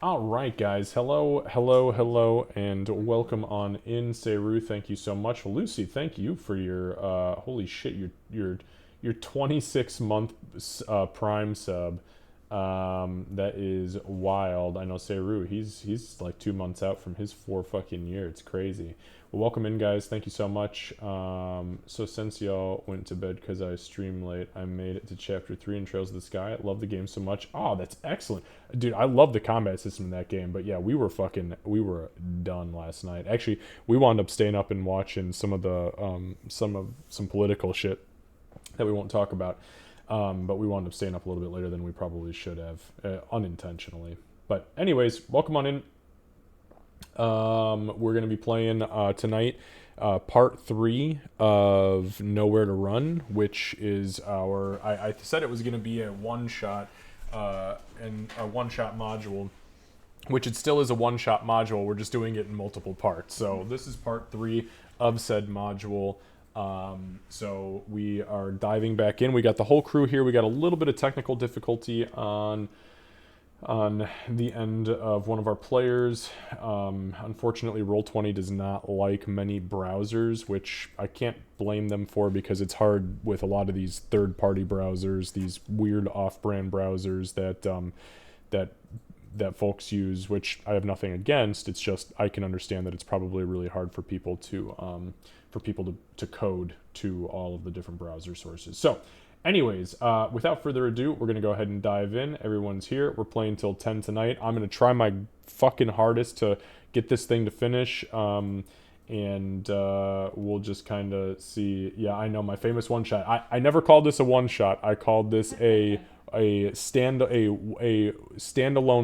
All right, guys. Hello, hello, hello, and welcome on in. Seru, thank you so much. Lucy, thank you for your holy shit, your 26-month Prime sub. That is wild. I know Seru, he's like 2 months out from his 4 fucking year. It's crazy. Well, welcome in, guys. Thank you so much. So since y'all went to bed because I streamed late, I made it to chapter 3 in Trails of the Sky. I love the game so much. Oh, that's excellent. Dude, I love the combat system in that game, but yeah, we were done last night. Actually, we wound up staying up and watching some political shit that we won't talk about. But we wound up staying up a little bit later than we probably should have, unintentionally. But anyways, welcome on in. We're going to be playing tonight part 3 of Nowhere to Run, which is I said it was going to be a one-shot and a one-shot module, which it still is a one-shot module. We're just doing it in multiple parts. So this is part 3 of said module. So we are diving back in. We got the whole crew here. We got a little bit of technical difficulty on the end of one of our players. Unfortunately, Roll20 does not like many browsers, which I can't blame them for because it's hard with a lot of these third-party browsers, these weird off-brand browsers that folks use, which I have nothing against. It's just I can understand that it's probably really hard for people to code to all of the different browser sources. So anyways, without further ado, we're going to go ahead and dive in. Everyone's here. We're playing till 10 tonight. I'm going to try my fucking hardest to get this thing to finish. And we'll just kind of see. Yeah, I know, my famous one shot. I never called this a one shot. I called this a standalone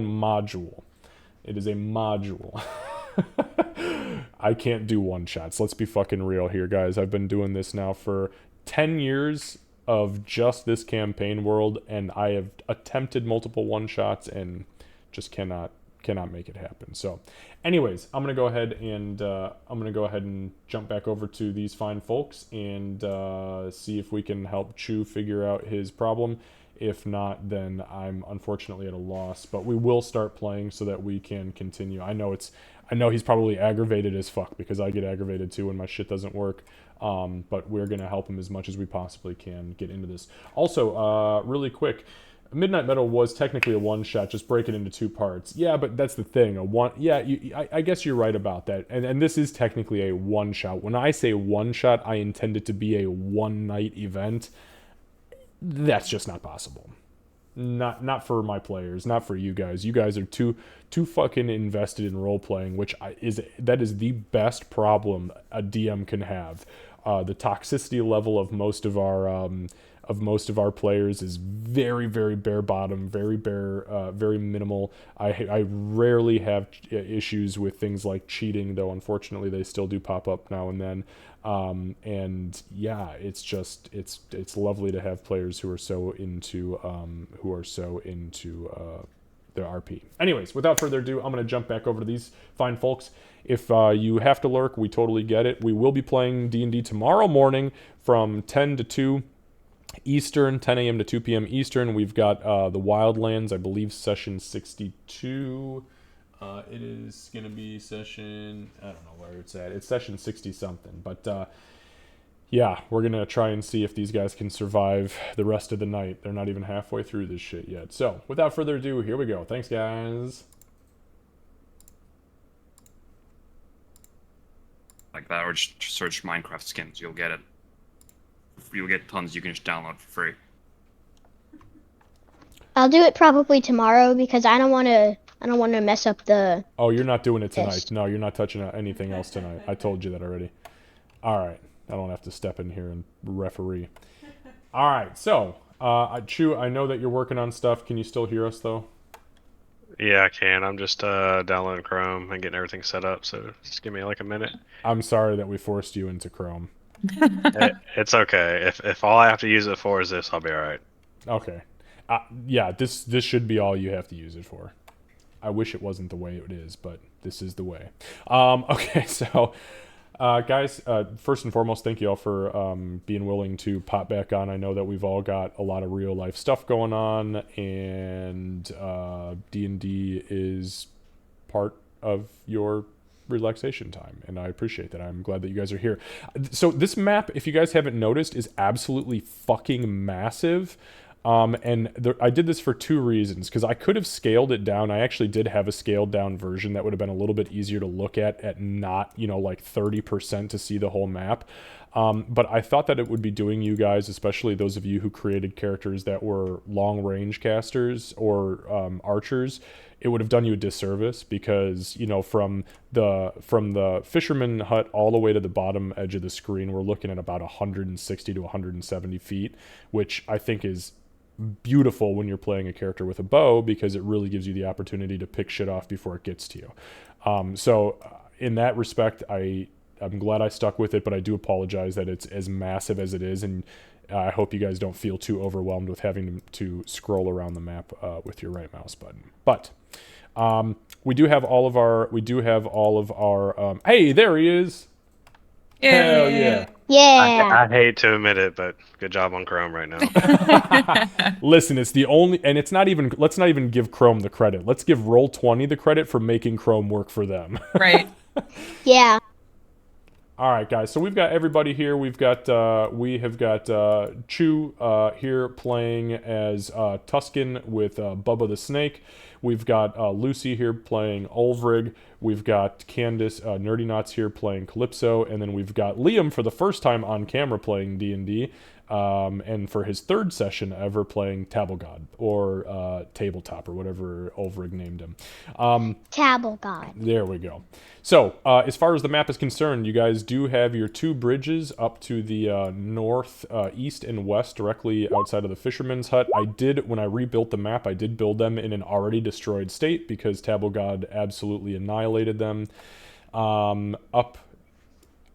module. It is a module. I can't do one shots. Let's be fucking real here, guys. I've been doing this now for 10 years of just this campaign world, and I have attempted multiple one shots and just cannot make it happen. So anyways, I'm gonna go ahead and jump back over to these fine folks and see if we can help Chu figure out his problem. If not, then I'm unfortunately at a loss, but we will start playing so that we can continue. I know he's probably aggravated as fuck because I get aggravated too when my shit doesn't work. But we're going to help him as much as we possibly can get into this. Also, really quick, Midnight Metal was technically a one-shot, just break it into 2 parts. Yeah, but that's the thing. I guess you're right about that. And this is technically a one-shot. When I say one-shot, I intend it to be a one-night event. That's just not possible. Not for my players, not for you guys. You guys are too fucking invested in role playing, which is the best problem a DM can have. The toxicity level of most of our players is very, very bare bottom, very minimal. I rarely have issues with things like cheating, though unfortunately they still do pop up now and then. And yeah, it's lovely to have players who are so into the RP. Anyways, without further ado, I'm going to jump back over to these fine folks. If you have to lurk, we totally get it. We will be playing D&D tomorrow morning from 10 to 2 Eastern, 10 a.m. to 2 p.m. Eastern. We've got the Wildlands, I believe, session 62. It is going to be session, I don't know where it's at. It's session 60 something. But yeah, we're going to try and see if these guys can survive the rest of the night. They're not even halfway through this shit yet. So without further ado, here we go. Thanks, guys. Like that, or just search Minecraft skins. You'll get it. You'll get tons you can just download for free. I'll do it probably tomorrow because I don't want to mess up the. Oh, you're not doing it tonight. Yes. No, you're not touching anything else tonight. I told you that already. All right. I don't have to step in here and referee. All right. So, Chu, I know that you're working on stuff. Can you still hear us, though? Yeah, I can. I'm just downloading Chrome and getting everything set up, so just give me like a minute. I'm sorry that we forced you into Chrome. It's okay. If all I have to use it for is this, I'll be all right. Okay. Yeah, this should be all you have to use it for. I wish it wasn't the way it is, but this is the way. Okay, so Guys, first and foremost, thank you all for being willing to pop back on. I know that we've all got a lot of real life stuff going on, and D&D is part of your relaxation time, and I appreciate that. I'm glad that you guys are here. So this map, if you guys haven't noticed, is absolutely fucking massive. I did this for two reasons, because I could have scaled it down. I actually did have a scaled down version that would have been a little bit easier to look at not, like 30% to see the whole map. But I thought that it would be doing you guys, especially those of you who created characters that were long range casters or archers, it would have done you a disservice, because from the fisherman hut all the way to the bottom edge of the screen, we're looking at about 160 to 170 feet, which I think is beautiful when you're playing a character with a bow, because it really gives you the opportunity to pick shit off before it gets to you. So in that respect, I'm glad I stuck with it, but I do apologize that it's as massive as it is, and I hope you guys don't feel too overwhelmed with having to scroll around the map with your right mouse button. But we do have all of our. Hey, there he is! Hell yeah! Yeah. I hate to admit it, but good job on Chrome right now. Listen, it's the only, and it's not even. Let's not even give Chrome the credit. Let's give Roll20 the credit for making Chrome work for them. Right. Yeah. All right, guys. So we've got everybody here. We have got Chu here playing as Tuscan with Bubba the Snake. We've got Lucy here playing Ulvrig. We've got Candace Nerdy Knots here playing Calypso, and then we've got Liam for the first time on camera playing D&D, and for his third session ever playing Tabblegod, or Tabletop, or whatever Ulvrig named him. Tabblegod. There we go. So, as far as the map is concerned, you guys do have your two bridges up to the north, east, and west, directly outside of the Fisherman's Hut. When I rebuilt the map, I did build them in an already destroyed state, because Tabblegod absolutely annihilated them. Up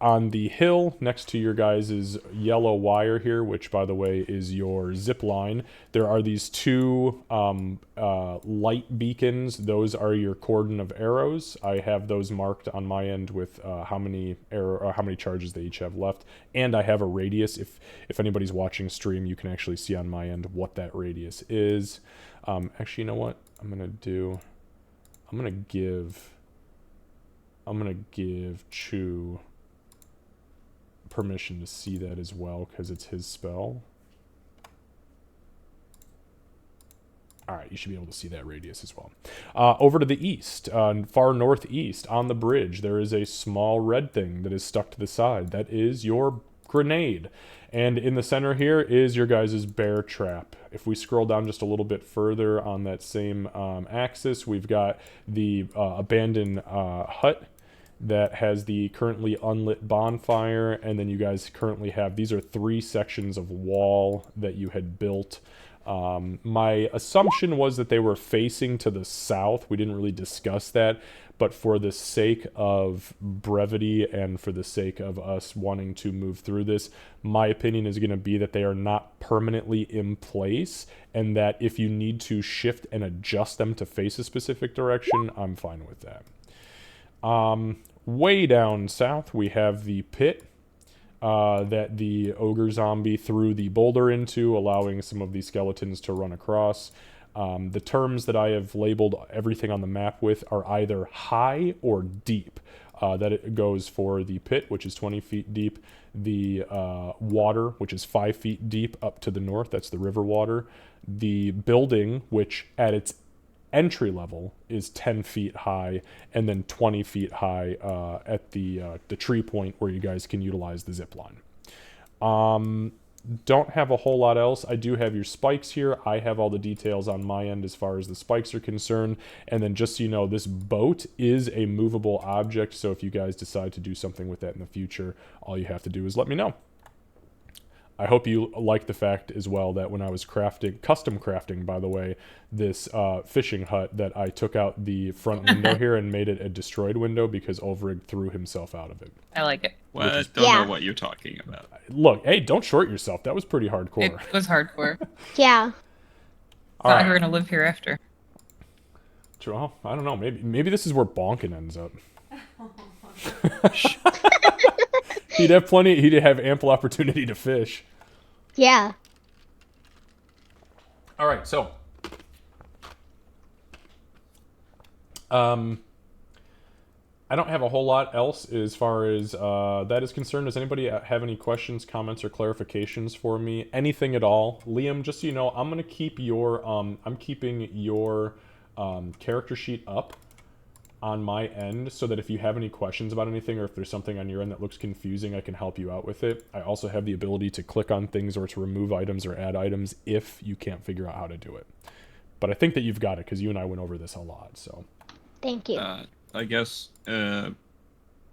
on the hill next to your guys' yellow wire here, which by the way is your zip line, there are these two light beacons. Those are your cordon of arrows. I have those marked on my end with how many charges they each have left, and I have a radius. If anybody's watching stream, you can actually see on my end what that radius is. Actually, you know what I'm gonna do? I'm gonna give Chu permission to see that as well, because it's his spell. Alright, you should be able to see that radius as well. Over to the east, far northeast, on the bridge, there is a small red thing that is stuck to the side. That is your grenade. And in the center here is your guys' bear trap. If we scroll down just a little bit further on that same axis, we've got the abandoned hut that has the currently unlit bonfire, and then you guys currently have, these are 3 sections of wall that you had built. My assumption was that they were facing to the south. We didn't really discuss that, but for the sake of brevity and for the sake of us wanting to move through this, my opinion is going to be that they are not permanently in place, and that if you need to shift and adjust them to face a specific direction, I'm fine with that. Way down south, we have the pit that the ogre zombie threw the boulder into, allowing some of these skeletons to run across. The terms that I have labeled everything on the map with are either high or deep. That it goes for the pit, which is 20 feet deep, the water, which is 5 feet deep up to the north, that's the river water, the building, which at its entry level is 10 feet high, and then 20 feet high at the tree point where you guys can utilize the zip line. Don't have a whole lot else. I do have your spikes here. I have all the details on my end as far as the spikes are concerned. And then just so you know, this boat is a movable object, so if you guys decide to do something with that in the future, all you have to do is let me know. I hope you like the fact as well that when I was custom crafting, by the way, this fishing hut, that I took out the front window here and made it a destroyed window because Ulvrig threw himself out of it. I like it. Well, I don't know what you're talking about. Look, hey, don't short yourself. That was pretty hardcore. It was hardcore. Yeah. Thought we were gonna live here after. Well, I don't know. Maybe this is where Bonkin ends up. He'd have plenty. He'd have ample opportunity to fish. Yeah. All right, so I don't have a whole lot else as far as that is concerned. Does anybody have any questions, comments, or clarifications for me? Anything at all? Liam, just so you know, I'm gonna keep your I'm keeping your character sheet up on my end so that if you have any questions about anything or if there's something on your end that looks confusing, I can help you out with it. I also have the ability to click on things or to remove items or add items if you can't figure out how to do it. But I think that you've got it because you and I went over this a lot. So Thank you. I guess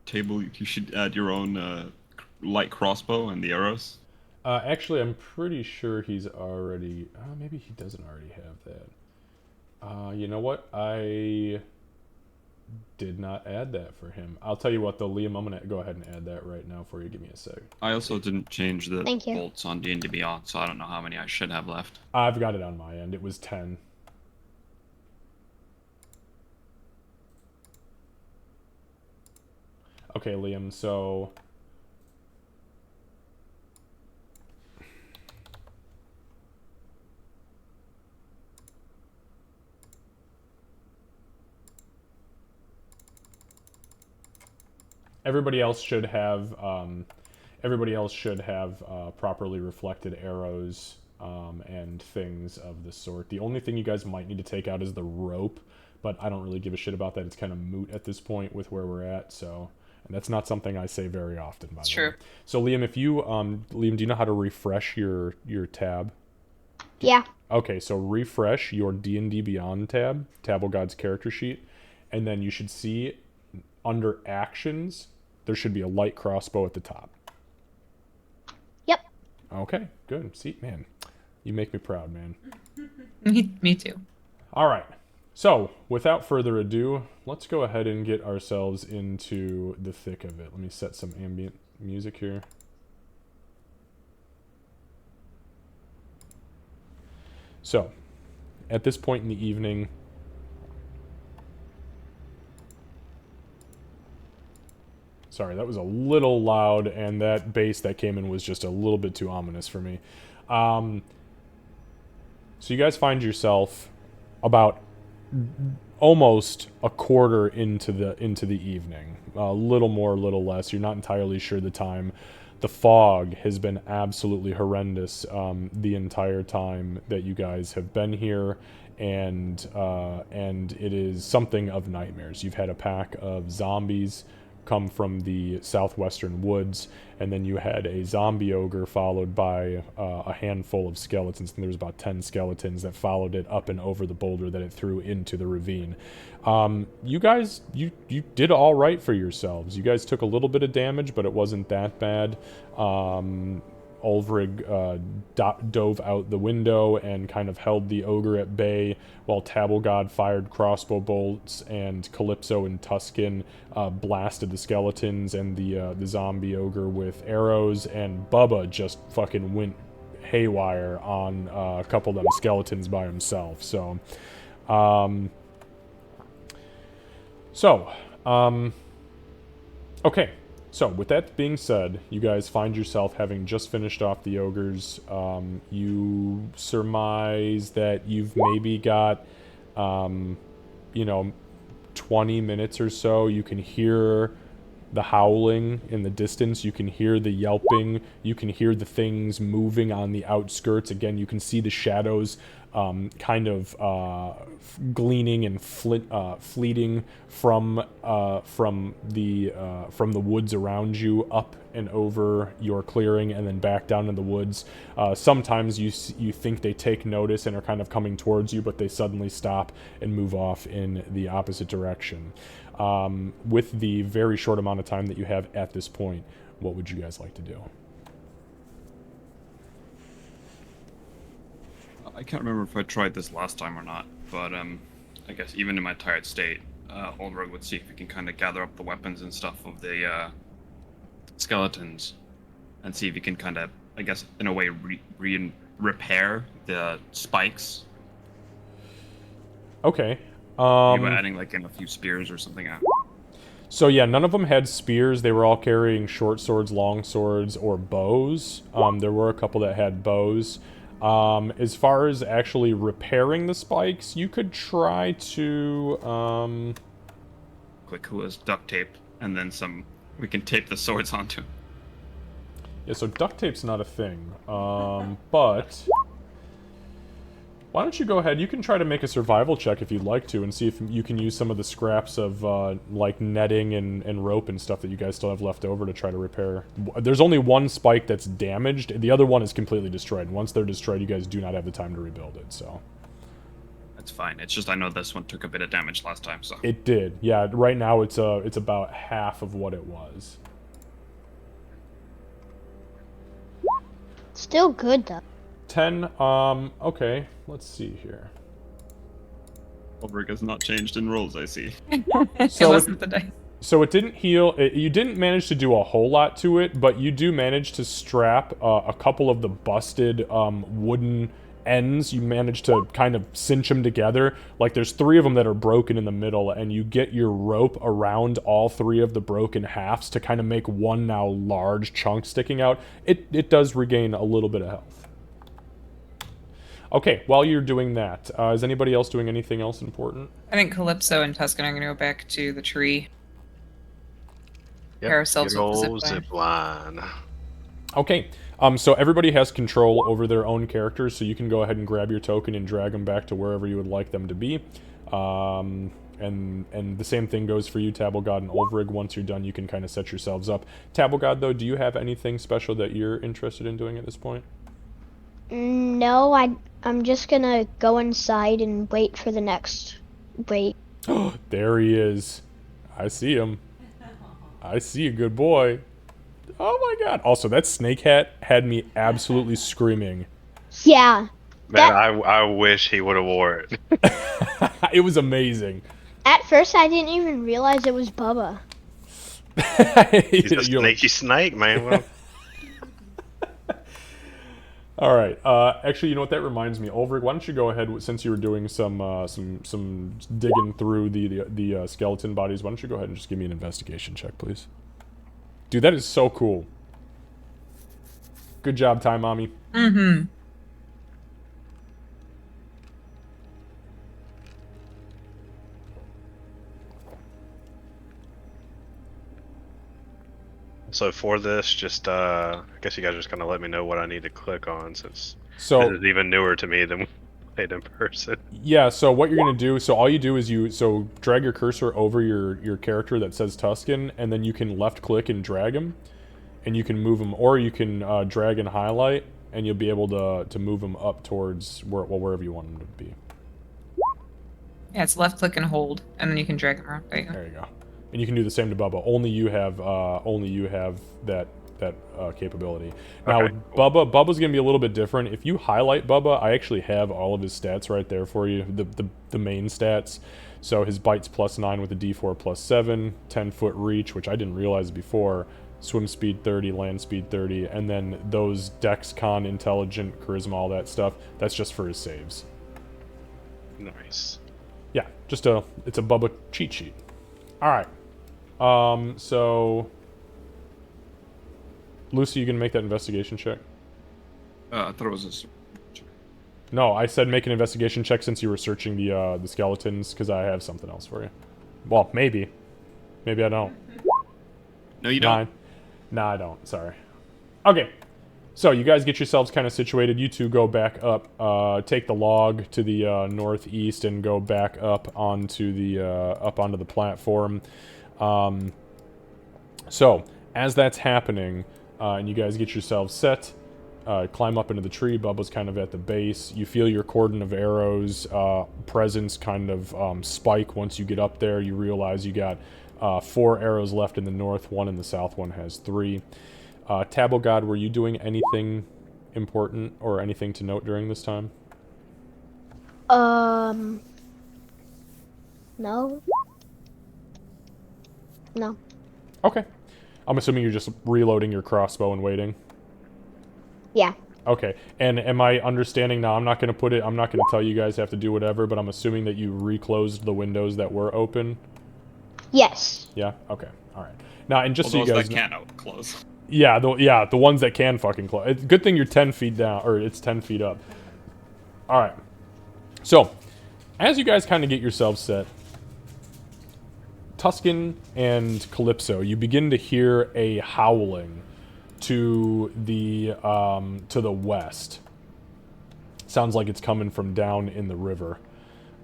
table you should add your own light crossbow and the arrows. actually, I'm pretty sure he's already. Maybe he doesn't already have that. You know what? I did not add that for him. I'll tell you what, though, Liam, I'm gonna go ahead and add that right now for you. Give me a sec. I also didn't change the Thank you. bolts on D&D Beyond, so I don't know how many I should have left. I've got it on my end. It was 10. Okay, Liam, so everybody else should have properly reflected arrows and things of the sort. The only thing you guys might need to take out is the rope, but I don't really give a shit about that. It's kind of moot at this point with where we're at, so. And that's not something I say very often, by the way. True. So, Liam, if you, Liam, do you know how to refresh your tab? Yeah. Okay, so refresh your D&D Beyond tab, Tabble God's character sheet, and then you should see under Actions, there should be a light crossbow at the top. Yep. Okay, good. See, man, you make me proud, man. Me too. All right. So, without further ado, let's go ahead and get ourselves into the thick of it. Let me set some ambient music here. So, at this point in the evening, sorry, that was a little loud, and that bass that came in was just a little bit too ominous for me. So you guys find yourself about almost a quarter into the evening, a little more, a little less. You're not entirely sure the time. The fog has been absolutely horrendous the entire time that you guys have been here, and it is something of nightmares. You've had a pack of zombies come from the southwestern woods, and then you had a zombie ogre followed by a handful of skeletons, and there was about 10 skeletons that followed it up and over the boulder that it threw into the ravine. You guys, you did all right for yourselves. You guys took a little bit of damage, but it wasn't that bad. Ulfric dove out the window and kind of held the ogre at bay, while Tabblegod fired crossbow bolts, and Calypso and Tuscan blasted the skeletons and the zombie ogre with arrows, and Bubba just fucking went haywire on a couple of them skeletons by himself. So, okay. So, with that being said, you guys find yourself having just finished off the ogres. You surmise that you've maybe got, 20 minutes or so. You can hear the howling in the distance. You can hear the yelping. You can hear the things moving on the outskirts. Again, you can see the shadows kind of gleaning and fleeting from the woods around you, up and over your clearing, and then back down in the woods. Sometimes you think they take notice and are kind of coming towards you, but they suddenly stop and move off in the opposite direction. With the very short amount of time that you have at this point, what would you guys like to do? I can't remember if I tried this last time or not, but I guess even in my tired state, Ulfric would see if we can kind of gather up the weapons and stuff of the skeletons, and see if we can kind of, I guess, in a way, repair the spikes. Okay. Maybe adding like in a few spears or something out. So yeah, none of them had spears. They were all carrying short swords, long swords, or bows. There were a couple that had bows. As far as actually repairing the spikes, you could try to... Quick, who has duct tape, and then some. We can tape the swords onto. Yeah, so duct tape's not a thing. But... Why don't you go ahead, you can try to make a survival check if you'd like to, and see if you can use some of the scraps of, like, netting and rope and stuff that you guys still have left over to try to repair. There's only one spike that's damaged, the other one is completely destroyed, and once they're destroyed, you guys do not have the time to rebuild it, so... That's fine. It's just I know this one took a bit of damage last time, so. It did, yeah, right now it's about half of what it was. Still good though. 10, okay, let's see here. Ulrich has not changed in rules, I see. It So- wasn't the dice. So it didn't heal, you didn't manage to do a whole lot to it, but you do manage to strap a couple of the busted wooden ends. You manage to kind of cinch them together. Like there's 3 of them that are broken in the middle, and you get your rope around all 3 of the broken halves to kind of make one now large chunk sticking out. It does regain a little bit of health. Okay, while you're doing that, is anybody else doing anything else important? I think Calypso and Tuscan are going to go back to the tree. Pair ourselves good with the old zip zip line. Okay, so everybody has control over their own characters, so you can go ahead and grab your token and drag them back to wherever you would like them to be. And the same thing goes for you, Tabblegod and Ulvrig. Once you're done, you can kind of set yourselves up. Tabblegod, though, do you have anything special that you're interested in doing at this point? No, I'm just gonna go inside and wait for the next break. There he is. I see him. I see a good boy. Oh my god. Also, that snake hat had me absolutely screaming. Yeah, Man, I wish he would have wore it. It was amazing. at first I didn't even realize it was Bubba. He's a You're- snaky snake, man. Well, All right. Actually, you know what? That reminds me, Ulrich. Why don't you go ahead, since you were doing some digging through the skeleton bodies? Why don't you go ahead and just give me an investigation check, please? Dude, that is so cool. Good job, Time Mommy. Mm-hmm. so for this, just I guess you guys are just gonna let me know what I need to click on, since So this is even newer to me than we played in person. yeah, so what you're gonna do? So all you do is you drag your cursor over your character that says Tuscan, and then you can left click and drag him, and you can move him, or you can drag and highlight, and you'll be able to move him up towards wherever you want him to be. Yeah, it's left click and hold, and then you can drag them around. There you go. There you go. And you can do the same to Bubba. Only you have that capability. Now Okay, with Bubba's gonna be a little bit different. If you highlight Bubba, I actually have all of his stats right there for you. The main stats. So his bite's +9 with a D4 +7, 10-foot reach, which I didn't realize before. Swim speed 30, land speed 30, and then those Dex, Con, Intelligent, Charisma, all that stuff. That's just for his saves. Nice. Yeah, it's a Bubba cheat sheet. All right. So Lucy, you gonna make that investigation check? I thought it was this. No, I said make an investigation check since you were searching the skeletons, because I have something else for you. Well, maybe I don't. No, you don't. 9. Nah, I don't. Sorry. Okay. So you guys get yourselves kind of situated. You two go back up. Take the log to the northeast and go back up onto the platform. So as that's happening, and you guys get yourselves set, climb up into the tree. Bubba's kind of at the base. You feel your cordon of arrows presence kind of spike once you get up there. You realize you got 4 arrows left in the north, 1 in the south, 1 has 3. Tabblegod, were you doing anything important or anything to note during this time? No. No. Okay. I'm assuming you're just reloading your crossbow and waiting. Yeah. Okay. And am I understanding now? I'm not going to tell you guys have to do whatever, but I'm assuming that you reclosed the windows that were open. Yes. Yeah. Okay. All right. Now, and just Well, so you those guys that know, can't out close. yeah, the ones that can fucking close. It's good thing you're 10 feet down, or it's 10 feet up. All right. So, as you guys kind of get yourselves set, Tuscan and Calypso, you begin to hear a howling to the west. Sounds like it's coming from down in the river.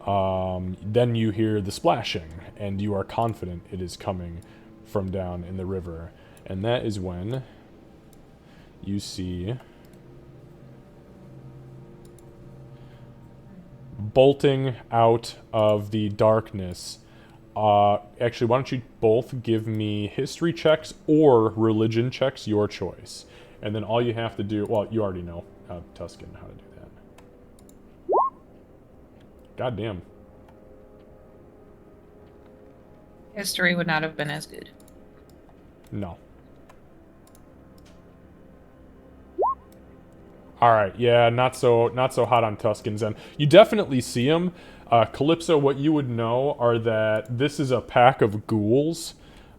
Then you hear the splashing, and you are confident it is coming from down in the river. And that is when you see bolting out of the darkness. Actually, why don't you both give me history checks or religion checks, your choice. And then all you have to do, well, you already know, Tuscan, how to do that. God damn. History would not have been as good. No. All right, yeah, not so hot on Tuscan's end. You definitely see him. Calypso, what you would know are that this is a pack of ghouls.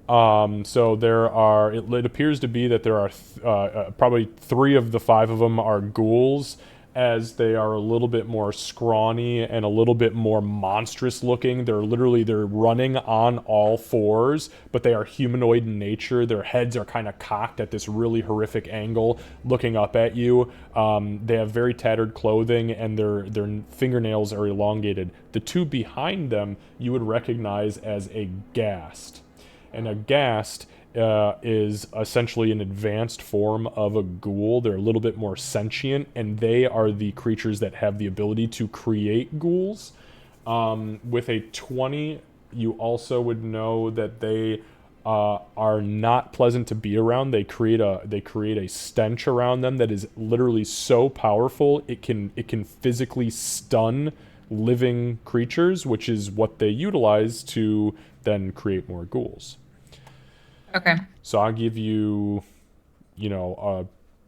So there are. It appears to be that there are probably 3 of the 5 of them are ghouls, as they are a little bit more scrawny and a little bit more monstrous looking. They're running on all 4s, but they are humanoid in nature. Their heads are kind of cocked at this really horrific angle, looking up at you. They have very tattered clothing, and their fingernails are elongated. The 2 behind them you would recognize as a ghast. And a ghast is essentially an advanced form of a ghoul. They're a little bit more sentient, and they are the creatures that have the ability to create ghouls. With a 20, you also would know that they are not pleasant to be around. They create a stench around them that is literally so powerful it can physically stun living creatures, which is what they utilize to then create more ghouls. Okay. So I'll give you, a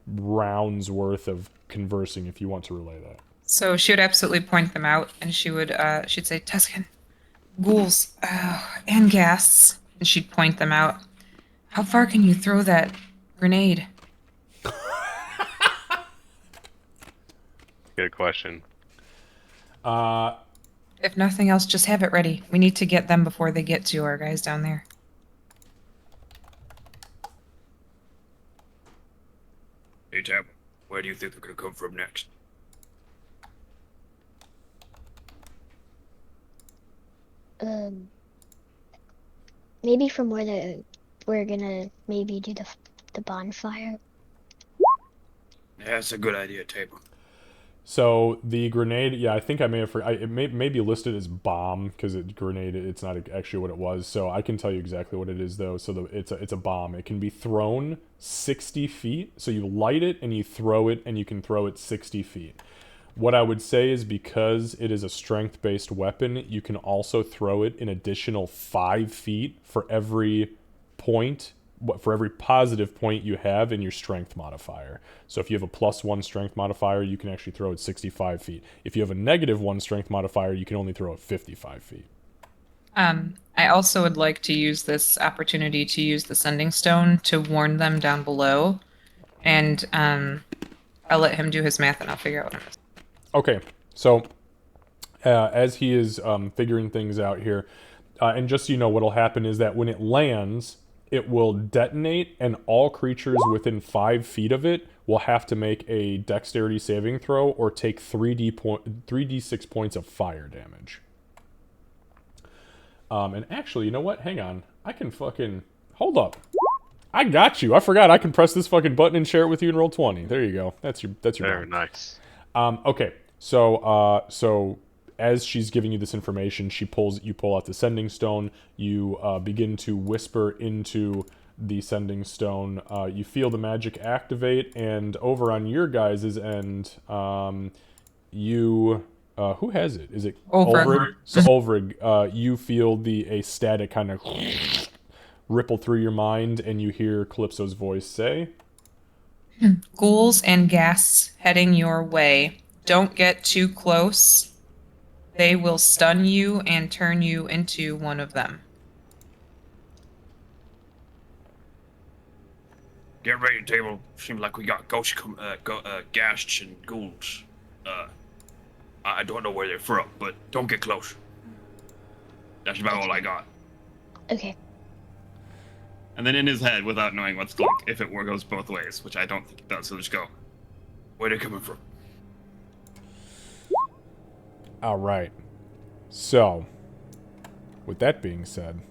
round's worth of conversing if you want to relay that. So she would absolutely point them out, and she'd say, Tuscan, ghouls, and ghasts, and she'd point them out. How far can you throw that grenade? Good question. If nothing else, just have it ready. We need to get them before they get to our guys down there. Hey, Tab, where do you think they're gonna come from next? Maybe from where we're gonna maybe do the bonfire. Yeah, that's a good idea, Tab. So the grenade, yeah, I think I may have. It may be listed as bomb because grenade. It's not actually what it was. So I can tell you exactly what it is though. So it's a bomb. It can be thrown 60 feet. So you light it and you throw it, and you can throw it 60 feet. What I would say is because it is a strength-based weapon, you can also throw it an additional 5 feet for every point. For every positive point you have in your strength modifier. So if you have a +1 strength modifier, you can actually throw it 65 feet. If you have a -1 strength modifier, you can only throw it 55 feet. I also would like to use this opportunity to use the sending stone to warn them down below, and I'll let him do his math, and I'll figure out what it is. Okay, so as he is figuring things out here, and just so you know, what'll happen is that when it lands, it will detonate, and all creatures within 5 feet of it will have to make a dexterity saving throw or take 3d6 points of fire damage. And actually, you know what? Hang on. I can fucking... Hold up. I got you. I forgot I can press this fucking button and share it with you in Roll20. There you go. That's your Very bonus. nice. Okay. So as she's giving you this information, you pull out the sending stone. You begin to whisper into the sending stone. You feel the magic activate, and over on your guys' end, who has it? Is it Ulfric. So Ulfric, you feel a static kind of ripple through your mind, and you hear Calypso's voice say, Ghouls and ghasts heading your way. Don't get too close. They will stun you and turn you into one of them. Get ready, table. Seems like we got ghasts and ghouls. I don't know where they're from, but don't get close. That's about all I got. Okay. And then in his head, without knowing what's like, if it goes both ways, which I don't think it does, he'll just go, where they coming from? All right. So, with that being said,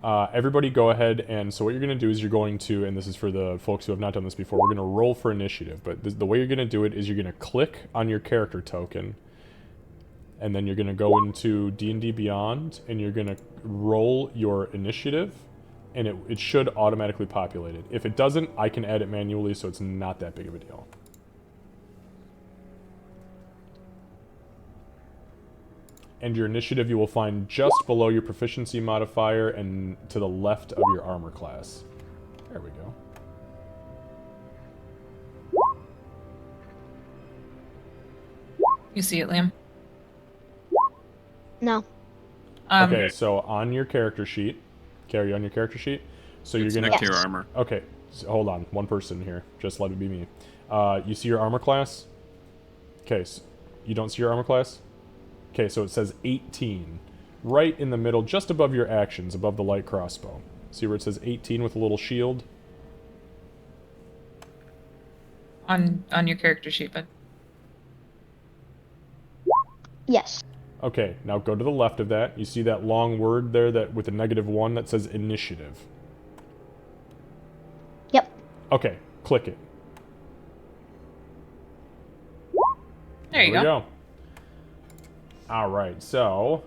everybody go ahead and so what you're going to do is you're going to, and this is for the folks who have not done this before, we're going to roll for initiative. But the way you're going to do it is you're going to click on your character token, and then you're going to go into D&D Beyond, and you're going to roll your initiative, and it should automatically populate it. If it doesn't, I can add it manually, so it's not that big of a deal. And your initiative you will find just below your proficiency modifier and to the left of your armor class. There we go. You see it, Liam? No. Okay, so on your character sheet, carry on your character sheet. So It's you're gonna next to your Yes. armor. okay. So hold on, one person here. Just let it be me. You see your armor class? Okay, so you don't see your armor class? Okay, so it says 18. Right in the middle, just above your actions, above the light crossbow. See where it says 18 with a little shield? On your character sheet, but Yes. Okay, now go to the left of that. You see that long word there that with a -1 that says initiative. Yep. Okay, click it. there you we go. All right, so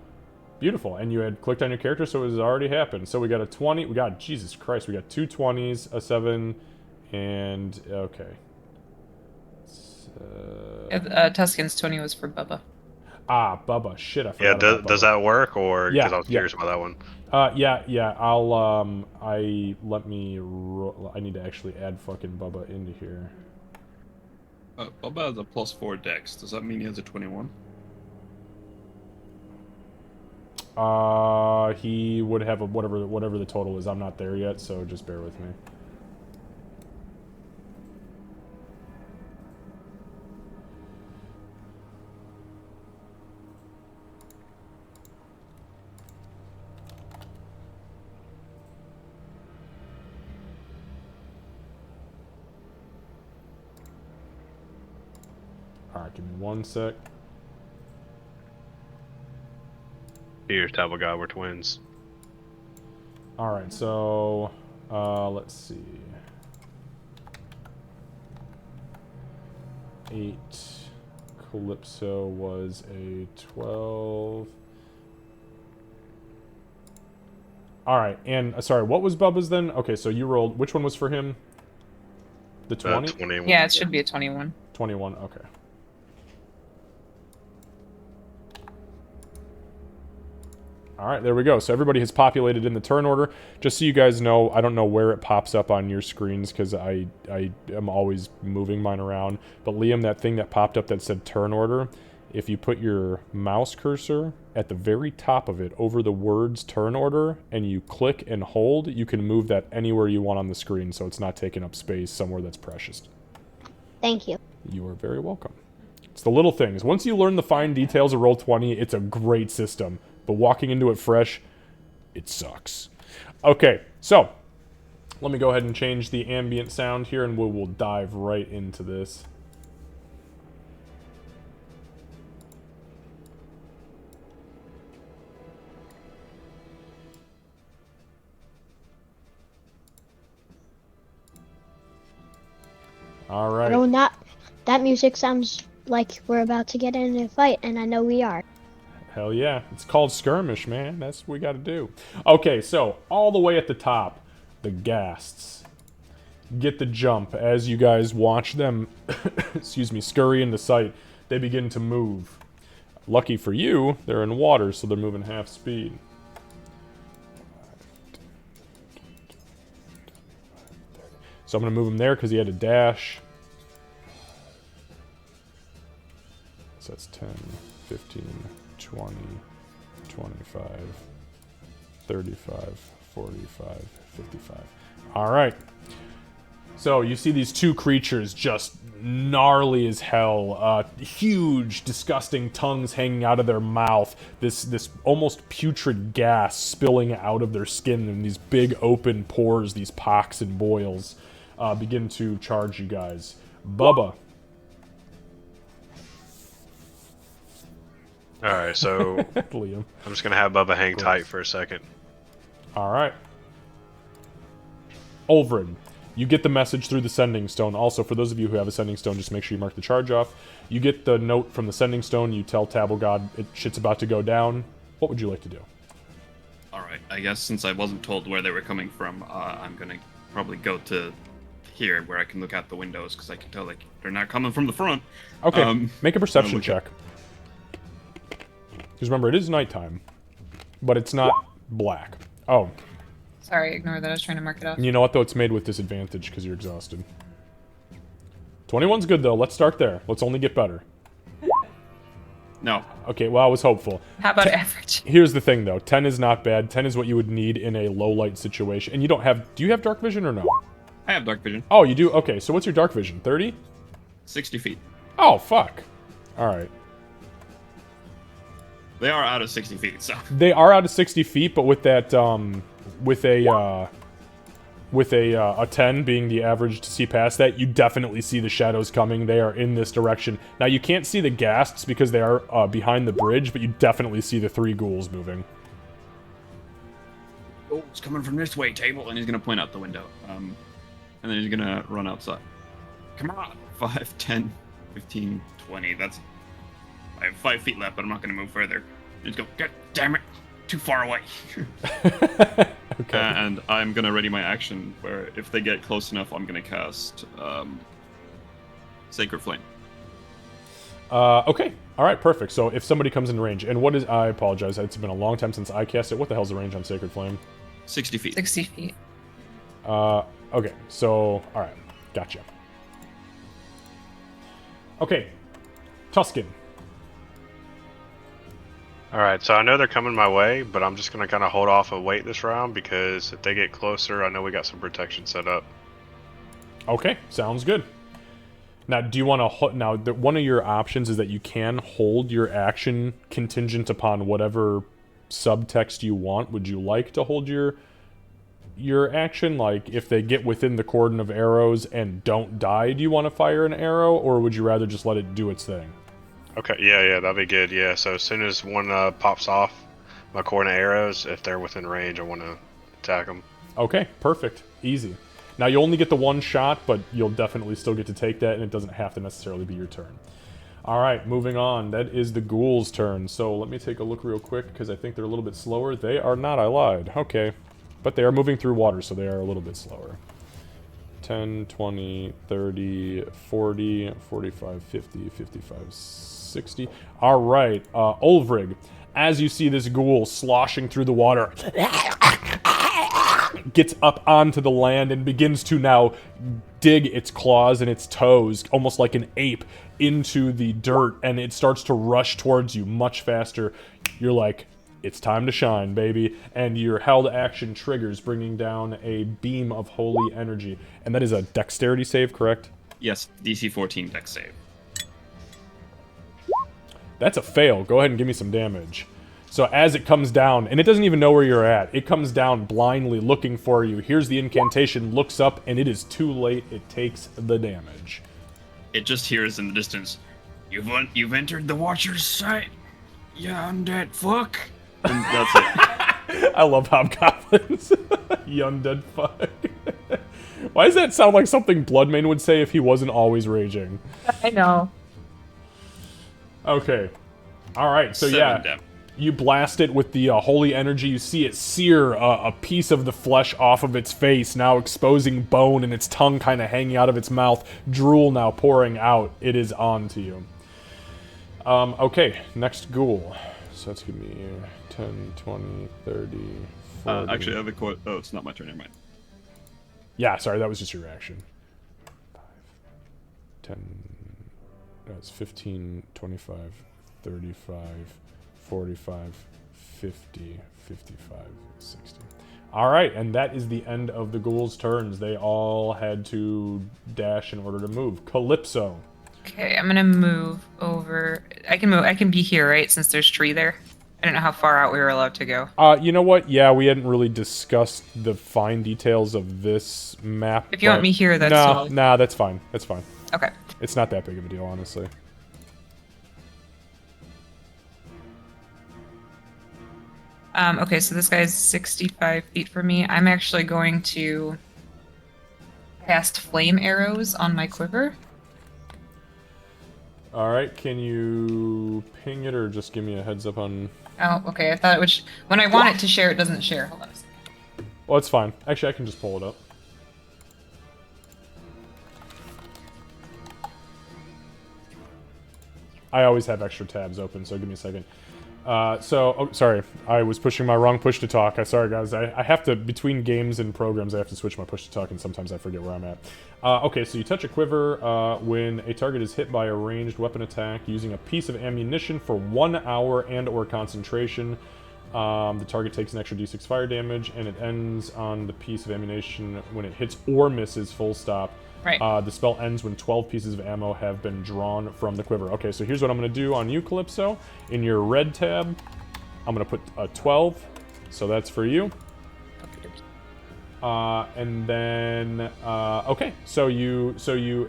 beautiful. And you had clicked on your character, so it has already happened. So we got a 20. We got Jesus Christ. We got 2 20s, a 7, and okay. Tuscan's 20 was for Bubba. Bubba. Shit, I Yeah, forgot about does Bubba. that work, or Yeah, because I was yeah. curious about that one? Yeah. I'll I need to actually add fucking Bubba into here. Bubba has a +4 dex. Does that mean he has a 21? He would have a whatever the total is. I'm not there yet, so just bear with me. Alright, give me 1 sec. Here's Tablet God, we're twins. Alright, so let's see. 8. Calypso was a 12. Alright, and sorry, what was Bubba's then? Okay, so you rolled, which one was for him? The 20? 21. Yeah, it should be a 21. 21, okay. Alright, there we go. So everybody has populated in the turn order. Just so you guys know, I don't know where it pops up on your screens because I am always moving mine around. But Liam, that thing that popped up that said turn order, if you put your mouse cursor at the very top of it over the words turn order and you click and hold, you can move that anywhere you want on the screen so it's not taking up space somewhere that's precious. Thank you. You are very welcome. It's the little things. Once you learn the fine details of Roll20, it's a great system. But walking into it fresh, it sucks. Okay, so let me go ahead and change the ambient sound here and we'll dive right into this. All right. No, not. That music sounds like we're about to get in a fight, and I know we are. Hell yeah. It's called skirmish, man. That's what we got to do. Okay, so all the way at the top, the ghasts get the jump as you guys watch them, excuse me, scurry into sight. They begin to move. Lucky for you, they're in water, so they're moving half speed. So I'm going to move him there because he had a dash. So that's 10, 15, 20, 25, 35, 45, 55. All right. So you see these two creatures just gnarly as hell, huge, disgusting tongues hanging out of their mouth, this almost putrid gas spilling out of their skin in these big open pores, these pocks and boils, begin to charge you guys. Bubba. Alright, so Liam. I'm just gonna have Bubba hang tight for a second. Alright. Ulvrid. You get the message through the Sending Stone. Also, for those of you who have a Sending Stone, just make sure you mark the charge off. You get the note from the Sending Stone. You tell Tabblegod shit's about to go down. What would you like to do? Alright, I guess since I wasn't told where they were coming from, I'm gonna probably go to here where I can look out the windows because I can tell like they're not coming from the front. Okay, make a perception look check. Because remember, it is nighttime, but it's not black. Oh, Sorry, ignore that. I was trying to mark it off. you know what, though? It's made with disadvantage because you're exhausted. 21's good, though. Let's start there. Let's only get better. No. Okay, well, I was hopeful. How about average? Here's the thing, though. 10 is not bad. 10 is what you would need in a low-light situation. And you don't have... Do you have dark vision or no? I have dark vision. Oh, you do? Okay, so what's your dark vision? 30? 60 feet. Oh, fuck. Alright. They are out of 60 feet, so. They are out of 60 feet, but with that, with a 10 being the average to see past that, you definitely see the shadows coming. They are in this direction. Now, you can't see the ghasts because they are behind the bridge, but you definitely see the 3 ghouls moving. Oh, it's coming from this way, table, and he's gonna point out the window. And then he's gonna run outside. Come on! 5, 10, 15, 20. That's... I have 5 feet left, but I'm not gonna move further. Just go, God damn it! Too far away. Okay. And I'm gonna ready my action where if they get close enough, I'm gonna cast Sacred Flame. Okay. Alright, perfect. So if somebody comes in range, and what is... I apologize, it's been a long time since I cast it. What the hell's the range on Sacred Flame? 60 feet. 60 feet. Okay, so... Alright, gotcha. Okay. Tuscan. Alright, so I know they're coming my way, but I'm just gonna kind of hold off and wait this round because if they get closer, I know we got some protection set up. Okay, sounds good. Now, do you want to... Now, one of your options is that you can hold your action contingent upon whatever subtext you want. Would you like to hold your action? Like, if they get within the cordon of arrows and don't die, do you want to fire an arrow? Or would you rather just let it do its thing? Okay, yeah, that'd be good, yeah. So as soon as one pops off my cordon of arrows, if they're within range, I want to attack them. Okay, perfect. Easy. Now, you only get the one shot, but you'll definitely still get to take that, and it doesn't have to necessarily be your turn. Alright, moving on. That is the ghouls' turn. So let me take a look real quick, because I think they're a little bit slower. They are not, I lied. Okay. But they are moving through water, so they are a little bit slower. 10, 20, 30, 40, 45, 50, 55, 60. Alright, Ulvrig, as you see this ghoul sloshing through the water, gets up onto the land and begins to now dig its claws and its toes, almost like an ape, into the dirt, and it starts to rush towards you much faster. You're like, it's time to shine, baby. And your held action triggers, bringing down a beam of holy energy. And that is a dexterity save, correct? Yes, DC 14 dex save. That's a fail. Go ahead and give me some damage. So as it comes down, and it doesn't even know where you're at, it comes down blindly looking for you. Here's the incantation, looks up, and it is too late. It takes the damage. It just hears in the distance, You've entered the Watcher's sight, you undead fuck. And that's it. I love hobgoblins. You undead fuck. Why does that sound like something Bloodmane would say if he wasn't always raging? I know. Okay. Alright, so 7 yeah. damage. You blast it with the holy energy. You see it sear a piece of the flesh off of its face, now exposing bone and its tongue kind of hanging out of its mouth. Drool now pouring out. It is on to you. Okay, next ghoul. So that's going to be 10, 20, 30, 40. Actually, I have a quote. Oh, it's not my turn, never mind. Yeah, sorry, that was just your reaction. 5, 10, that's 15, 25, 35, 45, 50, 55, 60. All right, and that is the end of the ghouls' turns. They all had to dash in order to move. Calypso. Okay, I'm gonna move over. I can move. I can be here, right? Since there's tree there. I don't know how far out we were allowed to go. You know what? Yeah, we hadn't really discussed the fine details of this map. If you want me here, that's nah, fine. nah, that's fine. That's fine. Okay. It's not that big of a deal, honestly. Okay, so this guy's 65 feet from me. I'm actually going to cast flame arrows on my quiver. All right, can you ping it or just give me a heads up on... Oh, okay. I thought it would. When I want it to share, it doesn't share. Hold on a second. Well, it's fine. Actually, I can just pull it up. I always have extra tabs open, so give me a second. Oh, sorry. I was pushing my wrong push to talk. Sorry, guys. I have to, between games and programs, I have to switch my push to talk, and sometimes I forget where I'm at. Okay, so you touch a quiver when a target is hit by a ranged weapon attack using a piece of ammunition for 1 hour and or concentration. The target takes an extra d6 fire damage, and it ends on the piece of ammunition when it hits or misses, full stop. Right. The spell ends when 12 pieces of ammo have been drawn from the quiver. Okay, so here's what I'm going to do on you, Calypso. In your red tab, I'm going to put a 12, so that's for you. And then, okay, so you,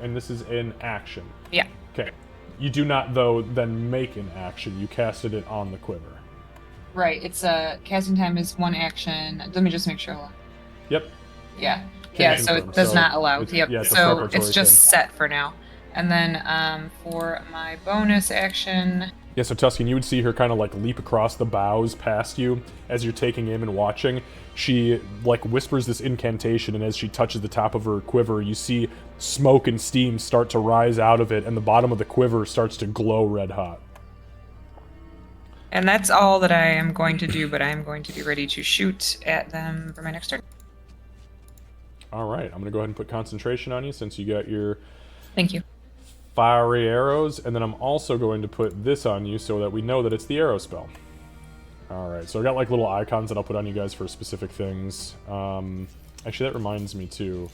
and this is an action. Yeah. Okay. You do not, though, then make an action. You casted it on the quiver. Right. It's casting time is 1 action. Let me just make sure. Yep. Yeah. Can Yeah. So confirm. it does So not allow. it's- Yep. yeah, it's a so preparatory it's just thing. set for now. And then for my bonus action. Yeah, so Tuscan, you would see her kind of like leap across the bows past you as you're taking aim and watching. She like whispers this incantation, and as she touches the top of her quiver, you see smoke and steam start to rise out of it, and the bottom of the quiver starts to glow red hot. And that's all that I am going to do, but I am going to be ready to shoot at them for my next turn. All right, I'm going to go ahead and put concentration on you since you got your Thank you. fiery arrows, and then I'm also going to put this on you so that we know that it's the arrow spell. All right, so I got like little icons that I'll put on you guys for specific things. Actually, that reminds me too.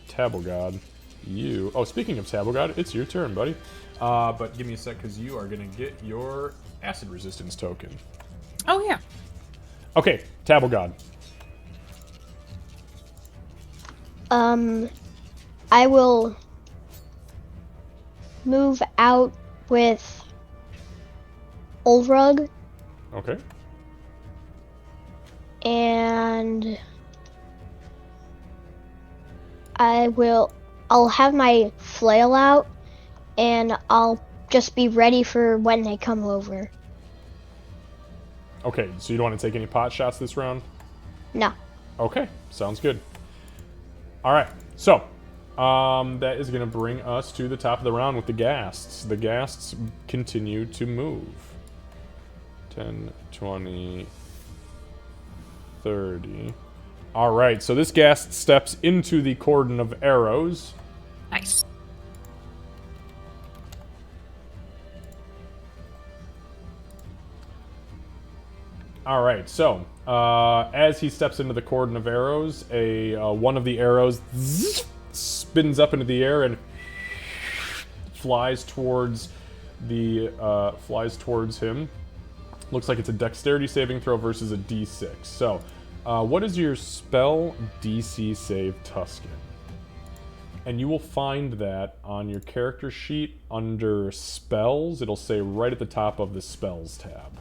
Tabelgod, you... Oh, speaking of Tabelgod, it's your turn, buddy. But give me a sec, because you are going to get your acid resistance token. Oh, yeah. Okay, Tabelgod. I will move out with Ulrug, Okay. and I'll have my flail out, and I'll just be ready for when they come over. Okay, so you don't want to take any pot shots this round? No. Okay, sounds good. All right, so that is going to bring us to the top of the round with the ghasts. The ghasts continue to move. 10, 20, 30. All right, so this ghast steps into the cordon of arrows. Nice. All right, so as he steps into the cordon of arrows, one of the arrows spins up into the air and flies towards him. Looks like it's a dexterity saving throw versus a d6. So, what is your spell DC save, Tuscan? And you will find that on your character sheet under spells. It'll say right at the top of the spells tab.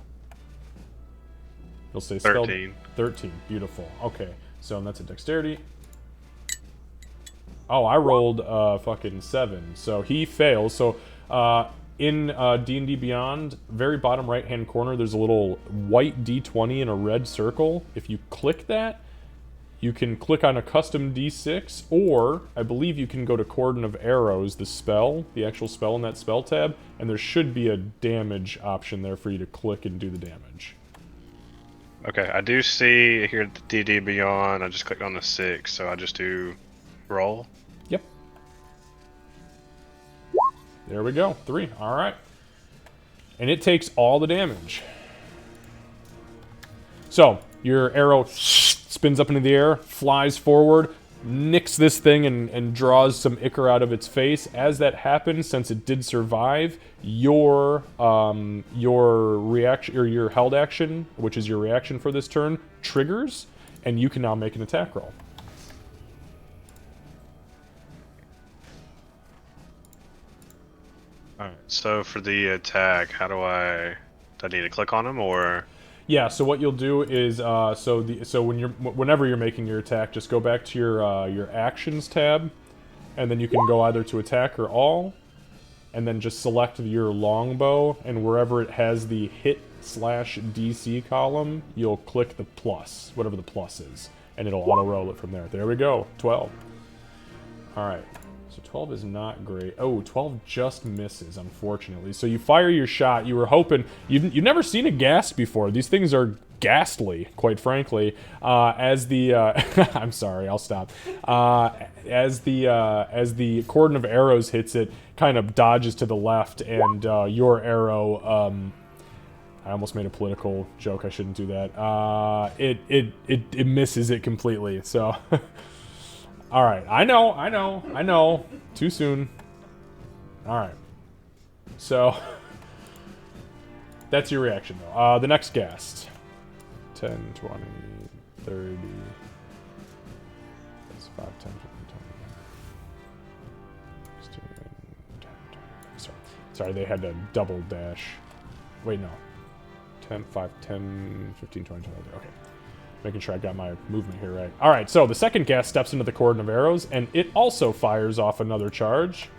It'll say spell 13. 13. Beautiful. Okay. So that's a dexterity. Oh, I rolled fucking 7. So he fails. So in D&D Beyond, very bottom right-hand corner, there's a little white D20 in a red circle. If you click that, you can click on a custom D6, or I believe you can go to Cordon of Arrows, the spell, the actual spell in that spell tab, and there should be a damage option there for you to click and do the damage. Okay, I do see here at the D&D Beyond, I just clicked on the 6, so I just do roll. Yep. There we go. 3. All right. And it takes all the damage. So, your arrow spins up into the air, flies forward, nicks this thing and draws some ichor out of its face. As that happens, since it did survive, your reaction or your held action, which is your reaction for this turn, triggers, and you can now make an attack roll. Alright, so for the attack, how do I need to click on him, or? Yeah, so what you'll do is whenever you're making your attack, just go back to your actions tab, and then you can go either to attack or all, and then just select your longbow, and wherever it has the hit/DC column, you'll click the plus, whatever the plus is, and it'll auto roll it from there. There we go, 12. All right. So 12 is not great. Oh, 12 just misses, unfortunately. So you fire your shot. You were hoping... You've never seen a ghast before. These things are ghastly, quite frankly. As the... I'm sorry, I'll stop. As the cordon of arrows hits it, kind of dodges to the left, and your arrow... I almost made a political joke. I shouldn't do that. It misses it completely, so... Alright, I know. Too soon. Alright. So, that's your reaction, though. The next ghast. 10, 20, 30... That's 5, 10, 15, 20... 16, 10, 20... Sorry, they had to double dash. Wait, no. 10, 5, 10, 15, 20, 20... Okay. Making sure I got my movement here right. Alright, so the second ghast steps into the cordon of arrows, and it also fires off another charge.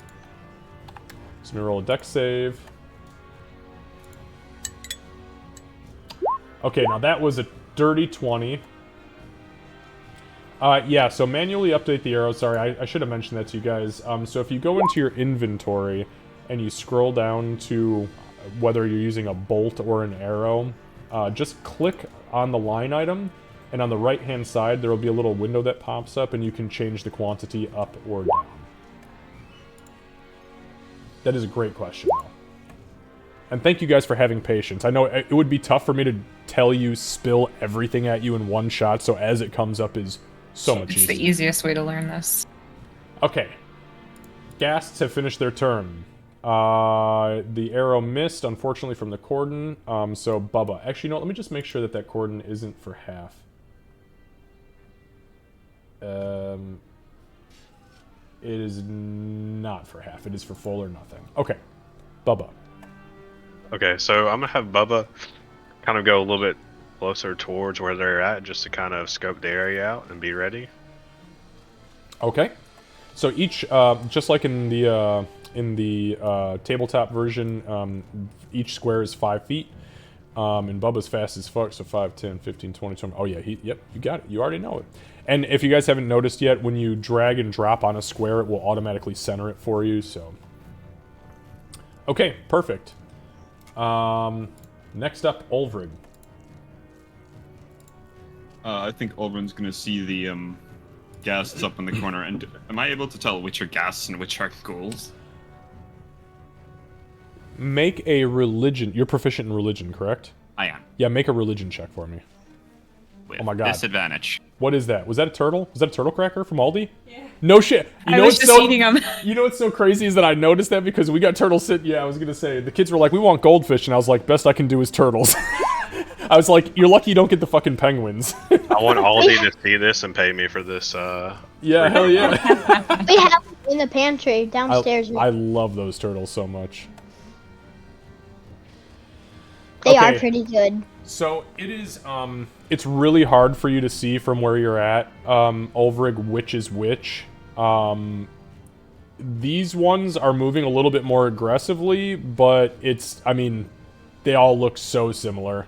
So let me roll a dex save. Okay, now that was a dirty 20. Yeah, so manually update the arrows. Sorry, I should have mentioned that to you guys. So if you go into your inventory and you scroll down to whether you're using a bolt or an arrow, just click on the line item, and on the right-hand side, there will be a little window that pops up, and you can change the quantity up or down. That is a great question, though. And thank you guys for having patience. I know it would be tough for me to tell you, spill everything at you in one shot, so as it comes up is so much easier. It's the easiest way to learn this. Okay. Ghasts have finished their turn. The arrow missed, unfortunately, from the cordon. So Bubba. Actually, you know what? Let me just make sure that cordon isn't for half. It is not for half. It is for full or nothing. Okay. Bubba. Okay, so I'm gonna have Bubba kind of go a little bit closer towards where they're at, just to kind of scope the area out and be ready. Okay. So each, just like in the tabletop version, each square is 5 feet. And Bubba's fast as fuck, so 5, 10, 15, 20, 20. Oh yeah, yep, you got it. You already know it. And if you guys haven't noticed yet, when you drag and drop on a square, it will automatically center it for you, so. Okay, perfect. Next up, Ulvrig. I think Ulvrin's gonna see the ghasts up in the corner, and am I able to tell which are ghasts and which are ghouls? Make a religion. You're proficient in religion, correct? I am. Yeah, make a religion check for me. With Oh my God. disadvantage. What is that? Was that a turtle? Was that a turtle cracker from Aldi? Yeah. No shit. You I know was what's just so, eating them. You know what's so crazy is that I noticed that because we got turtles sitting. Yeah, I was gonna say the kids were like, we want goldfish, and I was like, best I can do is turtles. I was like, you're lucky you don't get the fucking penguins. I want Aldi to see this and pay me for this. Yeah, hell yeah. We have them in the pantry downstairs. I love those turtles so much. They are Okay. pretty good. So it is, it's really hard for you to see from where you're at, Ulvrig, which is which. These ones are moving a little bit more aggressively, but it's, I mean, they all look so similar.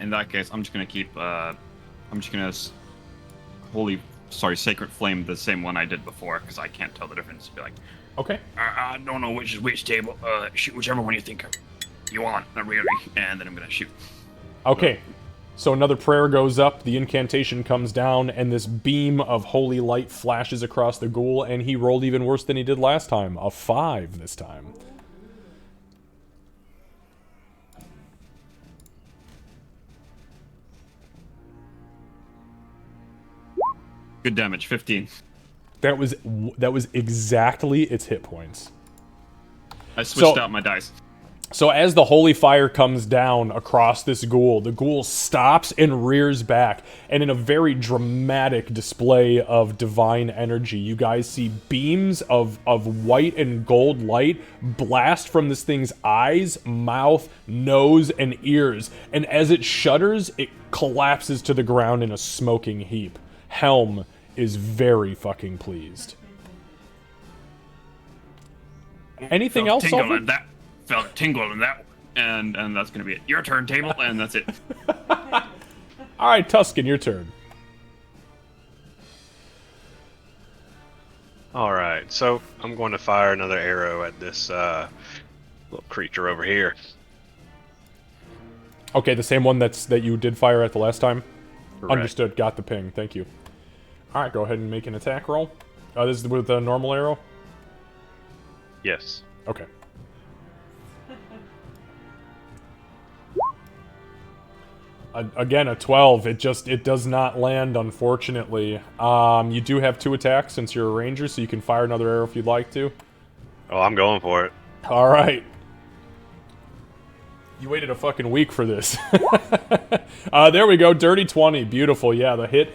In that case, I'm just gonna keep. I'm just gonna sacred flame the same one I did before because I can't tell the difference. Be like, Okay. I don't know which is which table. Shoot whichever one you think you want, not really, and then I'm gonna shoot. Okay. So another prayer goes up, the incantation comes down, and this beam of holy light flashes across the ghoul, and he rolled even worse than he did last time. A 5 this time. Good damage, 15. That was exactly its hit points. I switched So- out my dice. So as the holy fire comes down across this ghoul, the ghoul stops and rears back, and in a very dramatic display of divine energy, you guys see beams of white and gold light blast from this thing's eyes, mouth, nose, and ears, and as it shudders, it collapses to the ground in a smoking heap. Helm is very fucking pleased. Anything else, Tingle Sulfur? and that. Felt a tingle in that one. And that's gonna be it. Your turn, table, and that's it. All right, Tuscan, your turn. All right, so I'm going to fire another arrow at this little creature over here. Okay, the same one that you did fire at the last time? Correct. Understood. Got the ping. Thank you. All right, go ahead and make an attack roll. This is with a normal arrow? Yes. Okay. Again, a 12. It does not land, unfortunately. You do have 2 attacks since you're a ranger, so you can fire another arrow if you'd like to. Oh, I'm going for it. All right. You waited a fucking week for this. There we go. Dirty 20. Beautiful. Yeah, the hit.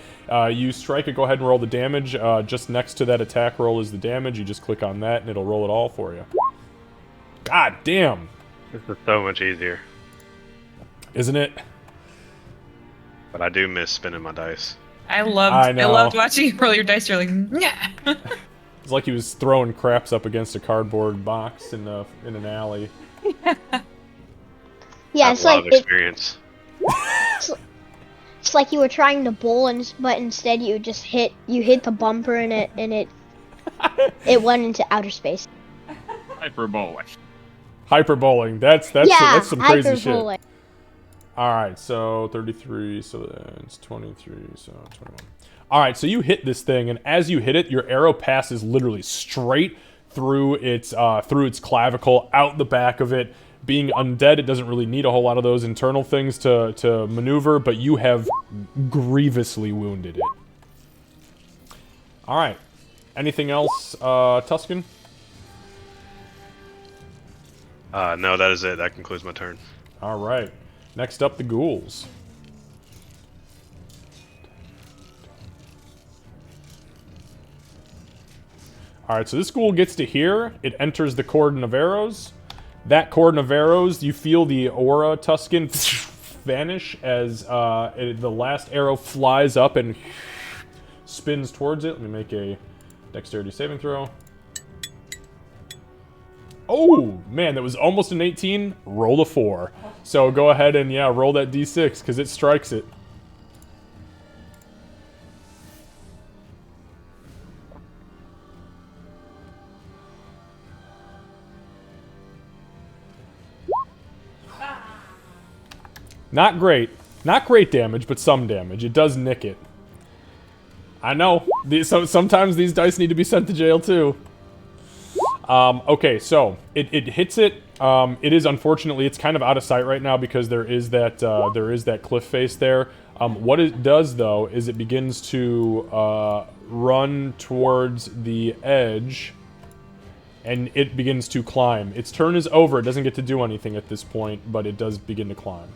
You strike it. Go ahead and roll the damage. Just next to that attack roll is the damage. You just click on that, and it'll roll it all for you. God damn. This is so much easier. Isn't it? But I do miss spinning my dice. I know. loved watching you roll your dice. You're like, yeah. It's like he was throwing craps up against a cardboard box in an alley. Yeah, I have it's a lot like of experience. it's like you were trying to bowl, but instead you just hit the bumper and it went into outer space. Hyperbolic. Hyperbowling. That's some crazy shit. hyperbolic. All right, so 33, so that's 23, so 21. All right, so you hit this thing, and as you hit it, your arrow passes literally straight through its clavicle, out the back of it. Being undead, it doesn't really need a whole lot of those internal things to maneuver, but you have grievously wounded it. All right, anything else, Tuscan? No, that is it. That concludes my turn. All right. Next up, the ghouls. Alright, so this ghoul gets to here. It enters the cordon of arrows. That cordon of arrows, you feel the aura, Tuscan, vanish as the last arrow flies up and spins towards it. Let me make a dexterity saving throw. Oh, man, that was almost an 18. Roll a 4. So go ahead and, yeah, roll that d6, because it strikes it. Not great. Not great damage, but some damage. It does nick it. I know. Sometimes these dice need to be sent to jail, too. Okay, so it hits it. It is unfortunately it's kind of out of sight right now because there is that cliff face there. What it does though is it begins to run towards the edge, and it begins to climb. Its turn is over. It doesn't get to do anything at this point, but it does begin to climb.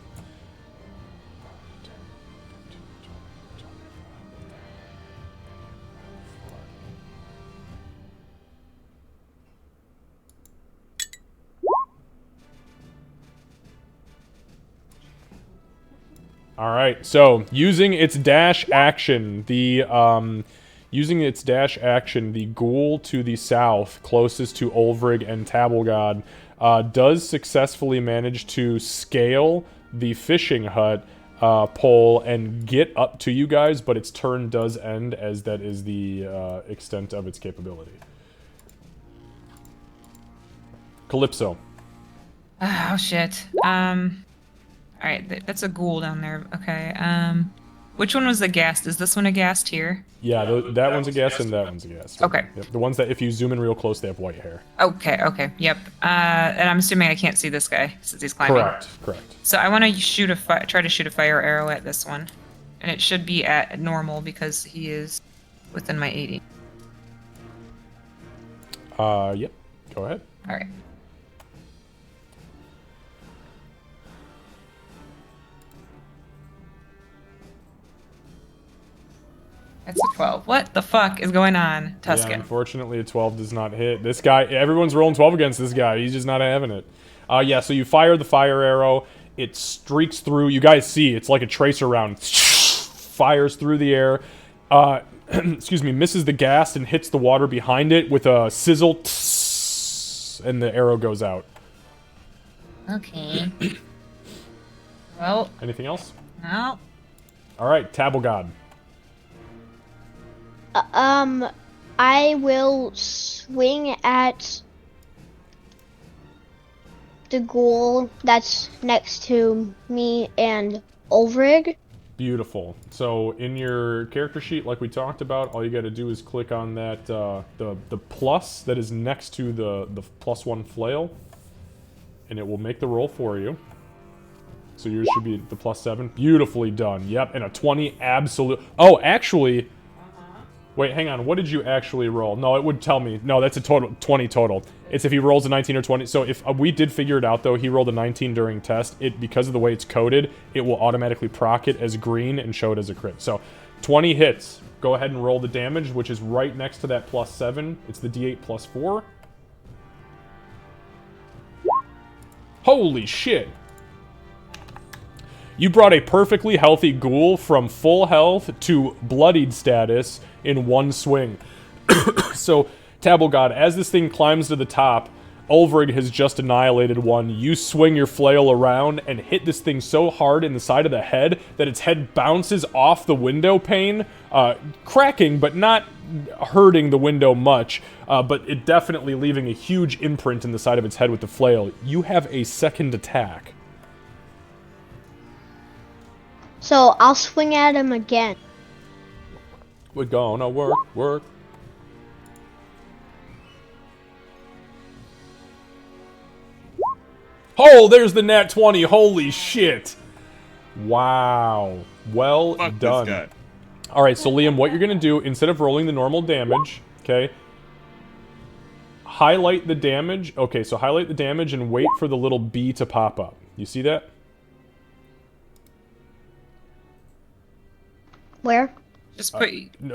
All right, so using its dash action, the ghoul to the south, closest to Ulvrig and Tabblegod, does successfully manage to scale the fishing hut pole and get up to you guys, but its turn does end, as that is the extent of its capability. Calypso. Oh shit. All right, that's a ghoul down there. Okay. Which one was the ghast? Is this one a ghast here? Yeah, that one's a guess and that one's a guess. Okay. Yep. The ones that if you zoom in real close, they have white hair. Okay. Okay. Yep. And I'm assuming I can't see this guy since he's climbing. Correct. So I want to try to shoot a fire arrow at this one, and it should be at normal because he is within my 80. Yep. Go ahead. All right. That's a 12. What the fuck is going on, Yeah, Tuscan? unfortunately, a 12 does not hit. This guy, everyone's rolling 12 against this guy. He's just not having it. Yeah, so you fire the fire arrow. It streaks through. You guys see, it's like a tracer round. Fires through the air. Excuse me, misses the ghast and hits the water behind it with a sizzle. And the arrow goes out. Okay. Well, Anything else? no. All right, Tabblegod. I will swing at the ghoul that's next to me and Ulfric. Beautiful. So in your character sheet, like we talked about, all you got to do is click on that the plus that is next to the +1 flail, and it will make the roll for you. So yours should be the +7. Beautifully done. Yep, and a 20 absolute. Oh, actually. Wait, hang on. What did you actually roll? No, it would tell me. No, that's a total 20 total. It's if he rolls a 19 or 20. So if we did figure it out though, he rolled a 19 during test. It because of the way it's coded, it will automatically proc it as green and show it as a crit. So 20 hits. Go ahead and roll the damage, which is right next to that +7. It's the D8 +4. Holy shit. You brought a perfectly healthy ghoul from full health to bloodied status in one swing. So, Tabblegod, as this thing climbs to the top, Ulfric has just annihilated one. You swing your flail around and hit this thing so hard in the side of the head that its head bounces off the window pane, cracking but not hurting the window much, but it definitely leaving a huge imprint in the side of its head with the flail. You have a second attack. So I'll swing at him again. We're gonna work. Oh, there's the nat 20. Holy shit. Wow. Well Fuck done. this guy. All right, so Liam, what you're going to do, instead of rolling the normal damage, okay, highlight the damage. Okay, so highlight the damage and wait for the little B to pop up. You see that? Where? Just put.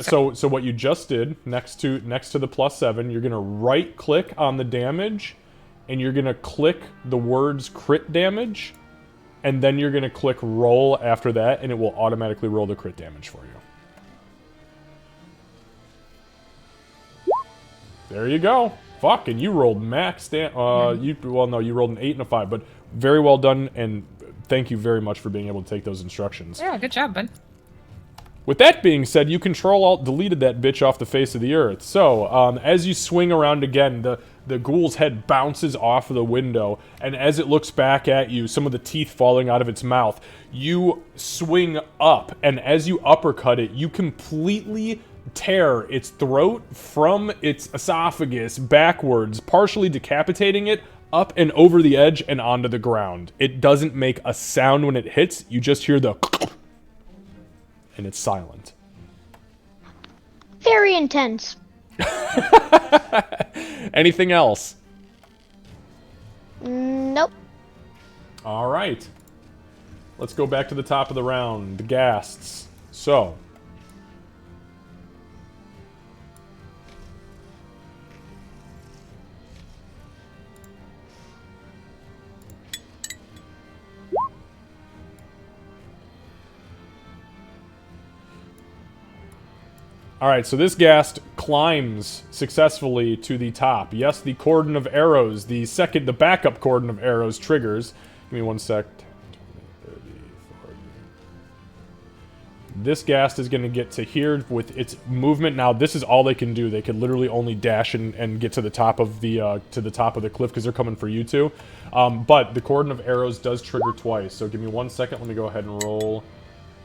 So what you just did, next to the +7, you're going to right-click on the damage, and you're going to click the words crit damage, and then you're going to click roll after that, and it will automatically roll the crit damage for you. There you go. Fuck, and you rolled max well, no, you rolled an 8 and a 5, but very well done, and thank you very much for being able to take those instructions. Yeah, good job, bud. With that being said, you Control-Alt-deleted that bitch off the face of the earth. So, as you swing around again, the ghoul's head bounces off of the window, and as it looks back at you, some of the teeth falling out of its mouth, you swing up, and as you uppercut it, you completely tear its throat from its esophagus backwards, partially decapitating it, up and over the edge and onto the ground. It doesn't make a sound when it hits, you just hear the and it's silent. Very intense. Anything else? Nope. All right. Let's go back to the top of the round. The ghasts. So. Alright, so this ghast climbs successfully to the top. Yes, the cordon of arrows, the backup cordon of arrows triggers. Give me one sec. 20, 30, 40. This ghast is going to get to here with its movement. Now, this is all they can do. They could literally only dash and get to the top of the cliff because they're coming for you two. But the cordon of arrows does trigger twice. So give me 1 second. Let me go ahead and roll.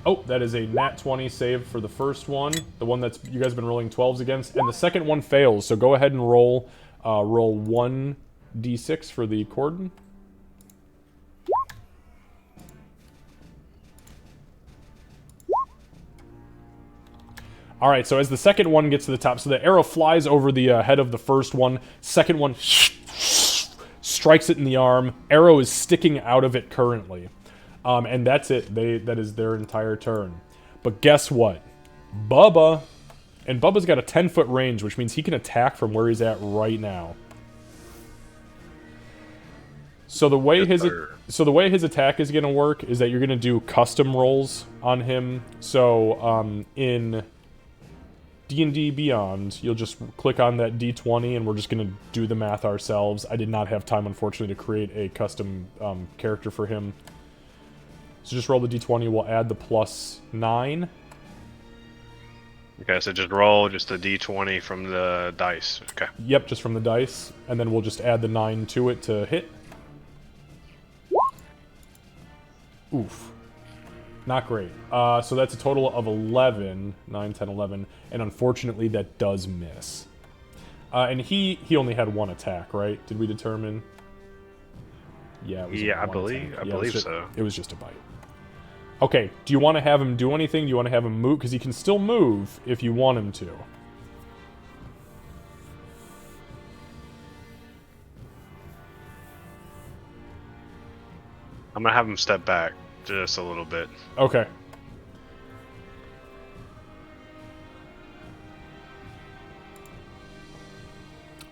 Oh, that is a nat 20 save for the first one. The one that's you guys have been rolling 12s against. And the second one fails. So go ahead and roll 1d6 for the cordon. All right, so as the second one gets to the top, so the arrow flies over the head of the first one. Second one strikes it in the arm. Arrow is sticking out of it currently. And that's it. That is their entire turn. But guess what? Bubba. And Bubba's got a 10-foot range, which means he can attack from where he's at right now. So the way his attack is going to work is that you're going to do custom rolls on him. So in D&D Beyond, you'll just click on that D20 and we're just going to do the math ourselves. I did not have time, unfortunately, to create a custom character for him. So just roll the D20, we'll add the +9. Okay, so just roll just a D20 from the dice. Okay. Yep, just from the dice. And then we'll just add the 9 to it to hit. Oof. Not great. So that's a total of 11. 9, 10, 11. And unfortunately, that does miss. And he only had one attack, right? Did we determine? Yeah, it was Yeah, I one believe attack. I Yeah, believe so. It was just a bite. Okay, do you want to have him do anything? Do you want to have him move? Because he can still move if you want him to. I'm gonna have him step back just a little bit. Okay.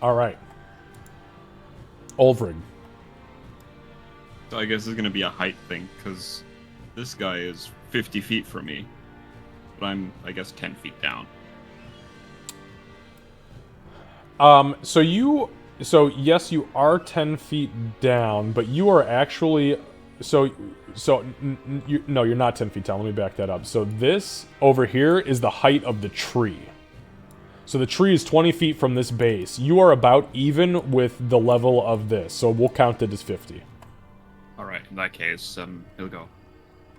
Alright. Ulfrid. So I guess it's gonna be a height thing, because this guy is 50 feet from me. But I'm, I guess, 10 feet down. So yes, you are 10 feet down, but you are actually, no, you're not 10 feet down. Let me back that up. So this over here is the height of the tree. So the tree is 20 feet from this base. You are about even with the level of this, so we'll count it as 50. Alright, in that case, he'll go.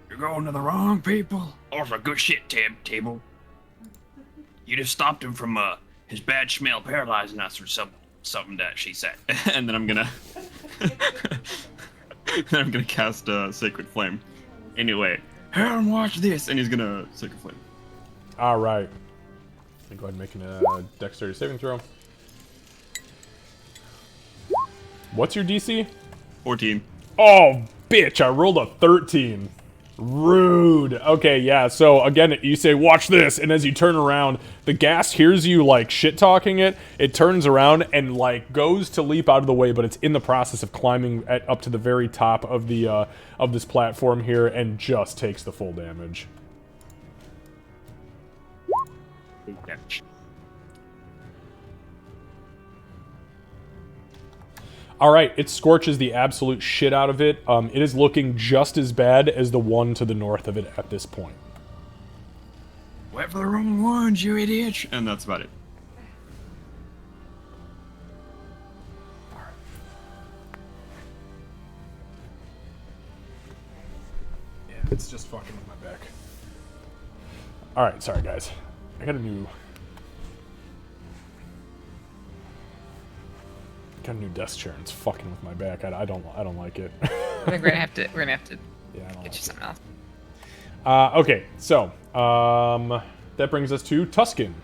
You're going to the wrong people. Or for good shit, Table. You just stopped him from, his bad smell paralyzing us or something that she said. And then I'm gonna... then I'm gonna cast, Sacred Flame. Anyway, here and watch this! And he's gonna Sacred Flame. Alright. Go ahead and make a dexterity saving throw. What's your DC? 14. Oh, bitch, I rolled a 13. Rude. Okay, yeah, so again, you say, watch this, and as you turn around, the gas hears you, like, shit-talking it. It turns around and, like, goes to leap out of the way, but it's in the process of climbing up to the very top of the, of this platform here, and just takes the full damage. Alright, it scorches the absolute shit out of it. It is looking just as bad as the one to the north of it at this point. Wait for the wrong ones, you idiot! And that's about it. Yeah, it's just fucking with my back. Alright, sorry guys. I got a new desk chair and it's fucking with my back. I don't like it. I think we're gonna have to Yeah, I don't get you like something else. it. Okay, so that brings us to Tuscan.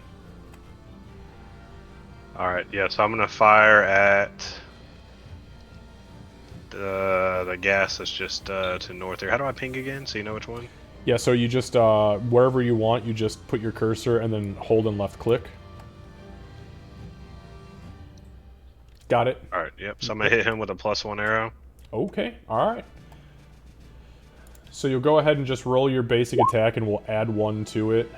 Alright, yeah, so I'm gonna fire at the gas that's just to north here. How do I ping again so you know which one? Yeah, so you just wherever you want, you just put your cursor and then hold and left click. Got it. Alright, yep. So I'm gonna hit him with a +1 arrow. Okay, alright. So you'll go ahead and just roll your basic attack and we'll add 1 to it.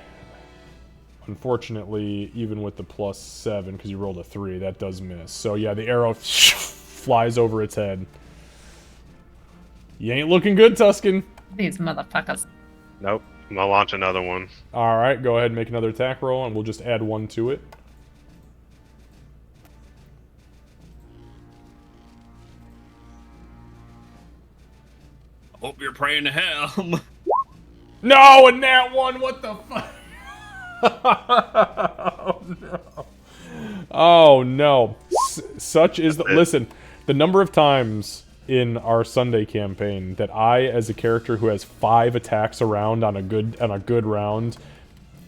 Unfortunately, even with the +7, because you rolled a 3, that does miss. So yeah, the arrow flies over its head. You ain't looking good, Tuscan. These motherfuckers. Nope. I'm gonna launch another one. Alright, go ahead and make another attack roll and we'll just add 1 to it. Hope you're praying to hell. No, and that one, what the fuck? Oh no. Oh no. Such is the... Listen, the number of times in our Sunday campaign that I, as a character who has 5 attacks around on a good round,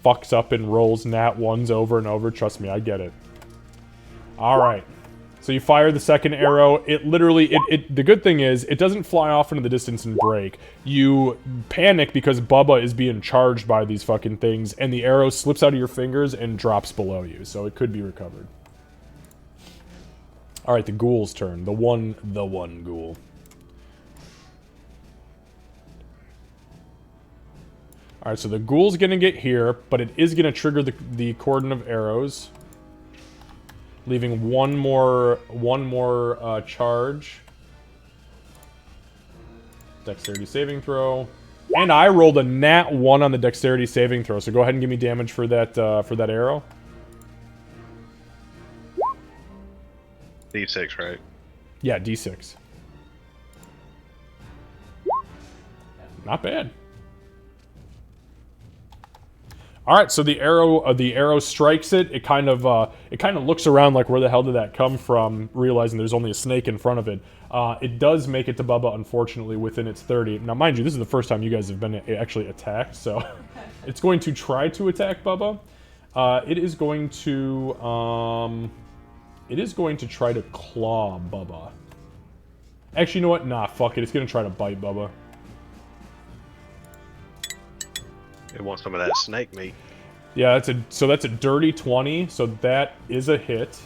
fucks up and rolls nat 1s over and over. Trust me, I get it. Alright. So you fire the second arrow. It literally, the good thing is, it doesn't fly off into the distance and break. You panic because Bubba is being charged by these fucking things, and the arrow slips out of your fingers and drops below you, so it could be recovered. Alright, the ghoul's turn. The one ghoul. Alright, so the ghoul's gonna get here, but it is gonna trigger the cordon of arrows. Leaving one more charge. Dexterity saving throw. And I rolled a nat 1 on the dexterity saving throw, so go ahead and give me damage for that arrow. D6, right? Yeah, D6. Not bad. All right, so the arrow strikes it. It kind of looks around like, where the hell did that come from? Realizing there's only a snake in front of it. It does make it to Bubba, unfortunately, within its 30. Now, mind you, this is the first time you guys have been actually attacked, so it's going to try to attack Bubba. It is going to try to claw Bubba. Actually, you know what? Nah, fuck it. It's going to try to bite Bubba. It wants some of that snake meat. Yeah, that's a dirty 20, so that is a hit.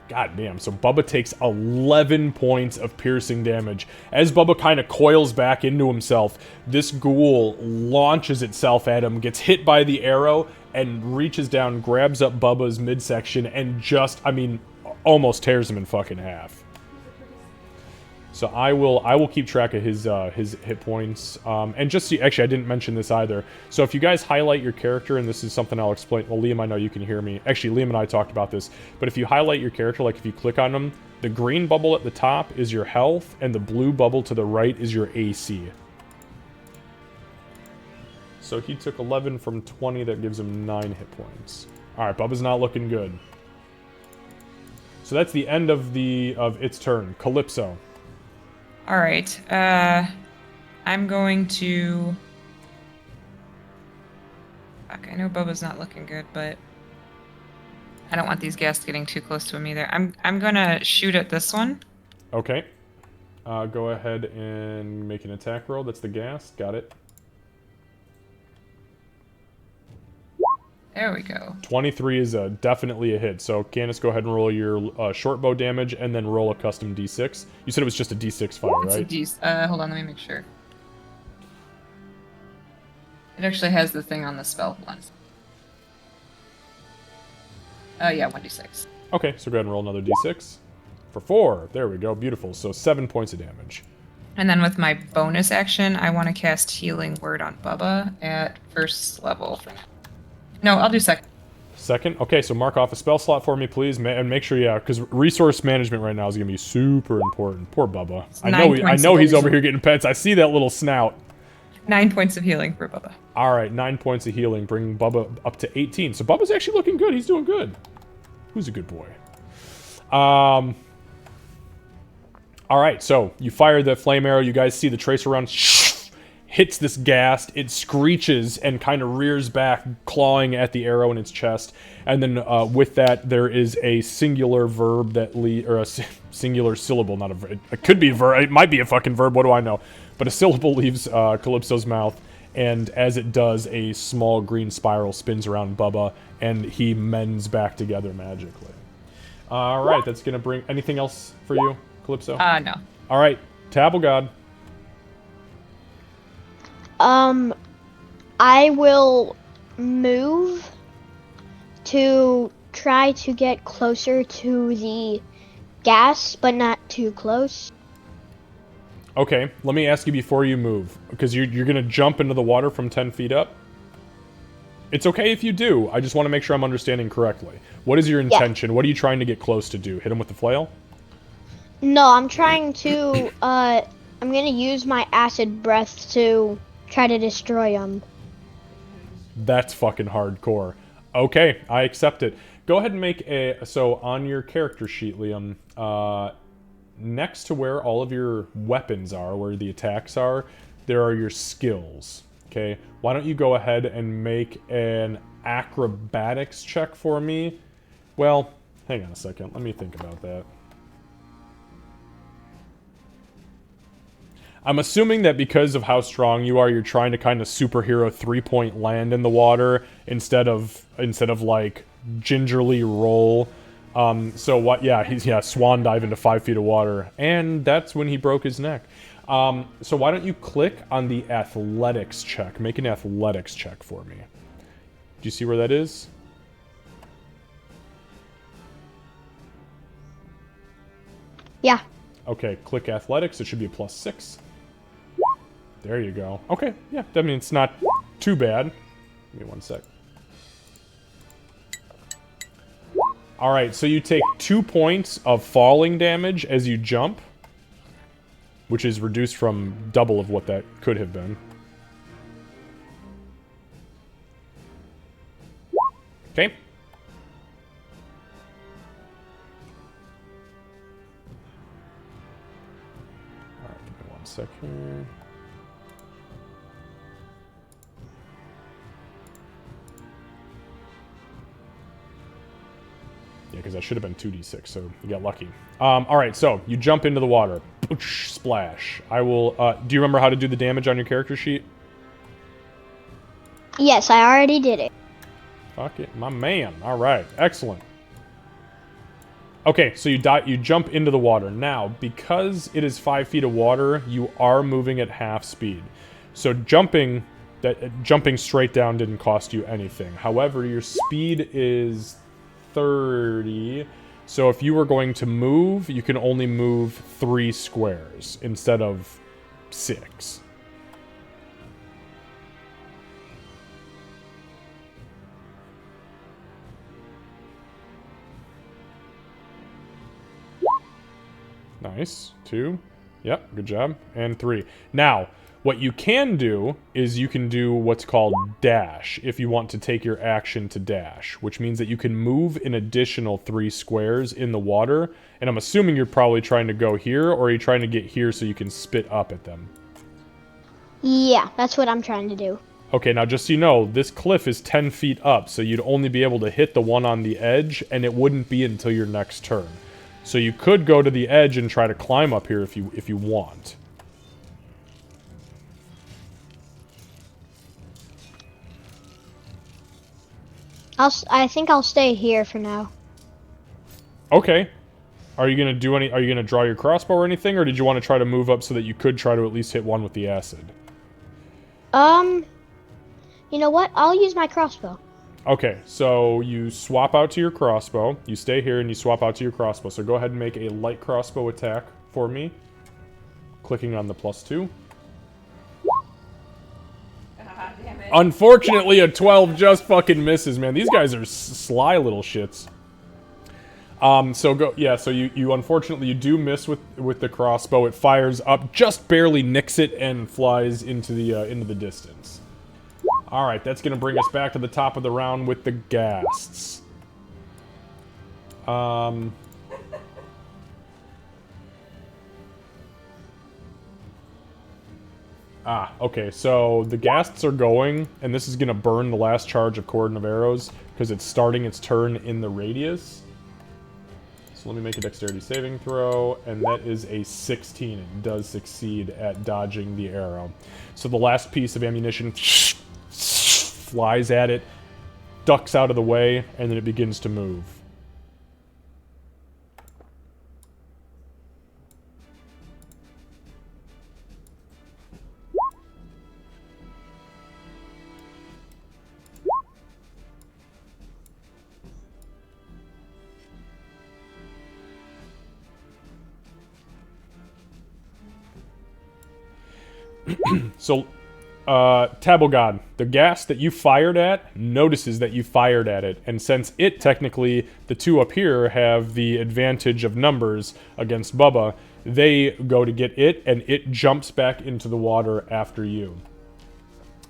God damn, so Bubba takes 11 points of piercing damage. As Bubba kind of coils back into himself, this ghoul launches itself at him, gets hit by the arrow, and reaches down, grabs up Bubba's midsection, and just, I mean, almost tears him in fucking half. So I will keep track of his hit points. And just see, actually, I didn't mention this either. So if you guys highlight your character, and this is something I'll explain. Well, Liam, I know you can hear me. Actually, Liam and I talked about this. But if you highlight your character, like if you click on them, the green bubble at the top is your health, and the blue bubble to the right is your AC. So he took 11 from 20. That gives him 9 hit points. All right, Bubba's not looking good. So that's the end of its turn. Calypso. All right. I'm going to. Fuck, I know Bubba's not looking good, but I don't want these ghasts getting too close to him either. I'm gonna shoot at this one. Okay. Go ahead and make an attack roll. That's the ghast. Got it. There we go. 23 is definitely a hit. So, Candace, go ahead and roll your short bow damage, and then roll a custom D6. You said it was just a D6 fire, right? It's a hold on, let me make sure. It actually has the thing on the spell once. Oh yeah, 1d6. Okay, so go ahead and roll another D6. For 4. There we go. Beautiful. So 7 points of damage. And then with my bonus action, I want to cast Healing Word on Bubba at first level. No, I'll do second. Second? Okay, so mark off a spell slot for me, please. And make sure, yeah, because resource management right now is going to be super important. Poor Bubba. I know he's over here getting pets. I see that little snout. 9 points of healing for Bubba. All right, 9 points of healing, bringing Bubba up to 18. So Bubba's actually looking good. He's doing good. Who's a good boy? All right, so you fire the flame arrow. You guys see the tracer round hits this ghast. It screeches and kind of rears back, clawing at the arrow in its chest. And then with that, there is a singular verb that or a singular syllable, not a verb. It could be a verb. It might be a fucking verb. What do I know? But a syllable leaves Calypso's mouth. And as it does, a small green spiral spins around Bubba, and he mends back together magically. All right, that's going to bring... Anything else for you, Calypso? No. All right, Tabble God. I will move to try to get closer to the gas, but not too close. Okay, let me ask you before you move, because you're going to jump into the water from 10 feet up. It's okay if you do. I just want to make sure I'm understanding correctly. What is your intention? Yeah. What are you trying to get close to do? Hit him with the flail? No, I'm trying to, I'm going to use my acid breath to try to destroy him. That's fucking hardcore. Okay, I accept it. Go ahead and make a... So, on your character sheet, Liam, next to where all of your weapons are, where the attacks are, there are your skills. Okay, why don't you go ahead and make an acrobatics check for me? Well, hang on a second. Let me think about that. I'm assuming that because of how strong you are, you're trying to kind of superhero 3-point land in the water instead of like gingerly roll. So what? Yeah, he's swan dive into 5 feet of water, and that's when he broke his neck. So why don't you click on the athletics check? Make an athletics check for me. Do you see where that is? Yeah. Okay, click athletics. It should be a +6. There you go. Okay, yeah. I mean, it's not too bad. Give me 1 sec. Alright, so you take 2 points of falling damage as you jump, which is reduced from double of what that could have been. Okay. Alright, give me 1 second. Yeah, because that should have been 2d6, so you got lucky. Alright, so you jump into the water. Poosh, splash. I will, do you remember how to do the damage on your character sheet? Yes, I already did it. Fuck it, my man. Alright, excellent. Okay, so you jump into the water. Now, because it is 5 feet of water, you are moving at half speed. So jumping straight down didn't cost you anything. However, your speed is 30. So if you were going to move, you can only move 3 squares instead of 6. Nice. 2. Yep, good job. And 3. Now, what you can do is you can do what's called dash if you want to take your action to dash, which means that you can move an additional 3 squares in the water. And I'm assuming you're probably trying to go here, or are you trying to get here so you can spit up at them? Yeah, that's what I'm trying to do. Okay, now just so you know, this cliff is 10 feet up, so you'd only be able to hit the one on the edge, and it wouldn't be until your next turn. So you could go to the edge and try to climb up here if you want. I think I'll stay here for now. Okay. Are you gonna do any? Are you gonna draw your crossbow or anything, or did you want to try to move up so that you could try to at least hit one with the acid? You know what? I'll use my crossbow. Okay, so you swap out to your crossbow. You stay here and you swap out to your crossbow. So go ahead and make a light crossbow attack for me. Clicking on the +2. Damn it. Unfortunately, a 12 just fucking misses, man. These guys are sly little shits. So you unfortunately you do miss with the crossbow. It fires up, just barely nicks it, and flies into the distance. All right, that's gonna bring us back to the top of the round with the ghasts. Okay, so the ghasts are going, and this is gonna burn the last charge of Cordon of Arrows, because it's starting its turn in the radius. So let me make a dexterity saving throw, and that is a 16. It does succeed at dodging the arrow. So the last piece of ammunition flies at it, ducks out of the way, and then it begins to move. So, Tabogod, the gas that you fired at notices that you fired at it, and since it technically, the two up here have the advantage of numbers against Bubba, they go to get it, and it jumps back into the water after you.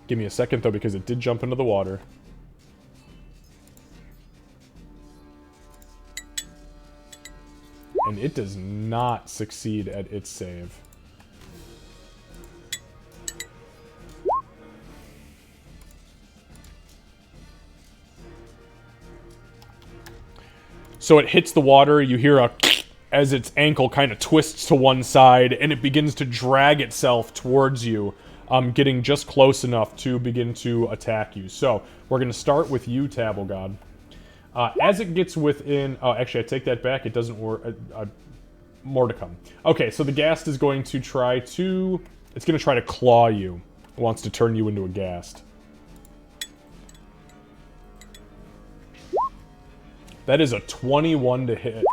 Give me a second, though, because it did jump into the water. And it does not succeed at its save. So it hits the water, you hear a as its ankle kind of twists to one side, and it begins to drag itself towards you, getting just close enough to begin to attack you. So we're going to start with you, Tabblegod. As it gets within... Oh, actually, I take that back. It doesn't work. More to come. Okay, so the ghast is going to try to... It's going to try to claw you. It wants to turn you into a ghast. That is a 21 to hit.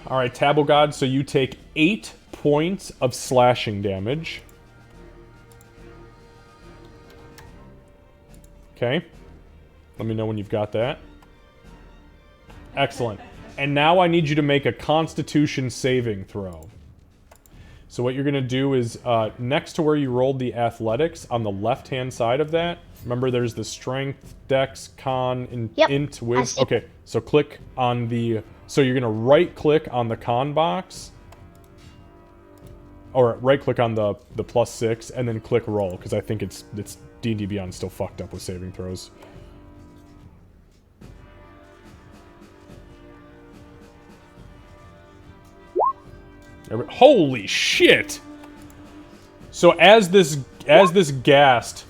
Alright, Tabblegod, so you take 8 points of slashing damage. Okay. Let me know when you've got that. Excellent. And now I need you to make a Constitution saving throw. So what you're going to do is, next to where you rolled the athletics, on the left-hand side of that, remember there's the strength, dex, con, int, wiz. Okay, so click on the... So you're going to right-click on the con box, or right-click on the +6, and then click roll, because I think it's D&D Beyond still fucked up with saving throws. Holy shit! So as this ghast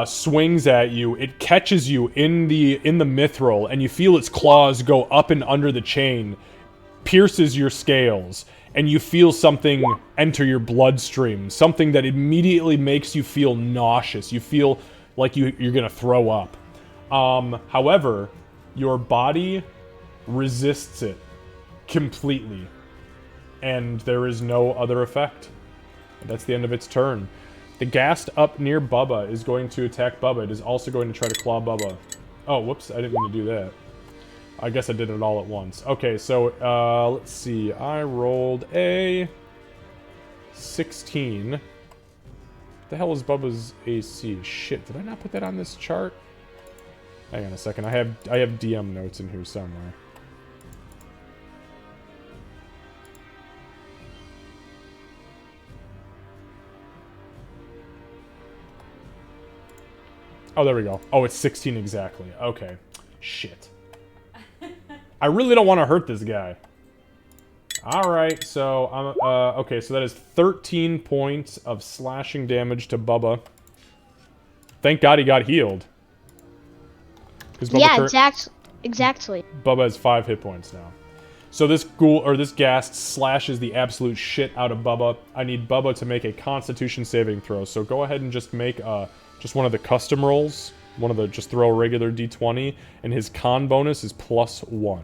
swings at you, it catches you in the mithril, and you feel its claws go up and under the chain, pierces your scales, and you feel something enter your bloodstream, something that immediately makes you feel nauseous. You feel like you're gonna throw up. However, your body resists it completely, and there is no other effect. That's the end of its turn. The ghast up near Bubba is going to attack Bubba. It is also going to try to claw Bubba. Oh, whoops, I didn't mean to do that. I guess I did it all at once. Okay, so, let's see. I rolled a 16. What the hell is Bubba's AC? Shit, did I not put that on this chart? Hang on a second. I have DM notes in here somewhere. Oh, there we go. Oh, it's 16 exactly. Okay. Shit. I really don't want to hurt this guy. Alright, so, okay, so that is 13 points of slashing damage to Bubba. Thank God he got healed. Yeah, exactly. Bubba has 5 hit points now. So this ghoul, or this ghast, slashes the absolute shit out of Bubba. I need Bubba to make a Constitution saving throw, so go ahead and just make, just one of the custom rolls. Just throw a regular d20, and his con bonus is +1.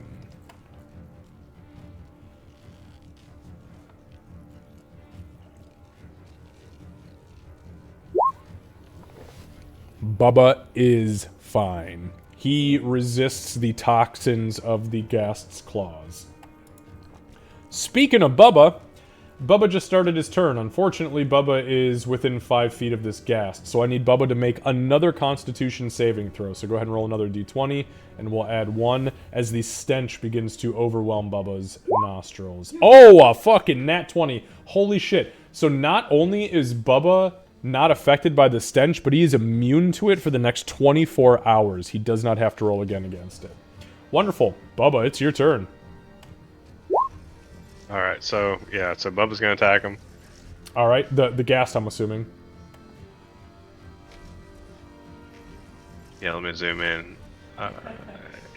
Bubba is fine. He resists the toxins of the ghast's claws. Speaking of Bubba, Bubba just started his turn. Unfortunately, Bubba is within 5 feet of this ghast, so I need Bubba to make another Constitution saving throw. So go ahead and roll another d20, and we'll add 1 as the stench begins to overwhelm Bubba's nostrils. Oh, a fucking nat 20. Holy shit. So not only is Bubba not affected by the stench, but he is immune to it for the next 24 hours. He does not have to roll again against it. Wonderful. Bubba, it's your turn. Alright, so, yeah, so Bubba's gonna attack him. Alright, the ghast, I'm assuming. Yeah, let me zoom in.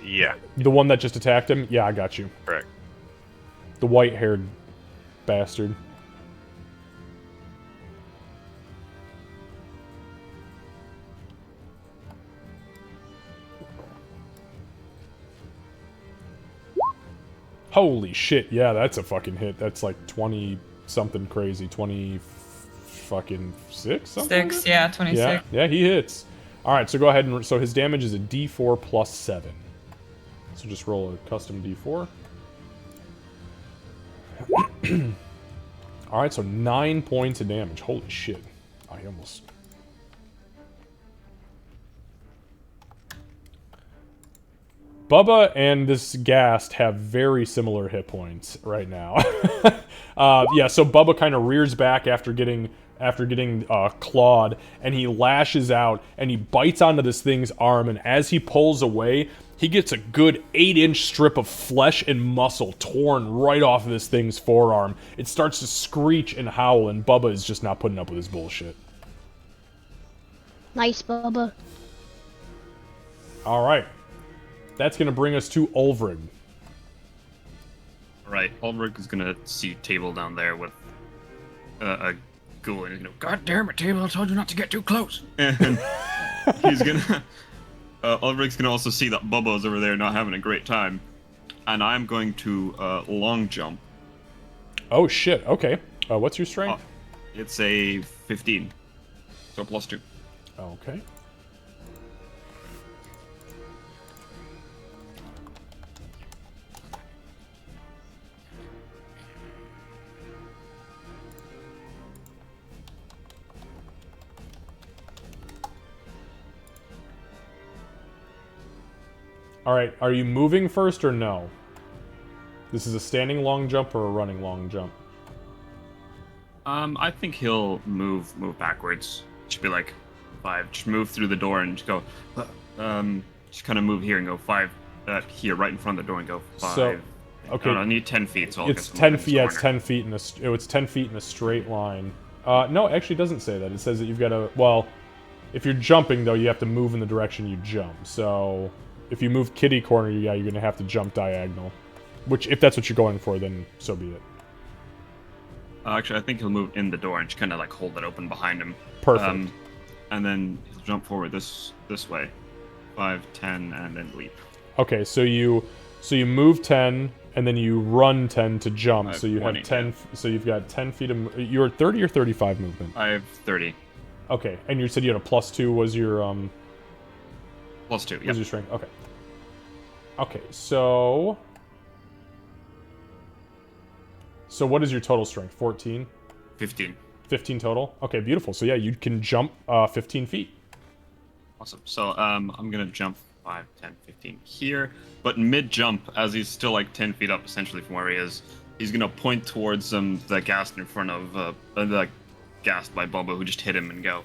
Yeah. The one that just attacked him? Yeah, I got you. Correct. The white-haired bastard. Holy shit, yeah, that's a fucking hit. That's like 20-something crazy. 20 fucking 6? Something? 6, yeah, 26. Yeah, he hits. Alright, so go ahead and... So his damage is a d4 plus 7. So just roll a custom d4. Alright, so 9 points of damage. Holy shit. I almost... Bubba and this ghast have very similar hit points right now. Yeah, so Bubba kind of rears back after getting after getting clawed, and he lashes out, and he bites onto this thing's arm, and as he pulls away, he gets a good 8-inch strip of flesh and muscle torn right off of this thing's forearm. It starts to screech and howl, and Bubba is just not putting up with his bullshit. Nice, Bubba. Alright. That's going to bring us to Ulvrig. Right, Ulrich is gonna see Table down there with a ghoul, and God damn it, Table! I told you not to get too close. And he's gonna. Ulrich's gonna also see that Bubba's over there not having a great time, and I'm going to long jump. Oh shit! Okay. What's your strength? It's a 15, so +2. Okay. Alright, are you moving first or no? This is a standing long jump or a running long jump? I think he'll move backwards. Should be like 5. Just move through the door and just go. Just kind of move here and go 5. Here, right in front of the door, and go 5. So, okay. I need 10 feet. So I'll It's get 10 feet. Yeah, it's 10 feet in a. It's 10 feet in a straight line. No, it actually doesn't say that. It says that you've got to. Well, if you're jumping though, you have to move in the direction you jump. So, if you move kitty corner, yeah, you're gonna have to jump diagonal. Which, if that's what you're going for, then so be it. Actually, I think he'll move in the door and just kind of like hold it open behind him. Perfect. And then he'll jump forward this way, 5, 10, and then leap. Okay, so you move 10 and then you run 10 to jump. So you 20, have 10. So you've got 10 feet of. You're 30 or 35 movement. I have 30. Okay, and you said you had a +2. Was your +2. Was Yep. your strength? Okay. Okay, so. So what is your total strength? 14? 15. 15 total? Okay, beautiful. So yeah, you can jump 15 feet. Awesome. So I'm gonna jump 5, 10, 15 here, but mid-jump, as he's still like 10 feet up essentially from where he is, he's gonna point towards the ghast in front of the ghast by Bubba who just hit him and go,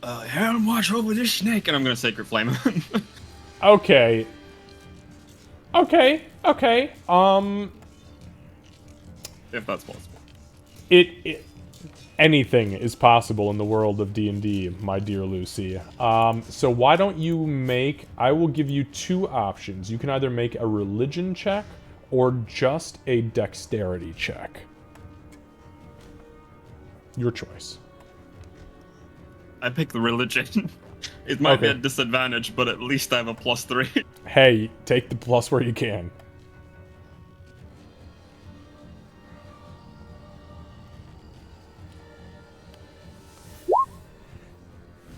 Helm, watch over this snake, and I'm gonna Sacred Flame him. Okay. Okay. If that's possible. Anything is possible in the world of D&D, my dear Lucy. So why don't you make... I will give you 2 options. You can either make a religion check or just a dexterity check. Your choice. I pick the religion. It might be Okay. a disadvantage, but at least I have a +3. Hey, take the plus where you can.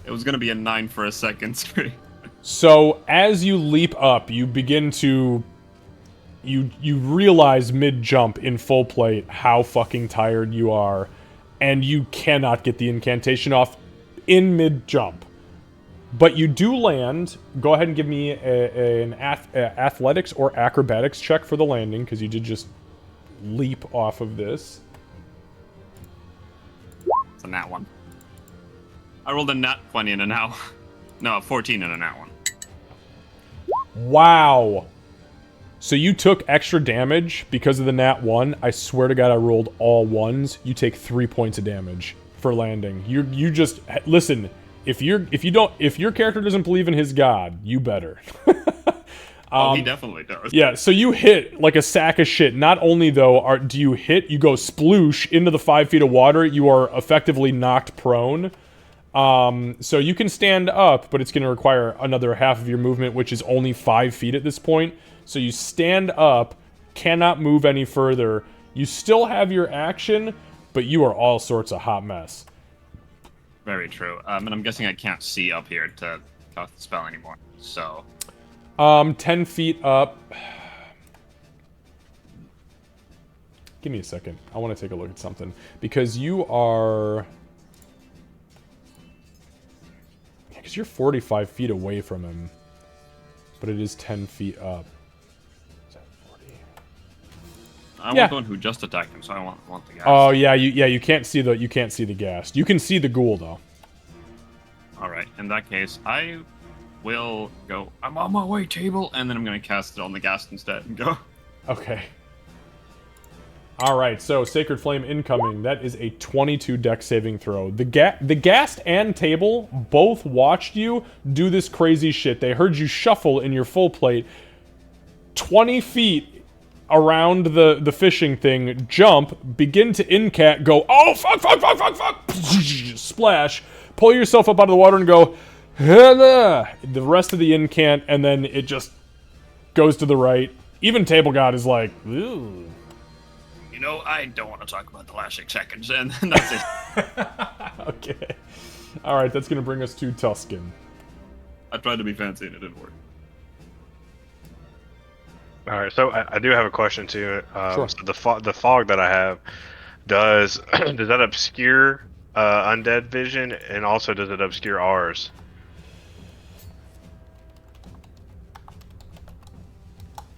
It was gonna be a 9 for a second. So, as you leap up, you begin to... You realize mid-jump in full plate how fucking tired you are, and you cannot get the incantation off in mid-jump. But you do land. Go ahead and give me an athletics or acrobatics check for the landing, because you did just leap off of this. It's a nat 1. I rolled a nat 20 and a now. No, a 14 and a nat 1. Wow. So you took extra damage because of the nat 1. I swear to God, I rolled all 1s. You take 3 points of damage for landing. You just listen. If your character doesn't believe in his god, you better. He definitely does. Yeah, so you hit like a sack of shit. Not only though do you hit, you go sploosh into the 5 feet of water. You are effectively knocked prone. So you can stand up, but it's going to require another half of your movement, which is only 5 feet at this point. So you stand up, cannot move any further. You still have your action, but you are all sorts of hot mess. Very true. And I'm guessing I can't see up here to cast the spell anymore. So 10 feet up. Give me a second. I want to take a look at something. Because you are... Because you're 45 feet away from him. But it is 10 feet up. Is that I Yeah. want the one who just attacked him, so I want the gas. Oh yeah, you can't see the ghast. You can see the ghoul though. All right. In that case, I will go. I'm on my way, table, and then I'm gonna cast it on the ghast instead and go. Okay. All right, so Sacred Flame incoming. That is a 22 dex saving throw. The ghast and table both watched you do this crazy shit. They heard you shuffle in your full plate 20 feet around the fishing thing, jump, begin to incat, go, oh, fuck, splash, pull yourself up out of the water and go, Hannah! The rest of the incant, and then it just goes to the right. Even Table God is like, ooh. You know, I don't want to talk about the last 6 seconds, and then that's it. Okay. Alright, that's gonna bring us to Tuscan. I tried to be fancy and it didn't work. All right, so I do have a question too. Sure. So the fog that I have does does that obscure undead vision, and also does it obscure ours?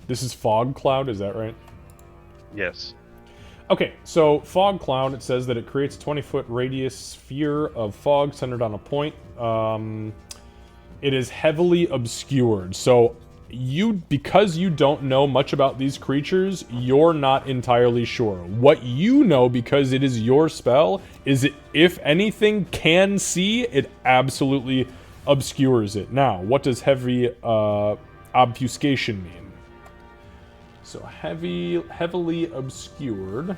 This is Fog Cloud, is that right? Yes. Okay, so Fog Cloud, it says that it creates a 20-foot radius sphere of fog centered on a point. It is heavily obscured, so because you don't know much about these creatures, you're not entirely sure. What you know, because it is your spell, is it, if anything can see, it absolutely obscures it. Now, what does heavy obfuscation mean? So heavily obscured.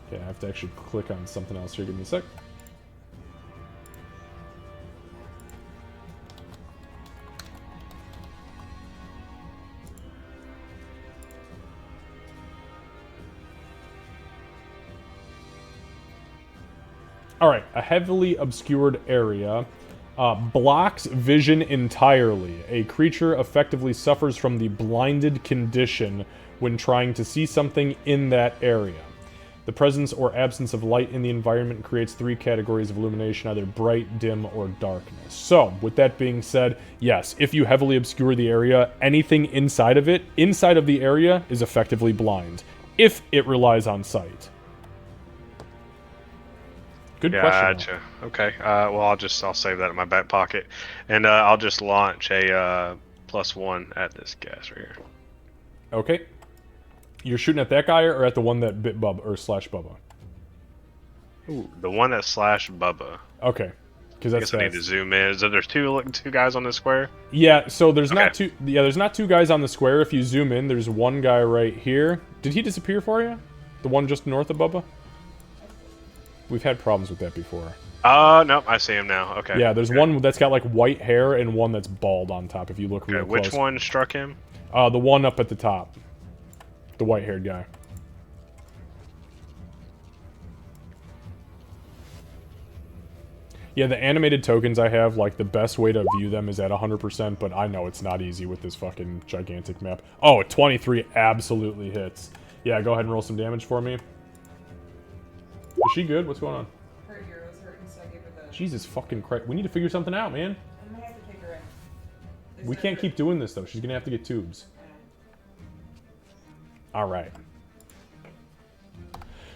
Okay, I have to actually click on something else here. Give me a sec. Alright, a heavily obscured area blocks vision entirely. A creature effectively suffers from the blinded condition when trying to see something in that area. The presence or absence of light in the environment creates 3 categories of illumination, either bright, dim, or darkness. So, with that being said, yes, if you heavily obscure the area, anything inside of the area, is effectively blind, if it relies on sight. Good question. Gotcha. Okay. Well, I'll save that in my back pocket, and I'll just launch a +1 at this gas right here. Okay. You're shooting at that guy or at the one that bit Bubba or slash Bubba? Ooh, the one that slashed Bubba. Okay. Because I that's guess I need to zoom in. So there's two guys on the square. Yeah. So there's not Okay. two. Yeah, there's not 2 guys on the square. If you zoom in, there's one guy right here. Did he disappear for you? The one just north of Bubba? We've had problems with that before. Nope, I see him now. Okay. Yeah, there's Okay. one that's got like white hair and one that's bald on top. If you look real Okay, close. which one struck him? The one up at the top. The white-haired guy. Yeah, the animated tokens I have, like, the best way to view them is at 100%, but I know it's not easy with this fucking gigantic map. Oh, 23 absolutely hits. Yeah, go ahead and roll some damage for me. Is she good? What's going on? Her hero's hurting, so I gave her the. Jesus fucking Christ. We need to figure something out, man. I might have to take her in. We can't keep doing this, though. She's gonna have to get tubes. Alright.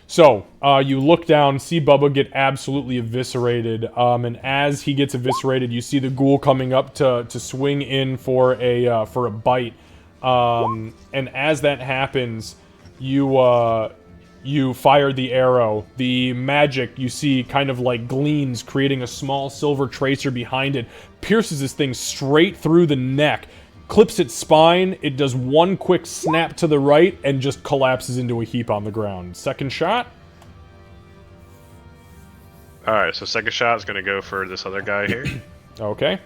So, you look down, see Bubba get absolutely eviscerated, and as he gets eviscerated, you see the ghoul coming up to swing in for a bite. And as that happens, you fire the arrow. The magic, you see, kind of like gleams, creating a small silver tracer behind it, pierces this thing straight through the neck, clips its spine, it does one quick snap to the right, and just collapses into a heap on the ground. Second shot? Alright, so second shot is going to go for this other guy here. Okay.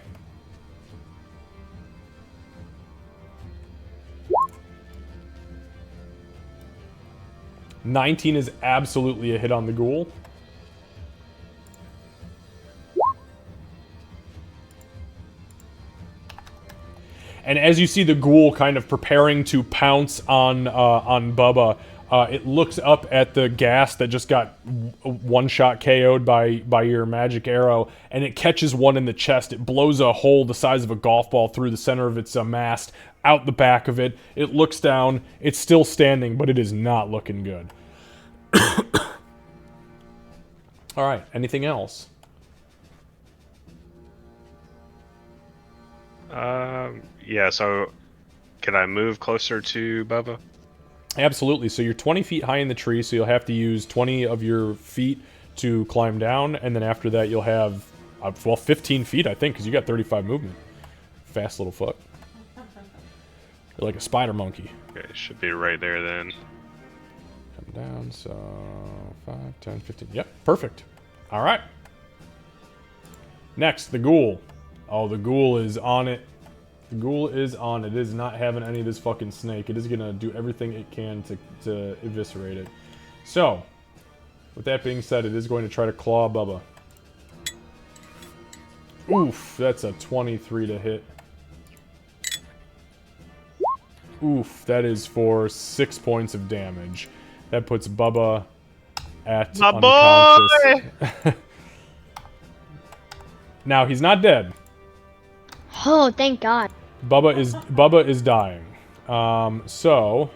$19 is absolutely a hit on the ghoul. And as you see the ghoul kind of preparing to pounce on Bubba, It looks up at the gas that just got one-shot KO'd by your magic arrow, and it catches one in the chest. It blows a hole the size of a golf ball through the center of its mast, out the back of it. It looks down. It's still standing, but it is not looking good. All right, anything else? Yeah, so can I move closer to Bubba? Absolutely. So you're 20 feet high in the tree, so you'll have to use 20 of your feet to climb down, and then after that you'll have, well, 15 feet, I think, because you got 35 movement. Fast little fuck. You're like a spider monkey. Okay, it should be right there then. Come down, so 5, 10, 15. Yep, perfect. All right. Next, the ghoul. Oh, the ghoul is on it. The ghoul is on it. It is not having any of this fucking snake. It is going to do everything it can to eviscerate it. So, with that being said, it is going to try to claw Bubba. Oof, that's a 23 to hit. Oof, that is for 6 points of damage. That puts Bubba at My unconscious. Now, he's not dead. Oh, thank God. Bubba is dying. So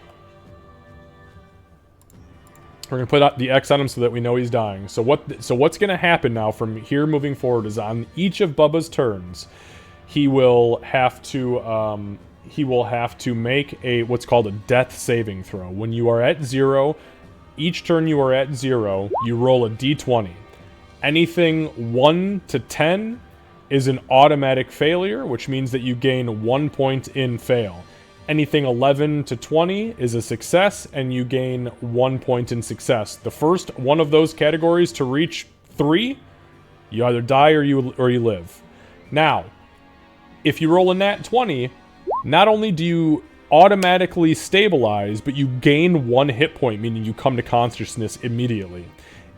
we're gonna put out the X on him so that we know he's dying. So what's gonna happen now from here moving forward is on each of Bubba's turns, he will have to make a what's called a death saving throw. When you are at 0, each turn you are at 0, you roll a d20. Anything 1 to 10 is an automatic failure, which means that you gain 1 point in fail. Anything 11 to 20 is a success, and you gain 1 point in success. The first one of those categories to reach 3, you either die or you live. Now, if you roll a nat 20, not only do you automatically stabilize, but you gain 1 hit point, meaning you come to consciousness immediately.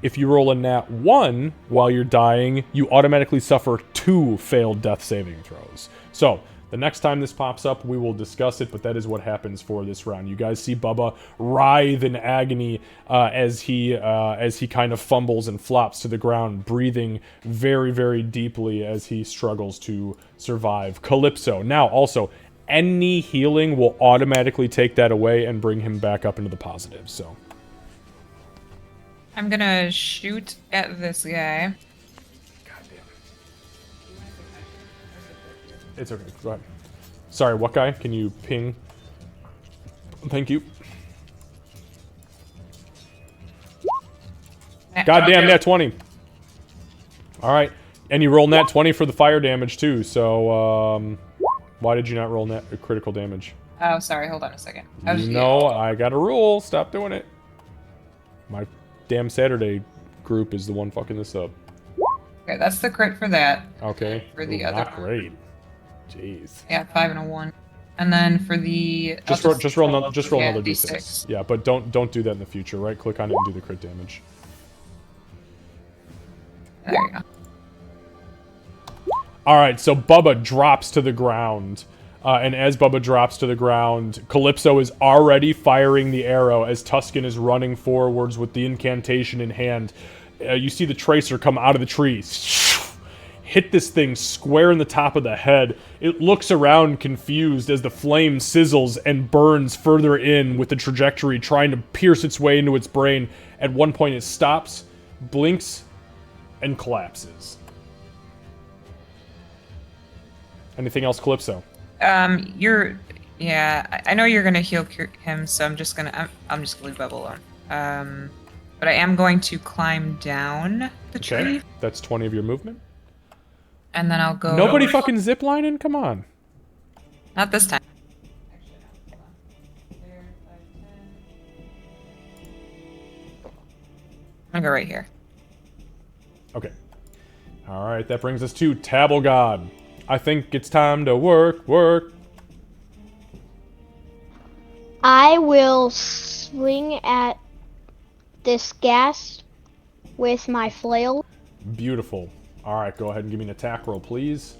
If you roll a nat 1 while you're dying, you automatically suffer 2 failed death saving throws. So, the next time this pops up, we will discuss it, but that is what happens for this round. You guys see Bubba writhe in agony as he kind of fumbles and flops to the ground, breathing very, very deeply as he struggles to survive. Calypso. Now, also, any healing will automatically take that away and bring him back up into the positive, so... I'm gonna shoot at this guy. God damn it. It's okay. Go ahead. Sorry, what guy? Can you ping? Thank you. Goddamn, nat 20. Alright. And you roll nat 20 for the fire damage, too. So, why did you not roll critical damage? Oh, sorry. Hold on a second. I got a rule. Stop doing it. My damn Saturday group is the one fucking this up. Okay, that's the crit for that. Okay. For the Ooh, other not one. great. Jeez. Yeah, 5 and a 1. And then for the Just roll another yeah, d6. Yeah, but don't do that in the future. Right click on it and do the crit damage. There you go. All right, so Bubba drops to the ground. And as Bubba drops to the ground, Calypso is already firing the arrow as Tuscan is running forwards with the incantation in hand. You see the Tracer come out of the tree, hit this thing square in the top of the head. It looks around confused as the flame sizzles and burns further in with the trajectory trying to pierce its way into its brain. At one point it stops, blinks, and collapses. Anything else, Calypso? Yeah, I know you're gonna heal him, so I'm just gonna leave Bubba alone. But I am going to climb down the tree. That's 20 of your movement. And then I'll go... Nobody fucking ziplining? Come on. Not this time. I'm gonna go right here. Okay. Alright, that brings us to Tabble God. I think it's time to work. I will swing at this gas with my flail. Beautiful. Alright, go ahead and give me an attack roll, please.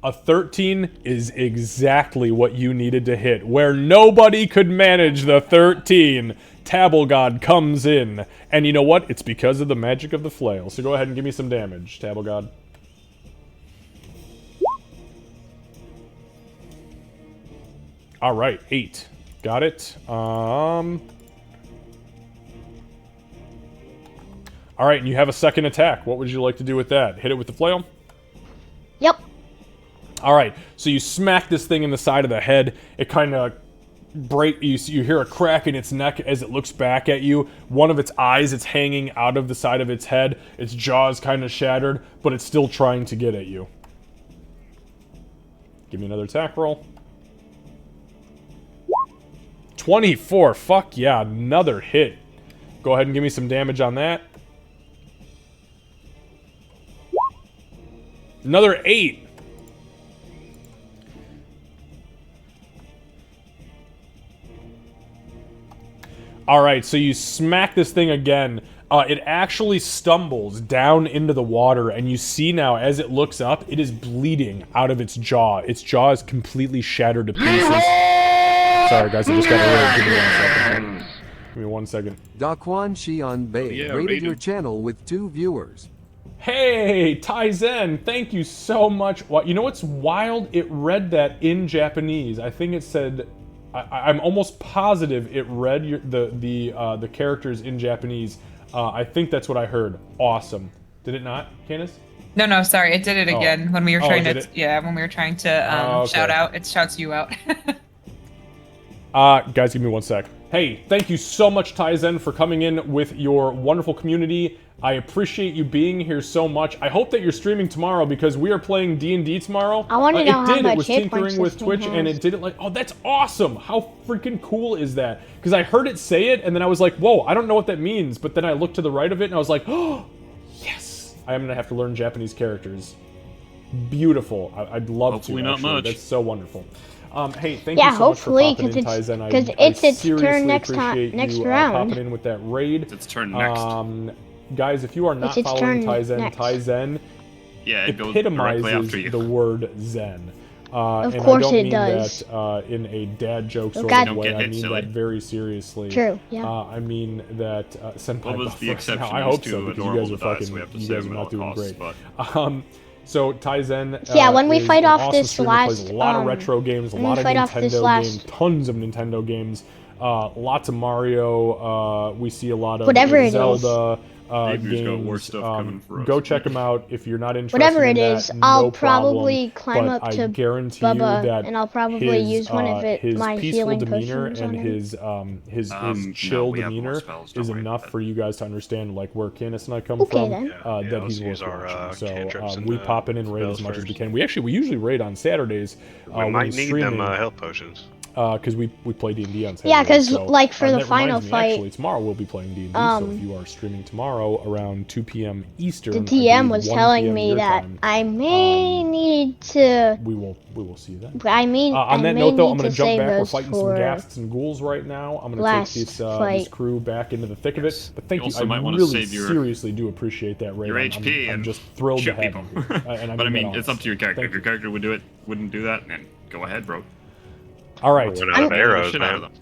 A 13 is exactly what you needed to hit. Where nobody could manage the 13, Tabblegod comes in. And you know what? It's because of the magic of the flail. So go ahead and give me some damage, Tabblegod. All right, 8. Got it. All right, and you have a second attack. What would you like to do with that? Hit it with the flail? Yep. All right, so you smack this thing in the side of the head. It kind of you hear a crack in its neck as it looks back at you. One of its eyes, it's hanging out of the side of its head. Its jaw's kind of shattered, but it's still trying to get at you. Give me another attack roll. 24. Fuck yeah, another hit. Go ahead and give me some damage on that. Another 8. Alright, so you smack this thing again. It actually stumbles down into the water, and you see now, as it looks up, it is bleeding out of its jaw. Its jaw is completely shattered to pieces. Sorry, guys, I just got to give me 1 second. Daquan Shion Bay rated your channel with 2 viewers. Hey, Taizen, thank you so much. Well, you know what's wild? It read that in Japanese. I think it said... I'm almost positive it read the characters in Japanese. I think that's what I heard. Awesome. Did it not, Candace? No, sorry, it did it again when we were trying to. did it? Yeah, when we were trying to Okay. shout out, it shouts you out. Guys, give me 1 sec. Hey, thank you so much, Taizen, for coming in with your wonderful community. I appreciate you being here so much. I hope that you're streaming tomorrow because we are playing D&D tomorrow. I wanna know how It much was hit tinkering points with this thing Twitch, and has. it didn't like. Oh, that's awesome! How freaking cool is that? Because I heard it say it, and then I was like, "Whoa, I don't know what that means." But then I looked to the right of it, and I was like, "Oh, yes! I am gonna have to learn Japanese characters." Beautiful. I'd love Hopefully to. not Actually. much. That's so wonderful. Hey, thank Yeah, you so much for hopefully, popping in, 'cause Taizen. it's I its seriously turn next appreciate next you round. popping in with that raid. It's its turn next. Guys, if you are not It's its following turn Taizen, next. Taizen Yeah, it goes directly epitomizes after you. the word Zen. Of and course I don't it mean does. that in a dad joke sort God. of way. Don't get I hit, mean silly. that very seriously. True, yeah. I mean that Senpai What was Buff the right exception? now. I It was hope so too because you adorable guys are to die, fucking. so we have to You save guys are him at not all doing costs, great. So Taizen. Yeah, when we is fight an off awesome this streamer, plays last, a lot of um, retro games, a when we lot of fight off this Nintendo last- games, tons of Nintendo games, lots of Mario. We see a lot of Whatever it is. Zelda. Dave's got Games. worse stuff coming for us. Go check them out if you're not interested. Whatever in it that, is, no I'll problem, probably climb but up to I guarantee Bubba, you that and I'll probably use one of his my peaceful healing demeanor potions and on him. his No, chill we have more demeanor spells, don't is worry enough about it. for you guys to understand like where Candace and I come Okay, from. then. That let's he's use worth our, watching. So cantrips and we the pop in and raid as spells much as we first. can. We usually raid on Saturdays. We when might he's need streaming, them health potions. because we play D&D on Saturday. Yeah, 'cause, so, like, for the that final reminds me, fight, actually, tomorrow we'll be playing D&D, so if you are streaming tomorrow around 2 p.m. Eastern, The I DM believe was 1 telling p.m. me your that time, I may need to. we will see you then. I mean, On I that may note, though, need I'm going to to jump save back. We're us fighting some for. ghasts and ghouls right now. I'm going to last take this fight. crew back into the thick of it. But thank You you. also I might wanna really save your- seriously do appreciate that raid. Your HP I'm and just thrilled to shoot have people. you here. And But I mean mean, that it's up to your character. Thank If your you. character wouldn't do that, then go ahead, bro. All right. Run out of Get the arrows, shit out of man. them.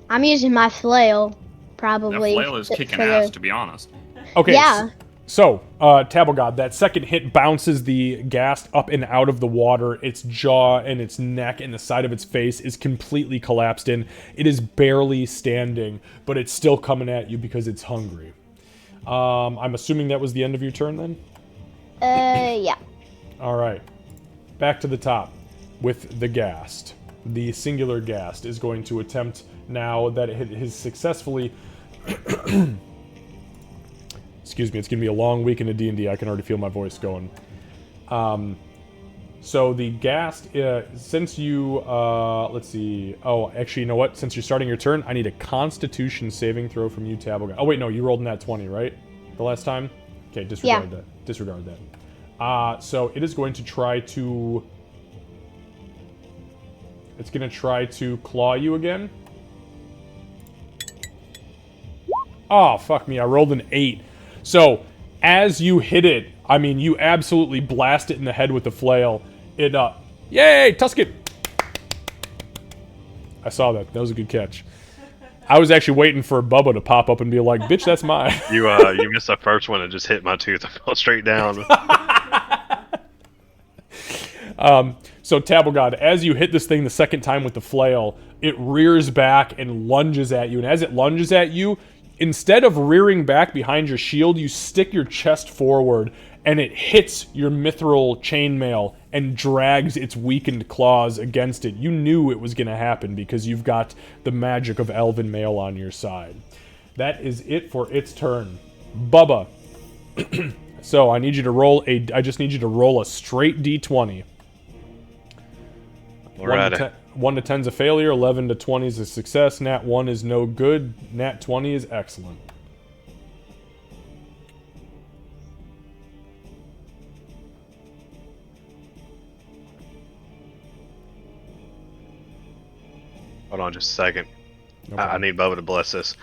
I'm using my flail, That probably. flail is for kicking the- ass, to be honest. Okay. Yeah. So, Tabblegod, that second hit bounces the ghast up and out of the water. Its jaw and its neck and the side of its face is completely collapsed in. It is barely standing, but it's still coming at you because it's hungry. I'm assuming that was the end of your turn then? Yeah. All right. Back to the top with the ghast. The singular ghast is going to attempt now that it has successfully... Excuse me, it's going to be a long weekend of D&D. I can already feel my voice going. So the ghast, since you... let's see. Oh, actually, you know what? Since you're starting your turn, I need a Constitution saving throw from you, Tabblegod. Oh, wait, no, you rolled in that 20, right? The last time? Okay, disregard that. Disregard that. So it is going to try to... It's going to try to claw you again. Oh, fuck me. I rolled an 8. So, as you hit it, I mean, you absolutely blast it in the head with the flail. It, yay, Tusken! I saw that. That was a good catch. I was actually waiting for Bubba to pop up and be like, bitch, that's mine. You missed the first one and just hit my tooth. I fell straight down. So, Tabblegod, as you hit this thing the second time with the flail, it rears back and lunges at you. And as it lunges at you, instead of rearing back behind your shield, you stick your chest forward, and it hits your mithril chainmail and drags its weakened claws against it. You knew it was going to happen because you've got the magic of elven mail on your side. That is it for its turn. Bubba. So, I just need you to roll a straight d20. Alrighty. 1 to 10 is a failure, 11 to 20 is a success, Nat 1 is no good, Nat 20 is excellent. Hold on just a second. Okay. I need Bubba to bless this.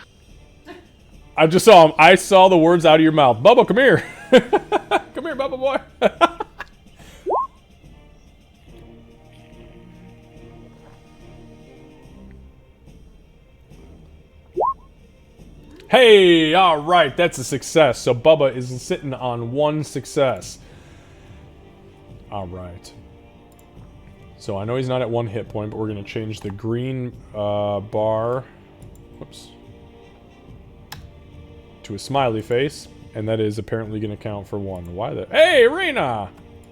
I just saw him. I saw the words out of your mouth. Bubba, come here. Come here, Bubba boy. Hey, all right, that's a success. So Bubba is sitting on 1 success. All right. So I know he's not at 1 hit point, but we're going to change the green bar whoops, to a smiley face, and that is apparently going to count for 1. Why the... Hey, Arena!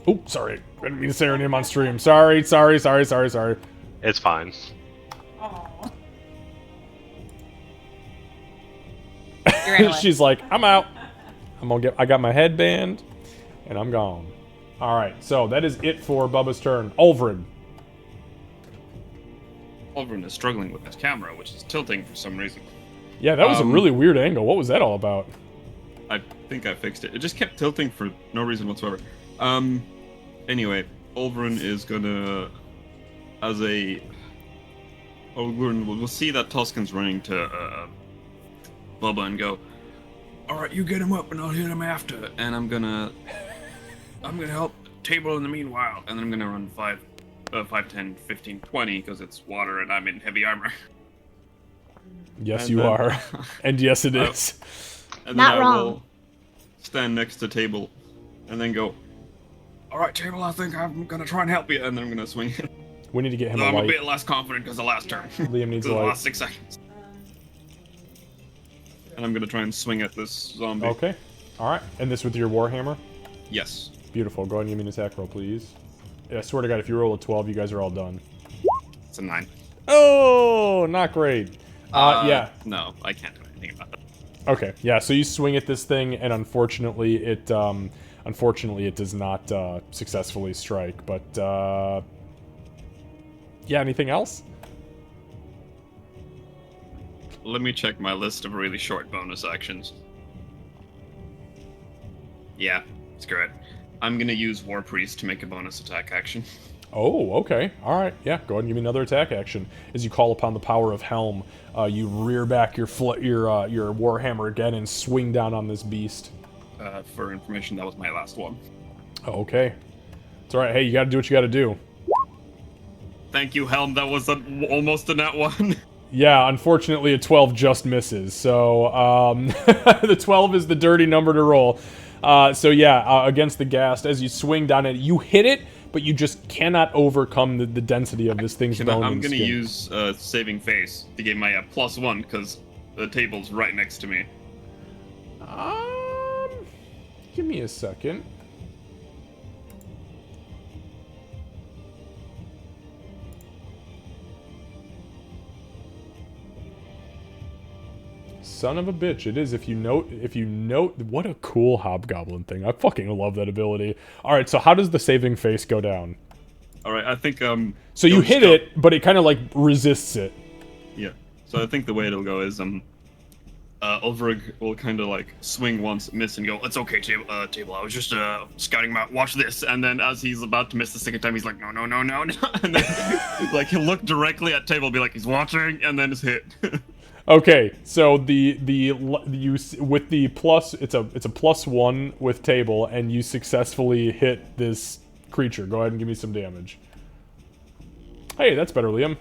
Oh, sorry. I didn't mean to say her name on stream. Sorry. It's fine. Aw. You're in a way. She's like, I'm out. I got my headband, and I'm gone. All right, so that is it for Bubba's turn. Ulvrid. Ulvrin is struggling with his camera, which is tilting for some reason. Yeah, that was a really weird angle. What was that all about? I think I fixed it. It just kept tilting for no reason whatsoever. Anyway, Ulvrin is gonna, as a... we'll see that Tusken's running to Bubba and go, alright, you get him up and I'll hit him after. And I'm gonna help Table in the meanwhile. And then I'm gonna run 5, 10, 15, 20, because it's water and I'm in heavy armor. Yes, And you then- are. And yes, it is. And Not then I wrong. will stand next to Table and then go, alright, Table, I think I'm gonna try and help you. And then I'm gonna swing it. We need to get him So a I'm a light. bit less confident because the last turn. Liam needs So a the light. last 6 seconds. And I'm gonna try and swing at this zombie. Okay. All right. And this with your Warhammer? Yes. Beautiful. Go ahead and give me an attack roll, please. Yeah, I swear to God, if you roll a 12, you guys are all done. It's a 9. Oh, not great. Yeah. No, I can't do anything about that. Okay. Yeah. So you swing at this thing, and unfortunately, it does not successfully strike. But yeah. Anything else? Let me check my list of really short bonus actions. Yeah, screw it. I'm gonna use War Priest to make a bonus attack action. Oh, okay. All right. Yeah, go ahead and give me another attack action. As you call upon the power of Helm, you rear back your Warhammer again and swing down on this beast. For information, that was my last one. Oh, okay. It's all right. Hey, you got to do what you got to do. Thank you, Helm. That was almost a nat 1. Yeah, unfortunately, a 12 just misses. So the 12 is the dirty number to roll. So yeah, against the Ghast, as you swing down it, you hit it, but you just cannot overcome the density of this thing's bone I'm and gonna skin. use Saving Face to get my +1 because the table's right next to me. Give me a second. Son of a bitch, it is. If you note, what a cool hobgoblin thing. I fucking love that ability. All right, so how does the saving face go down? All right, I think So you don't hit stop. it, but it kind of like resists it. Yeah. So I think the way it'll go is Ulfrig will kind of like swing once, miss, and go, "It's okay, Table. Table. I was just scouting him out. Watch this." And then as he's about to miss the second time, he's like, "No, no, no, no, no!" And then like he'll look directly at Table, be like, "He's watching," and then just hit. Okay, so with the plus, it's a +1 with Table, and you successfully hit this creature. Go ahead and give me some damage. Hey, that's better, Liam.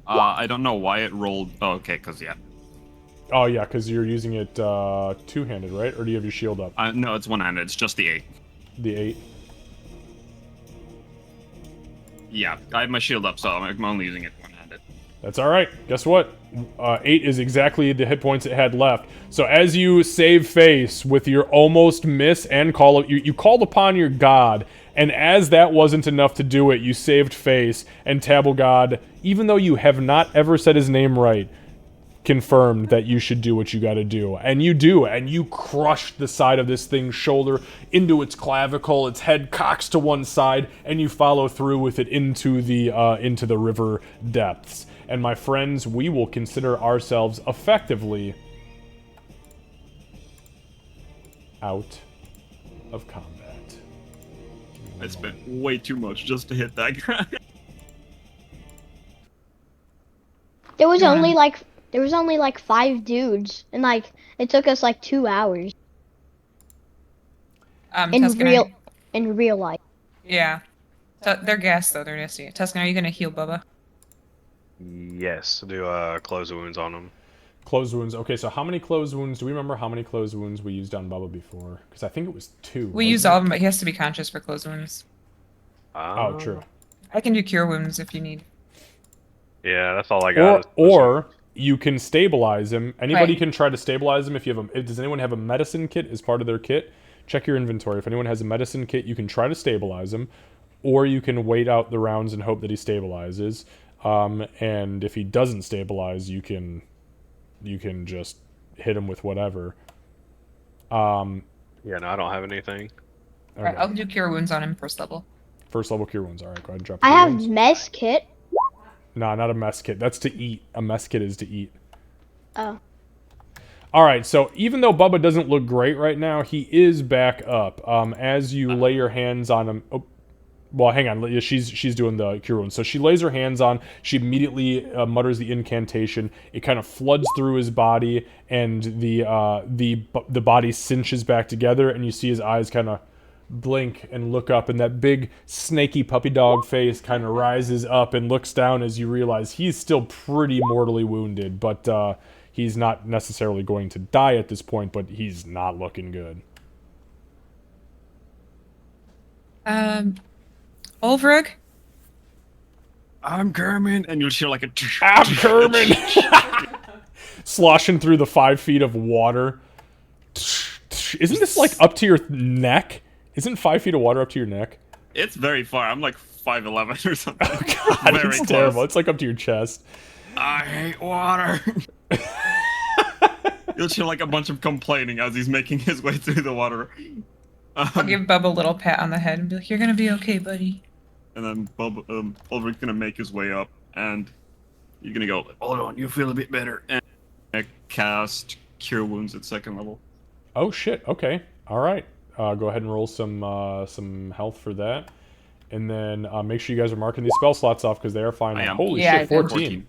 I don't know why it rolled. Oh, okay, because yeah. Oh, yeah, because you're using it two-handed, right? Or do you have your shield up? No, it's one-handed. It's just the 8. The 8. Yeah, I have my shield up, so I'm only using it one-handed. That's all right. Guess what? 8 is exactly the hit points it had left. So as you save face with your almost miss and you called upon your god, and as that wasn't enough to do it, you saved face, and Tabelgod, even though you have not ever said his name right, confirmed that you should do what you gotta do. And you do, and you crush the side of this thing's shoulder into its clavicle, its head cocks to one side, and you follow through with it into the river depths. And my friends, we will consider ourselves effectively out of combat. I spent way too much just to hit that guy. There was only like 5 dudes, and like it took us like 2 hours Tuscan, in real life. yeah. They're gas though. They're nasty. Tuscan, are you gonna heal Bubba? Yes, do close wounds on him. Closed wounds. Okay, so how many closed wounds? Do we remember how many closed wounds we used on Bubba before? Because I think it was 2. We use all of them, but he has to be conscious for closed wounds. Oh, true. I can do cure wounds if you need. Yeah, that's all I got. Or you can stabilize him. Anybody Right. can try to stabilize him if you have does anyone have a medicine kit as part of their kit? Check your inventory. If anyone has a medicine kit, you can try to stabilize him, or you can wait out the rounds and hope that he stabilizes. And if he doesn't stabilize, you can just hit him with whatever. Yeah, no, I don't have anything. Okay. Right, I'll do cure wounds on him first level. First level cure wounds. All right, go ahead and drop. I cure have wounds. mess kit. Nah, not a mess kit. That's to eat. A mess kit is to eat. Oh. All right, so even though Bubba doesn't look great right now, he is back up. As you lay your hands on him... Oh, well, hang on. She's doing the cure wounds. So she lays her hands on. She immediately mutters the incantation. It kind of floods through his body, and the body cinches back together, and you see his eyes kind of blink and look up, and that big snaky puppy dog face kind of rises up and looks down as you realize he's still pretty mortally wounded, but he's not necessarily going to die at this point, but he's not looking good. Ulvrug? I'm Kermit, and you'll hear like a. I'm Kermit! Sloshing through the 5 feet of water. Isn't this like up to your neck? Isn't 5 feet of water up to your neck? It's very far. I'm like 5'11" or something. Oh god, Very it's close. terrible. It's like up to your chest. I hate water. You'll hear like a bunch of complaining as he's making his way through the water. I'll give Bubba a little pat on the head and be like, "You're gonna be okay, buddy." And then Ulrich's gonna make his way up, and you're gonna go, hold on, you feel a bit better. And cast Cure Wounds at second level. Oh shit, okay. Alright. Go ahead and roll some health for that. And then make sure you guys are marking these spell slots off because they are fine. I am. Holy Yeah, I shit, did. 14.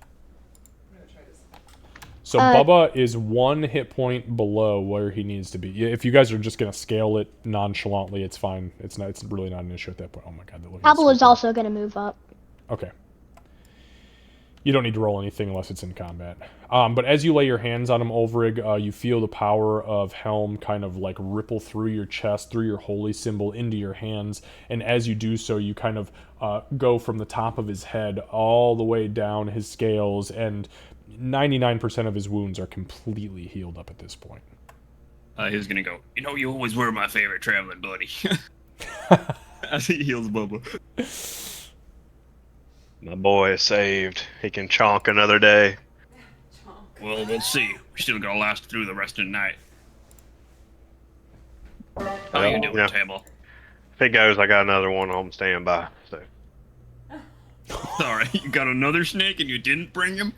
So Bubba is 1 hit point below where he needs to be. Yeah, if you guys are just gonna scale it nonchalantly, it's fine. It's really not an issue at that point. Oh my god, that looks Pablo is also gonna move up. Okay. You don't need to roll anything unless it's in combat. But as you lay your hands on him, Ulvrig, you feel the power of Helm kind of like ripple through your chest, through your holy symbol, into your hands. And as you do so, you kind of go from the top of his head all the way down his scales, and 99% of his wounds are completely healed up at this point. He's gonna go, you know, you always were my favorite traveling buddy. As he heals Bubba. My boy is saved. He can chonk another day. Well, we'll see. We're still gonna last through the rest of the night. How you doing, yeah. Table? If it goes, I got another one home standby. So Sorry, you got another snake and you didn't bring him?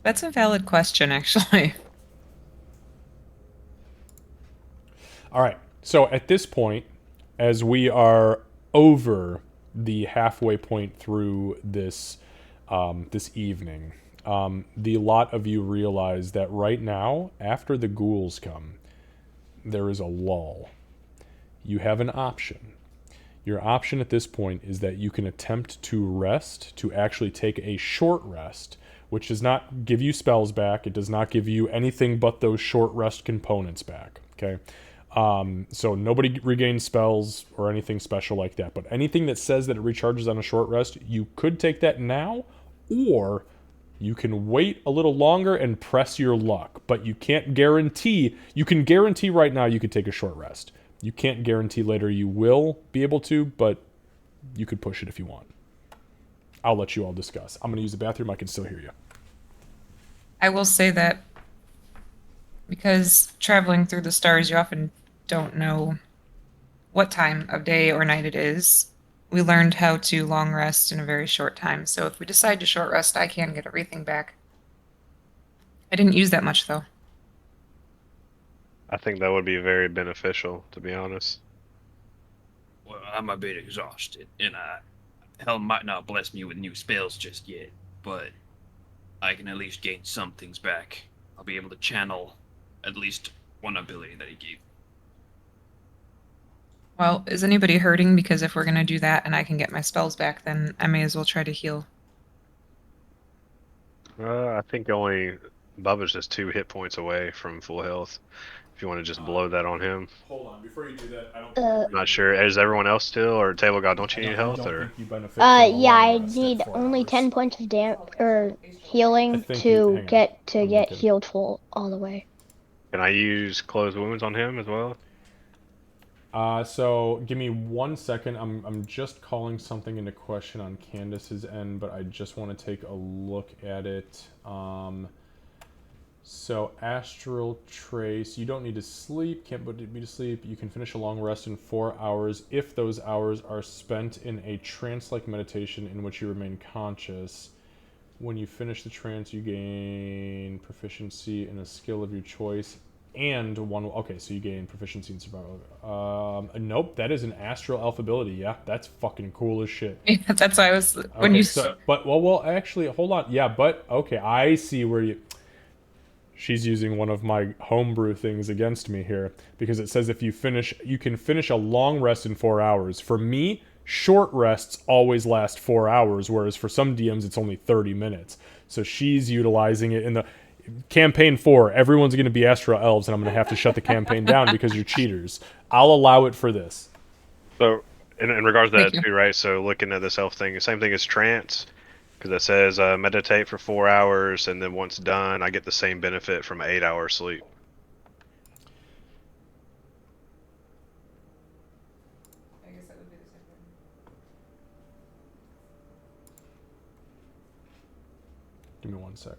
That's a valid question, actually. All right. So at this point, as we are over the halfway point through this this evening, the lot of you realize that right now, after the ghouls come, there is a lull. You have an option. Your option at this point is that you can attempt to rest, to actually take a short rest, which does not give you spells back. It does not give you anything but those short rest components back. Okay? So nobody regains spells or anything special like that. But anything that says that it recharges on a short rest, you could take that now, or you can wait a little longer and press your luck. But you can't guarantee. You can guarantee right now you could take a short rest. You can't guarantee later you will be able to, but you could push it if you want. I'll let you all discuss. I'm going to use the bathroom. I can still hear you. I will say that because traveling through the stars, you often don't know what time of day or night it is. We learned how to long rest in a very short time, so if we decide to short rest, I can get everything back. I didn't use that much, though. I think that would be very beneficial, to be honest. Well, I'm a bit exhausted, and hell might not bless me with new spells just yet, but I can at least gain some things back. I'll be able to channel at least one ability that he gave. Well, is anybody hurting? Because if we're going to do that and I can get my spells back, then I may as well try to heal. I think only Bubba's just 2 hit points away from full health. If you want to just blow that on him. Hold on, before you do that, I don't. Uh, Not sure. Is everyone else still, or Table God? Don't you need health, or? Yeah, I need only 10 points of healing think to hang on. get I'm looking. healed full all the way. Can I use closed wounds on him as well? So give me 1 second. I'm just calling something into question on Candace's end, but I just want to take a look at it. So Astral Trace, you don't need to sleep, can't put me to sleep. You can finish a long rest in 4 hours if those hours are spent in a trance-like meditation in which you remain conscious. When you finish the trance, you gain proficiency in a skill of your choice and one. Okay, so you gain proficiency in survival. Nope, that is an astral elf ability. Yeah, that's fucking cool as shit. Yeah, that's why I was when Okay, you. so, but well, actually, hold on. Yeah, but okay, I see where you. She's using one of my homebrew things against me here because it says if you can finish a long rest in 4 hours. For me, short rests always last 4 hours, whereas for some DMs it's only 30 minutes. So she's utilizing it in the campaign 4. Everyone's going to be Astral Elves, and I'm going to have to shut the campaign down because you're cheaters. I'll allow it for this. So, in regards to Thank that you. too, right? So, looking at this elf thing, same thing as trance, because it says meditate for 4 hours, and then once done, I get the same benefit from 8 hours sleep. I guess that would be the same thing. Give me 1 sec.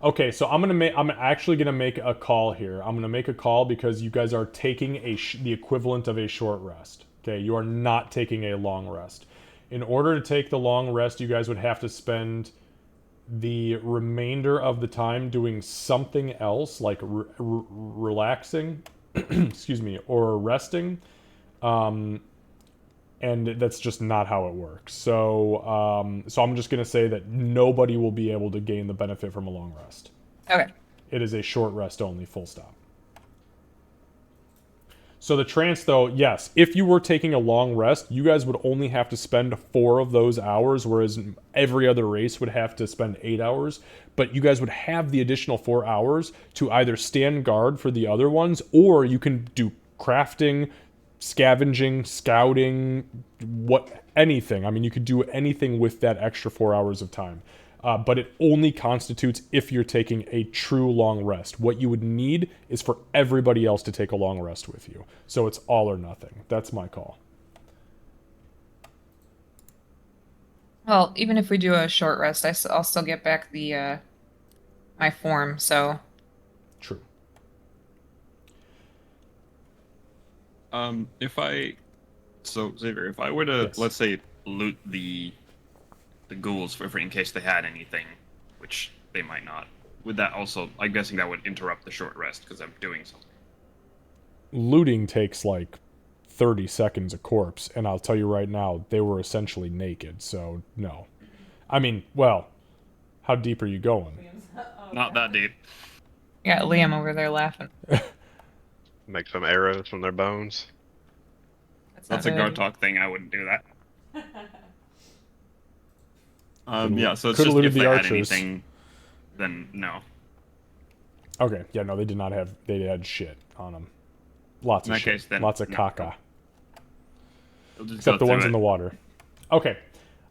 Okay, so I'm actually gonna make a call here. I'm gonna make a call because you guys are taking the equivalent of a short rest. Okay, you are not taking a long rest. In order to take the long rest, you guys would have to spend the remainder of the time doing something else, like relaxing, excuse me, or resting. And that's just not how it works. So I'm just going to say that nobody will be able to gain the benefit from a long rest. Okay. It is a short rest only, full stop. So the trance, though, yes, if you were taking a long rest, you guys would only have to spend 4 of those hours, whereas every other race would have to spend 8 hours. But you guys would have the additional 4 hours to either stand guard for the other ones, or you can do crafting, scavenging, scouting, anything. I mean, you could do anything with that extra 4 hours of time. But it only constitutes if you're taking a true long rest. What you would need is for everybody else to take a long rest with you. So it's all or nothing. That's my call. Well, even if we do a short rest, I'll still get back the my form. So True. Xavier, if I were to, Yes. let's say, loot the ghouls for in case they had anything, which they might not, would that also, I'm guessing that would interrupt the short rest because I'm doing something. Looting takes like 30 seconds a corpse, and I'll tell you right now, they were essentially naked, so no. I mean, well, how deep are you going? Not that deep. Yeah, Liam over there laughing. Make some arrows from their bones. That's a Gartok thing. I wouldn't do that. Yeah, so it's Could've just looted if the they had archers. anything, then no. Okay, yeah, no, they did not have, they had shit on them. Lots In of that shit. case, then Lots of no, caca. You'll just Except go the ones through in the it. water. Okay.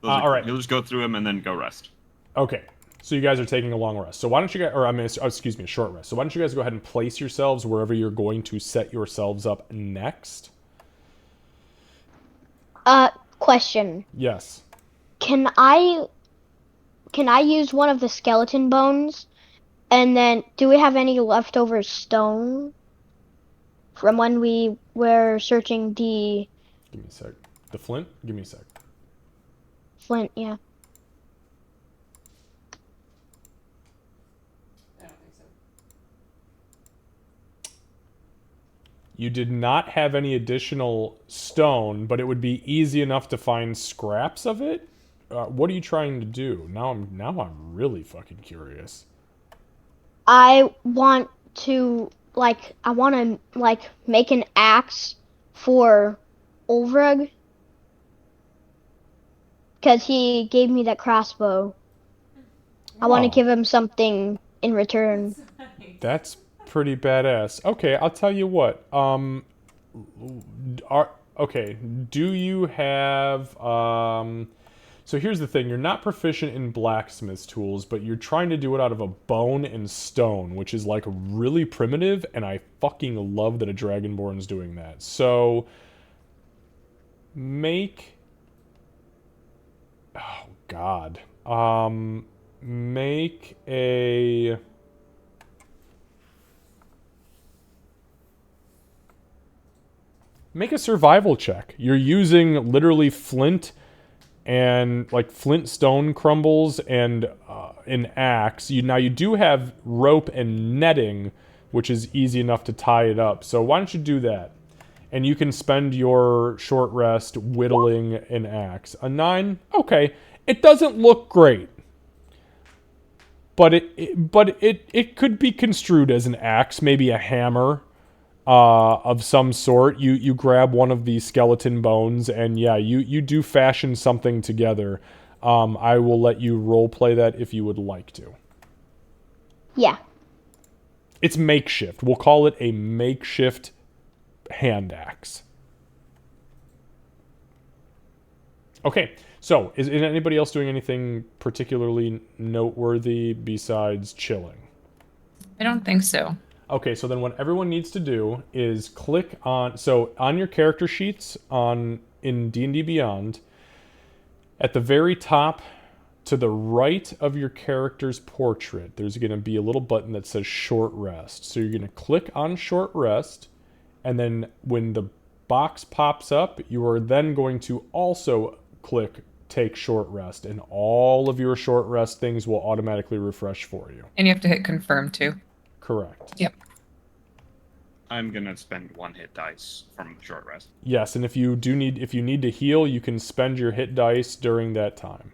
All right. You'll just go through them and then go rest. Okay. So you guys are taking a long rest. So why don't you guys, or I mean, excuse me, a short rest. So why don't you guys go ahead and place yourselves wherever you're going to set yourselves up next? Question. Yes. Can I use one of the skeleton bones? And then, do we have any leftover stone from when we were searching the Give me a sec. The flint? Give me a sec. flint? Yeah. You did not have any additional stone, but it would be easy enough to find scraps of it. What are you trying to do? Now I'm really fucking curious. I want to make an axe for Ulvrug because he gave me that crossbow. I want to Oh. give him something in return. That's pretty badass. Okay, I'll tell you what. Okay, do you have so here's the thing, you're not proficient in blacksmith's tools, but you're trying to do it out of a bone and stone, which is like really primitive, and I fucking love that a Dragonborn's doing that. So make oh god. Make a survival check. You're using literally flint and like flint stone crumbles and an axe. Now you do have rope and netting, which is easy enough to tie it up. So why don't you do that? And you can spend your short rest whittling an axe. A 9? Okay. It doesn't look great. But it could be construed as an axe, maybe a hammer. Of some sort. You grab one of these skeleton bones, and yeah, you do fashion something together. I will let you role play that if you would like to. Yeah. It's makeshift. We'll call it a makeshift hand axe. Okay, so is anybody else doing anything particularly noteworthy besides chilling? I don't think so. Okay, so then what everyone needs to do is click on, so on your character sheets in D&D Beyond, at the very top to the right of your character's portrait, there's going to be a little button that says short rest. So you're going to click on short rest, and then when the box pops up, you are then going to also click take short rest, and all of your short rest things will automatically refresh for you. And you have to hit confirm too. Correct. Yep. I'm gonna spend 1 hit dice from the short rest. Yes, and if you need to heal, you can spend your hit dice during that time.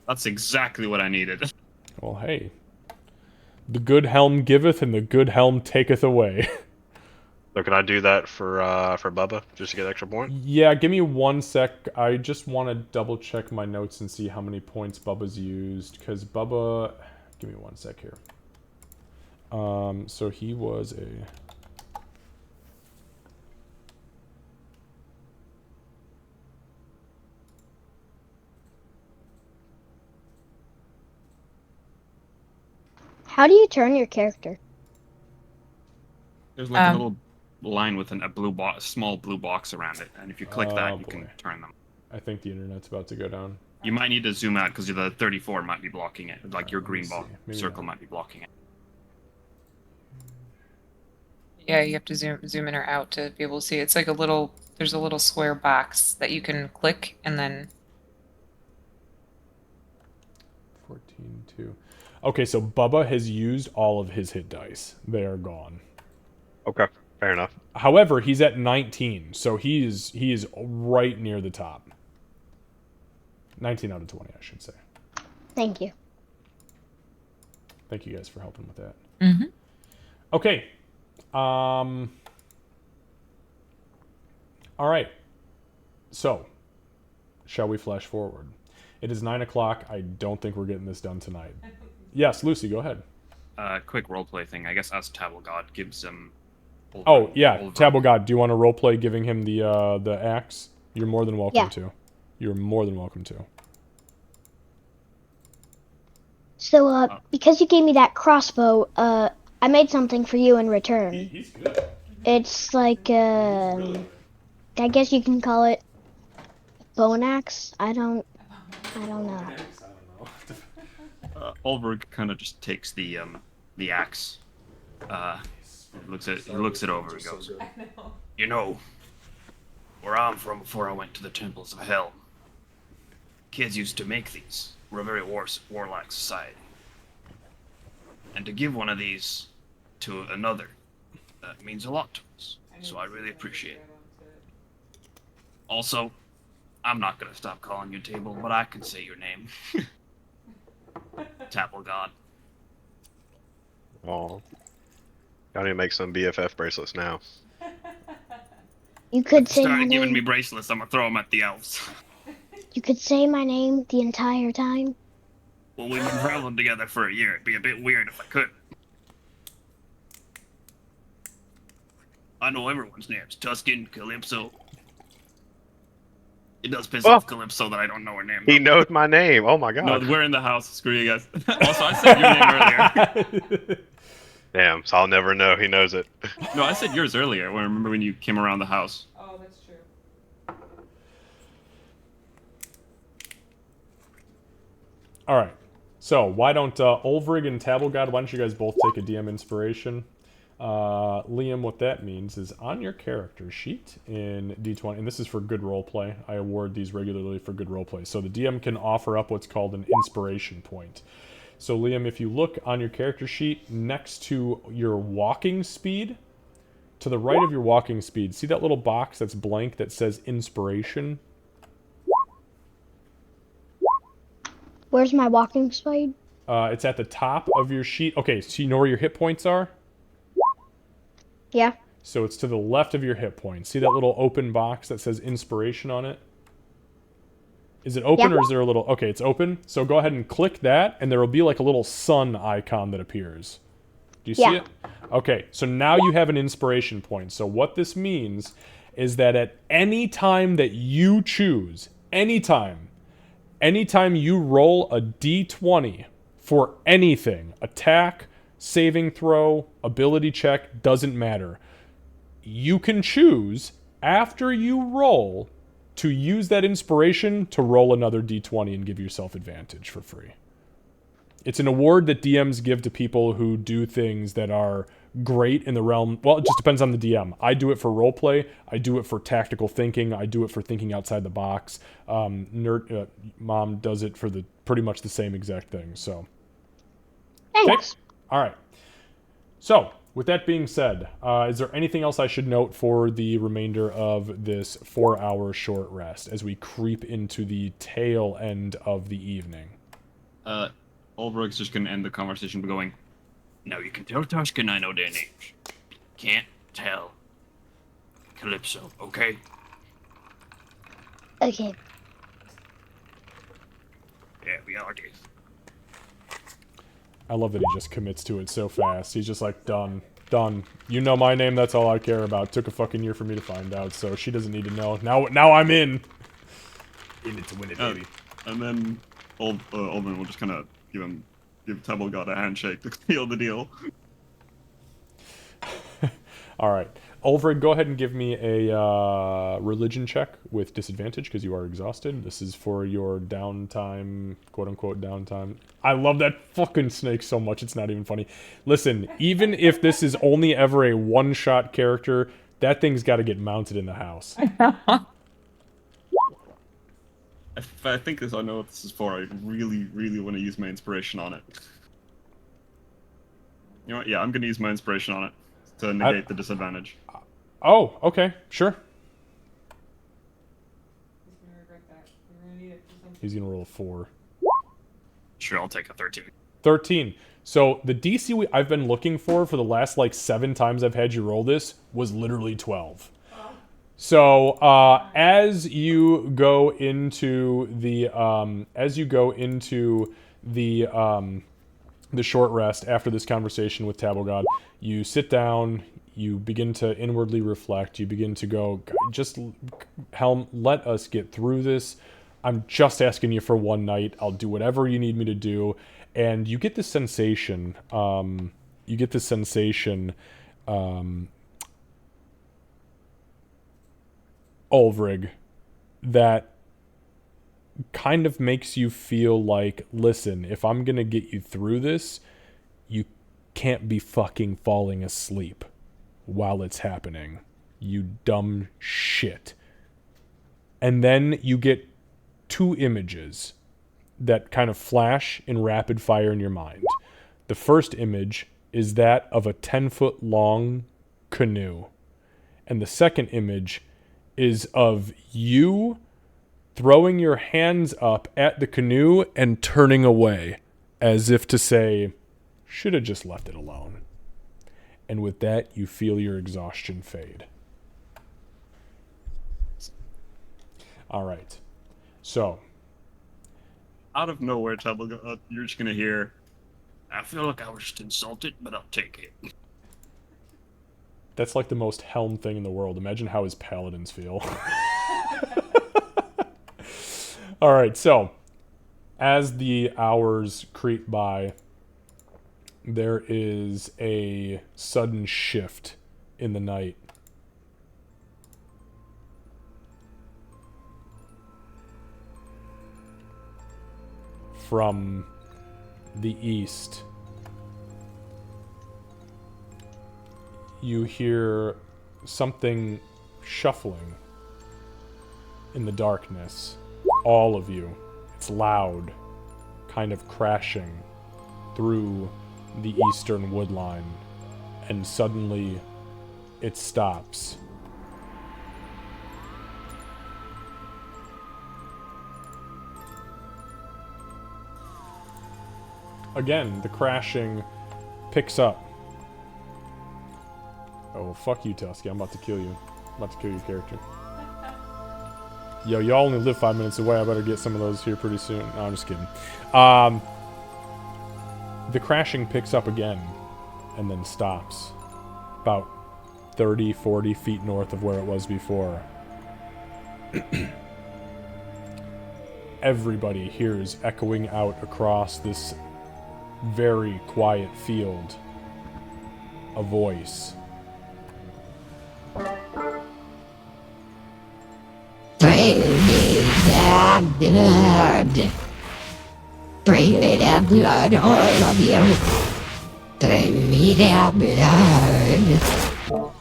That's exactly what I needed. Well, hey. The good helm giveth and the good helm taketh away. So can I do that for Bubba just to get extra point? Yeah, give me 1 sec. I just want to double check my notes and see how many points Bubba's used, because Bubba, give me 1 sec here. So he was a How do you turn your character? There's like a little line with a blue box, small blue box around it, and if you click that, you can boy. turn them. I think the internet's about to go down. You might need to zoom out because the 34 might be blocking it. Like your let me green see. Maybe circle not. might be blocking it. Yeah, you have to zoom in or out to be able to see. It's like there's a little square box that you can click and then 14-2. Okay, so Bubba has used all of his hit dice. They are gone. Okay. Fair enough. However, he's at 19, so he is right near the top. 19 out of 20, I should say. Thank you. Thank you guys for helping with that. Mm-hmm. Okay. All right. So, shall we flash forward? It is 9 o'clock. I don't think we're getting this done tonight. Yes, Lucy, go ahead. Quick roleplay thing. I guess as Tabble God gives him. Oh, yeah. Tabble God, do you want to roleplay giving him the axe? You're more than welcome Yeah. to. You're more than welcome to. So, because you gave me that crossbow, I made something for you in return. He's good. It's like, I guess you can call it bone axe. I don't know. Ulrich kind of just takes the axe. Looks it over and goes, "You know, where I'm from before I went to the temples of hell, kids used to make these. We're a very warlike society. And to give one of these to another, that means a lot to us. So I really appreciate it. Also, I'm not gonna stop calling you Table, but I can say your name. Tapple God." Oh. Y'all need to make some BFF bracelets now. You could say my Started giving name. me bracelets, I'm gonna throw them at the elves. You could say my name the entire time. Well, we've been traveling together for a year. It'd be a bit weird if I couldn't. I know everyone's names. Tuscan, Calypso. It does piss off Calypso that I don't know her name. He knows my name. Oh my god. No, we're in the house. Screw you guys. Also, I said your name earlier. Damn, so I'll never know. He knows it. No, I said yours earlier. I remember when you came around the house. Oh, that's true. All right. So why don't Ulfrig and Tabblegod, why don't you guys both take a DM inspiration? Liam, what that means is on your character sheet in D20, and this is for good roleplay. I award these regularly for good roleplay. So the DM can offer up what's called an inspiration point. So Liam, if you look on your character sheet next to your walking speed, to the right of your walking speed, see that little box that's blank that says inspiration? Where's my walking speed? It's at the top of your sheet. Okay, so you know where your hit points are? Yeah. So it's to the left of your hit points. See that little open box that says inspiration on it? Is it open Yeah. or is there a little... Okay, it's open. So go ahead and click that, and there will be like a little sun icon that appears. Do you see Yeah. it? Okay, so now you have an inspiration point. So what this means is that at any time that you choose, anytime you roll a d20 for anything, attack, saving throw, ability check, doesn't matter. You can choose, after you roll, to use that inspiration to roll another d20 and give yourself advantage for free. It's an award that DMs give to people who do things that are great in the realm... Well, it just depends on the DM. I do it for roleplay. I do it for tactical thinking. I do it for thinking outside the box. Mom does it for pretty much the same exact thing. So, Thanks. all right. So, with that being said, is there anything else I should note for the remainder of this 4-hour short rest as we creep into the tail end of the evening? Ulrich's just gonna end the conversation by going, "Now you can tell Tuscan I know their names. Can't tell Calypso, okay?" Okay. Yeah, we are this. I love that he just commits to it so fast. He's just like, done. You know my name, that's all I care about. Took a fucking year for me to find out, so she doesn't need to know. Now I'm in. In it to win it, baby. And then Ulrich will just kind of give Tabble God a handshake to seal the deal. All right. Ulfrid, go ahead and give me a religion check with disadvantage because you are exhausted. This is for your downtime, quote-unquote downtime. I love that fucking snake so much, it's not even funny. Listen, even if this is only ever a one-shot character, that thing's got to get mounted in the house. If I think I know what this is for, I really, really want to use my inspiration on it. You know what? Yeah, I'm going to use my inspiration on it to negate the disadvantage. Oh, okay, sure. He's gonna roll a 4. Sure, I'll take a 13. 13. So the DC I've been looking for the last like 7 times I've had you roll this was literally 12. So as you go into the the short rest after this conversation with Tabogod, you sit down, you begin to inwardly reflect, you begin to go, just Helm, let us get through this. I'm just asking you for one night. I'll do whatever you need me to do. And you get this sensation, Ulvrig, that kind of makes you feel like, listen, if I'm going to get you through this, you can't be fucking falling asleep while it's happening. You dumb shit. And then you get 2 images that kind of flash in rapid fire in your mind. The first image is that of a 10-foot long canoe. And the second image is of you throwing your hands up at the canoe and turning away, as if to say, should have just left it alone. And with that, you feel your exhaustion fade. All right. So, Out of nowhere, you're just gonna hear, I feel like I was just insulted, but I'll take it. that's like the most Helm thing in the world. Imagine how his paladins feel. All right, so as the hours creep by, there is a sudden shift in the night. From the east, you hear something shuffling in the darkness. All of you. It's loud, kind of crashing through the eastern woodline, and suddenly it stops. Again, the crashing picks up. Oh, fuck you, Tusky. I'm about to kill you. I'm about to kill your character. Yo, y'all only live 5 minutes away. I better get some of those here pretty soon. No, I'm just kidding. The crashing picks up again and then stops. About 30, 40 feet north of where it was before. Everybody hears echoing out across this very quiet field a voice. Bring me that blood. Bring me that blood, all of you. Bring me that blood.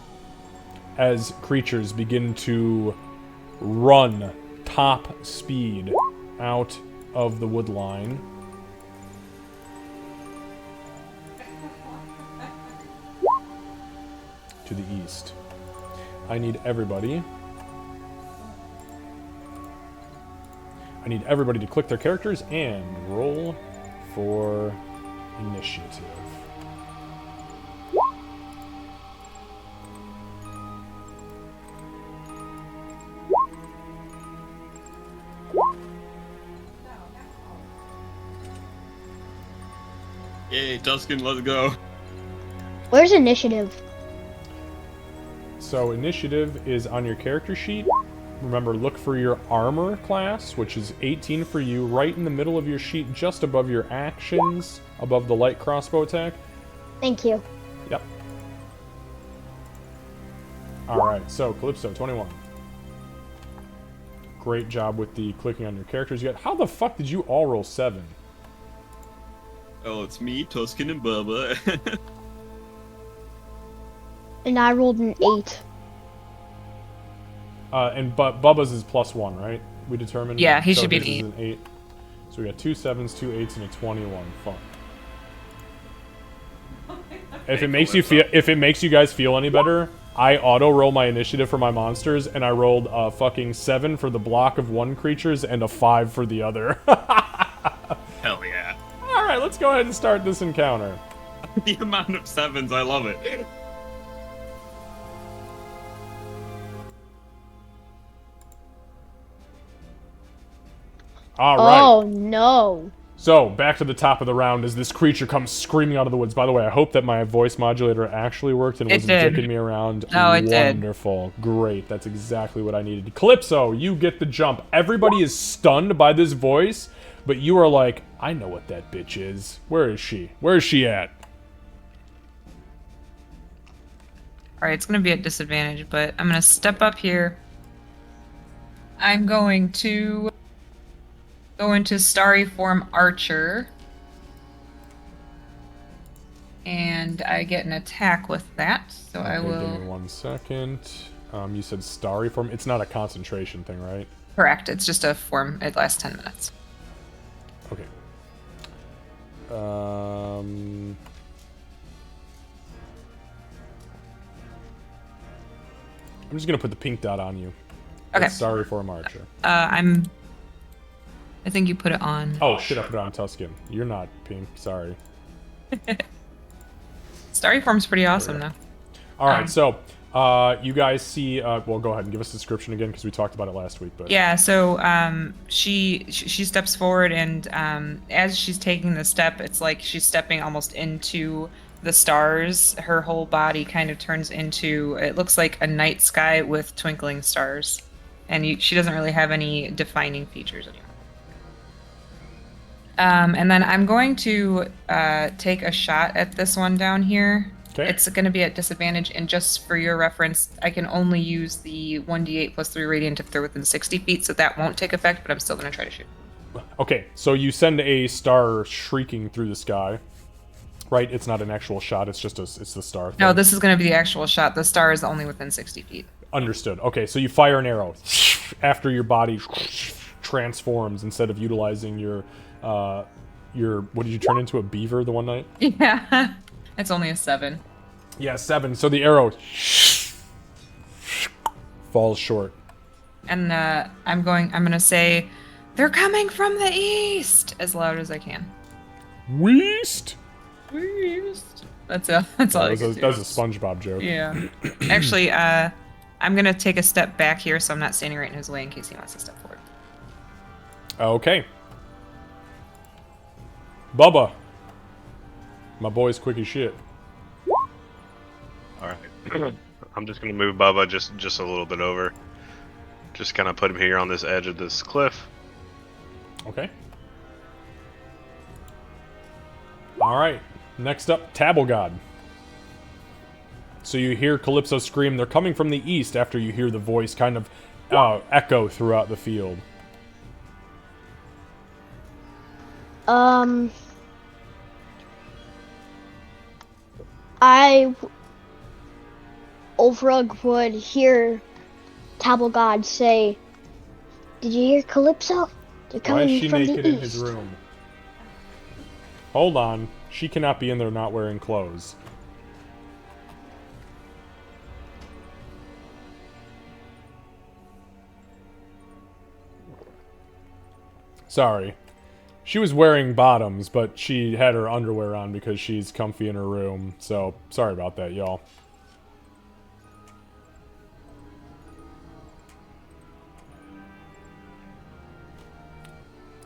As creatures begin to run top speed out of the wood line, to the east. I need everybody to click their characters and roll for initiative. Yay, Tuscan, let's go. Where's initiative? So initiative is on your character sheet. Remember, look for your armor class, which is 18 for you, right in the middle of your sheet, just above your actions, above the light crossbow attack. Thank you. Yep. Alright, so Calypso, 21. Great job with the clicking on your characters. How the fuck did you all roll 7? Oh, it's me, Tuscan, and Bubba. And I rolled an 8. But Bubba's is +1, right? We determined. Yeah, he so should be his an is an 8. So we got 2 7s, 2 8s, and a 21. Fuck. If it makes you guys feel any better, I auto-roll my initiative for my monsters, and I rolled a fucking 7 for the block of one creatures and a 5 for the other. Hell yeah. Alright, let's go ahead and start this encounter. The amount of 7s, I love it. Alright. Oh no. So, back to the top of the round as this creature comes screaming out of the woods. By the way, I hope that my voice modulator actually worked and It wasn't did. dicking me around. No, it did. Wonderful. Great. That's exactly what I needed. Calypso, you get the jump. Everybody is stunned by this voice, but you are like, I know what that bitch is. Where is she? Where is she at? All right, it's going to be at disadvantage, but I'm going to step up here. I'm going to go into Starry Form Archer. And I get an attack with that, so I Okay, will... give me 1 second. You said starry form. It's not a concentration thing, right? Correct, it's just a form. It lasts 10 minutes. Okay. I'm just gonna put the pink dot on you. Okay. Sorry for a marcher. I think you put it on. Oh shit! I put it on Tuscan. You're not pink. Sorry. Starry Form's pretty awesome, though. All right. So, you guys see? Well, go ahead and give us a description again because we talked about it last week. But Yeah, so she steps forward, and as she's taking the step, it's like she's stepping almost into the stars. Her whole body kind of turns into, it looks like a night sky with twinkling stars, and she doesn't really have any defining features anymore. And then I'm going to take a shot at this one down here. Okay. It's going to be at disadvantage, and just for your reference, I can only use the 1d8 plus 3 radiant if they're within 60 feet, so that won't take effect, but I'm still going to try to shoot. Okay. So you send a star shrieking through the sky. Right. It's not an actual shot. It's just it's the star. No, thing. this is going to be the actual shot. The star is only within 60 feet. Understood. Okay. So you fire an arrow after your body transforms instead of utilizing your what did you turn into, a beaver the one night? Yeah. It's only a 7. Yeah, 7. So the arrow falls short. And I'm going to say, they're coming from the east, as loud as I can. Weast. East. That's all I That can was do. a SpongeBob joke. Yeah. Actually, I'm going to take a step back here so I'm not standing right in his way in case he wants to step forward. Okay. Bubba. My boy's quick as shit. All right. I'm just gonna move Bubba just a little bit over. Just kind of put him here on this edge of this cliff. Okay. All right. Next up, Tabblegod. So you hear Calypso scream. They're coming from the east after you hear the voice kind of echo throughout the field. Ulfrug would hear Tabblegod say, "Did you hear Calypso? They're Why coming is she from naked the in east." his room? Hold on. She cannot be in there not wearing clothes. Sorry. She was wearing bottoms, but she had her underwear on because she's comfy in her room. So, sorry about that, y'all.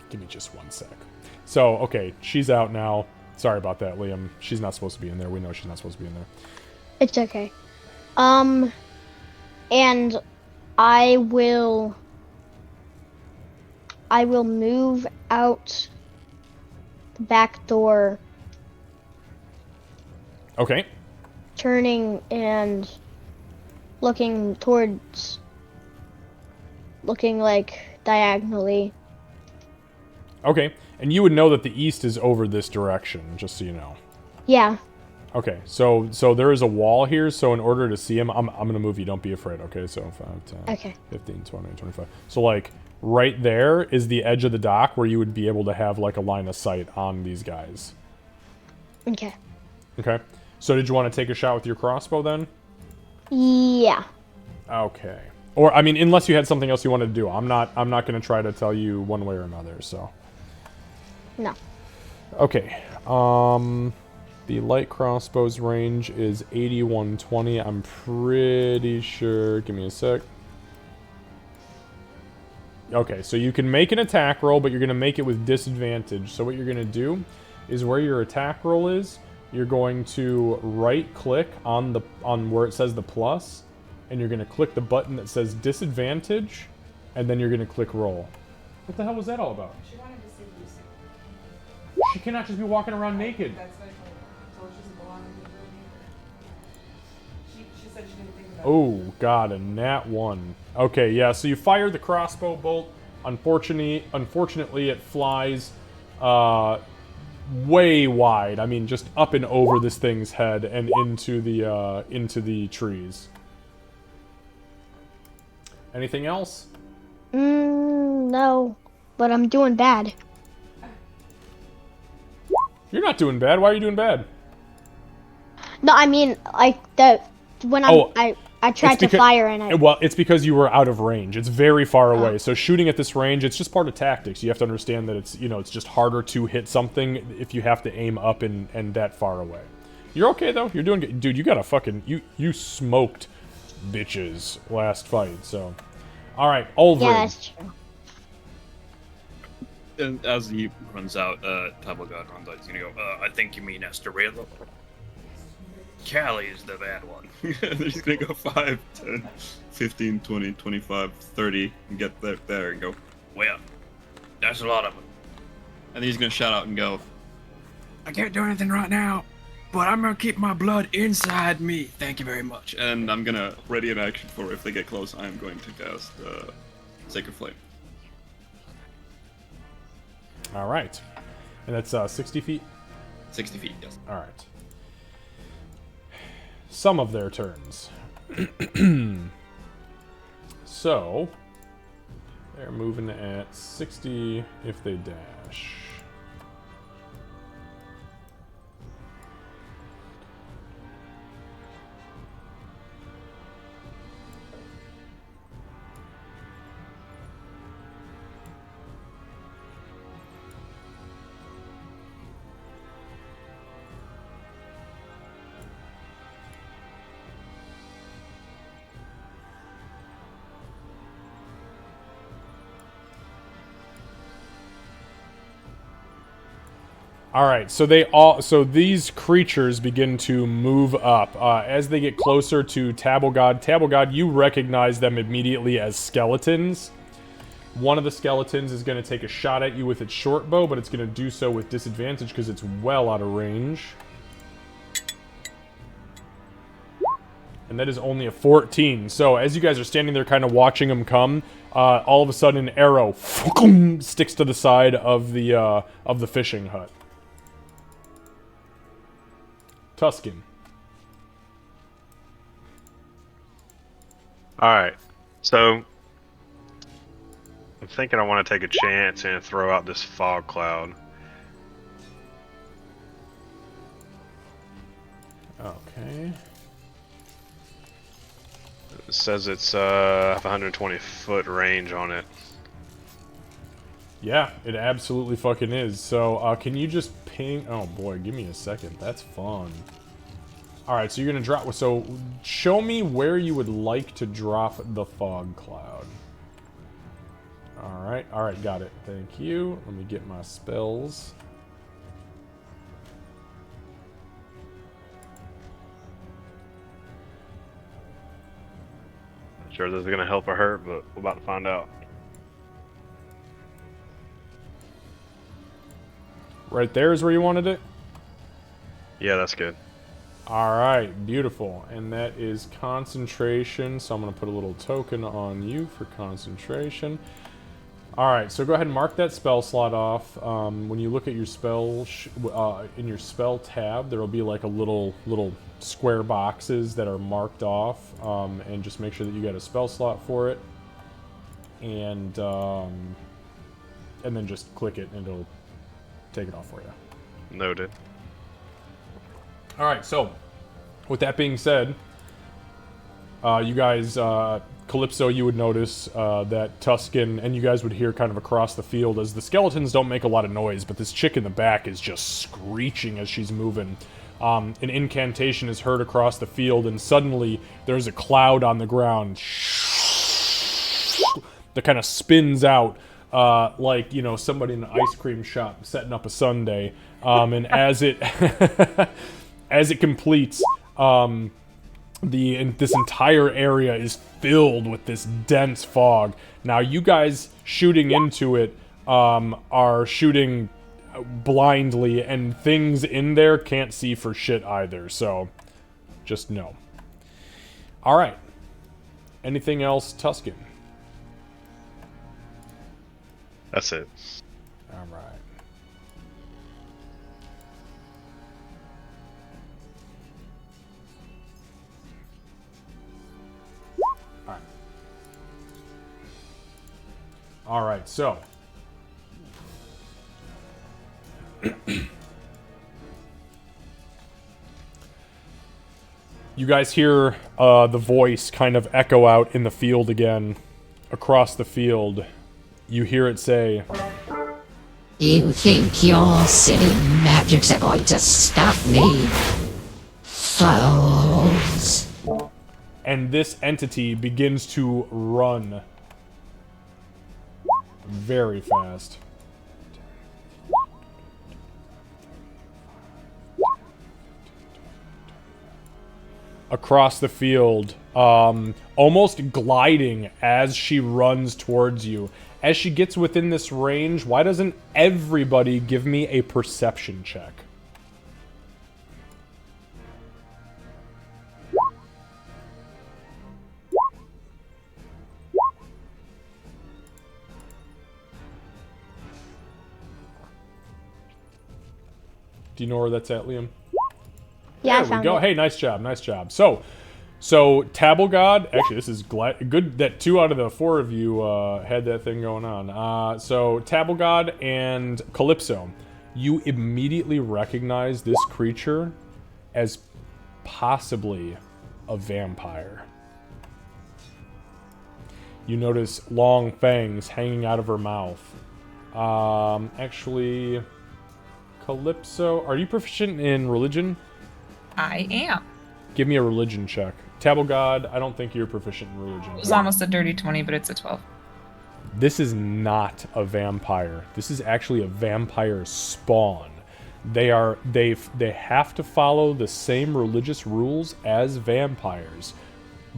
Give me just 1 sec. So, okay, she's out now. Sorry about that, Liam. She's not supposed to be in there. We know she's not supposed to be in there. It's okay. And I will move out the back door, Okay. turning and looking like diagonally. Okay. And you would know that the east is over this direction, just so you know. Yeah. Okay, so there is a wall here, so in order to see him, I'm going to move you, don't be afraid, okay? So 5, 10, Okay. 15, 20, 25. So, like, right there is the edge of the dock where you would be able to have, like, a line of sight on these guys. Okay. Okay? So did you want to take a shot with your crossbow, then? Yeah. Okay. Or I mean, unless you had something else you wanted to do, I'm not going to try to tell you one way or another. So. No. Okay. The light crossbow's range is 8120. I'm pretty sure. Give me a sec. Okay, so you can make an attack roll, but you're going to make it with disadvantage. So what you're going to do is where your attack roll is, you're going to right-click on where it says the plus, and you're going to click the button that says disadvantage, and then you're going to click roll. What the hell was that all about? She wanted to see Lucy. She cannot just be walking around naked. That's what I told her. She doesn't belong in the room either. She said she didn't think about it. Oh, God, a nat 1. Okay, yeah, so you fire the crossbow bolt. Unfortunately, it flies way wide. I mean, just up and over this thing's head and into the trees. Anything else? No. But I'm doing bad. You're not doing bad. Why are you doing bad? No, I mean, like, when I tried to fire and I... Well, it's because you were out of range. It's very far away. So shooting at this range, it's just part of tactics. You have to understand that it's just harder to hit something if you have to aim up and that far away. You're okay, though. You're doing good. Dude, you got a fucking... You smoked bitches last fight, so... Alright, Ulvrid. Yeah, that's true. And as he runs out, Tabelgard runs out. He's gonna go, I think you mean Estorilla. Callie's the bad one. He's gonna go 5, 10, 15, 20, 25, 30, and get there and go, well, that's a lot of them. And he's gonna shout out and go, I can't do anything right now, but I'm gonna keep my blood inside me. Thank you very much. And I'm gonna ready an action for if they get close, I'm going to cast Sacred Flame. Alright. And that's 60 feet? 60 feet, yes. Alright. Some of their turns. So, they're moving at 60 if they dash. All right, so these creatures begin to move up as they get closer to Tabelgard. Tabelgard, you recognize them immediately as skeletons. One of the skeletons is going to take a shot at you with its short bow, but it's going to do so with disadvantage because it's well out of range. And that is only a 14. So as you guys are standing there kind of watching them come, all of a sudden an arrow sticks to the side of the fishing hut. Tuscan. Alright, so I'm thinking I want to take a chance and throw out this fog cloud. Okay. It says it's 120 foot range on it. Yeah, it absolutely fucking is. So, can you just ping... Oh, boy, give me a second. That's fun. Alright, so you're going to drop... So, show me where you would like to drop the fog cloud. Alright, got it. Thank you. Let me get my spells. Not sure this is going to help or hurt, but we're about to find out. Right there is where you wanted it? Yeah, that's good. Alright, beautiful. And that is concentration, so I'm going to put a little token on you for concentration. Alright, so go ahead and mark that spell slot off. When you look at your spell, in your spell tab, there will be like a little square boxes that are marked off, and just make sure that you got a spell slot for it. And then just click it and it'll take it off for you. Noted. Alright, so with that being said, You guys, Calypso, you would notice that Tuscan, and you guys would hear kind of across the field as the skeletons don't make a lot of noise, but this chick in the back is just screeching as she's moving. An incantation is heard across the field, and suddenly there's a cloud on the ground that kind of spins out like, you know, somebody in an ice cream shop setting up a sundae. And as it as it completes, this entire area is filled with this dense fog. Now, you guys shooting into it are shooting blindly, and things in there can't see for shit either, so just know. Alright. Anything else, Tuscan? That's it. Alright. Alright, so you guys hear the voice kind of echo out in the field again, across the field. You hear it say, You think your silly magics are going to stop me? Fools. and this entity begins to run very fast. Across the field, almost gliding as she runs towards you. As she gets within this range, why doesn't everybody give me a perception check? Do you know where that's at, Liam? Yeah, I There we found go. it. Hey, nice job, nice job. So Tabblegod, actually, this is good that 2 out of the 4 of you had that thing going on. So Tabblegod and Calypso, you immediately recognize this creature as possibly a vampire. You notice long fangs hanging out of her mouth. Actually, Calypso, are you proficient in religion? I am. Give me a religion check. Tabblegod, I don't think you're proficient in religion. It was almost a dirty 20, but it's a 12. This is not a vampire. This is actually a vampire spawn. They have to follow the same religious rules as vampires,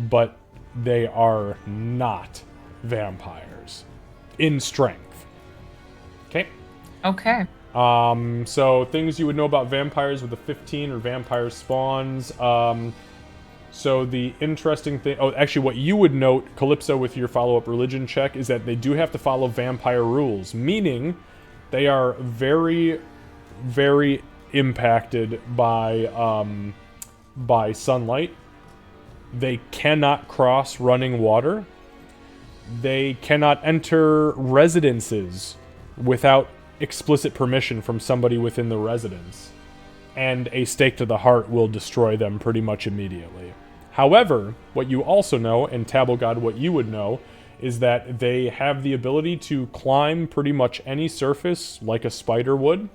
but they are not vampires in strength. Okay? Okay. So things you would know about vampires with a 15 or vampire spawns. So the interesting thing, actually what you would note, Calypso, with your follow-up religion check is that they do have to follow vampire rules, meaning they are very, very impacted by sunlight. They cannot cross running water. They cannot enter residences without explicit permission from somebody within the residence, and a stake to the heart will destroy them pretty much immediately. However, what you also know, and Tabblegod, what you would know, is that they have the ability to climb pretty much any surface like a spider would.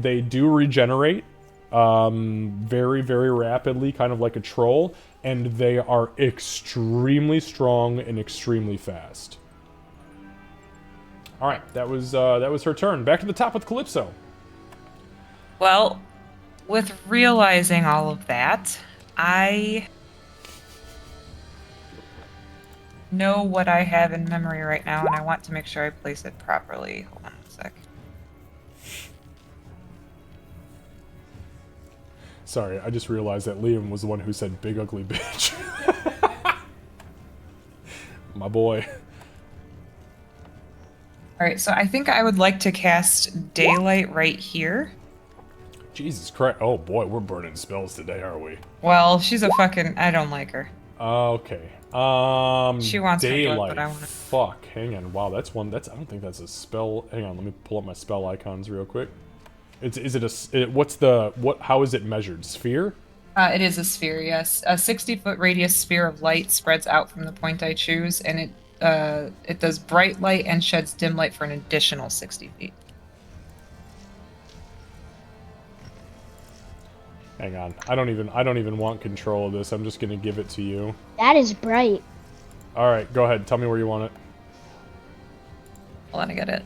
They do regenerate very, very rapidly, kind of like a troll, and they are extremely strong and extremely fast. All right, that was her turn. Back to the top with Calypso. Well, with realizing all of that, I know what I have in memory right now, and I want to make sure I place it properly. Hold on a sec. Sorry, I just realized that Liam was the one who said big ugly bitch. My boy. Alright, so I think I would like to cast Daylight right here. Jesus Christ. Oh boy, we're burning spells today, are we? Well, she's a fucking... I don't like her. Okay. She wants to do it, Daylight. but I wanna- Fuck. Hang on. Wow, that's one. I don't think that's a spell. Hang on. Let me pull up my spell icons real quick. Is it a? How is it measured? Sphere? It is a sphere, yes. A 60-foot radius sphere of light spreads out from the point I choose, and it does bright light and sheds dim light for an additional 60 feet. Hang on. I don't even want control of this. I'm just gonna give it to you. That is bright. All right, go ahead. Tell me where you want it. Hold on, I got it.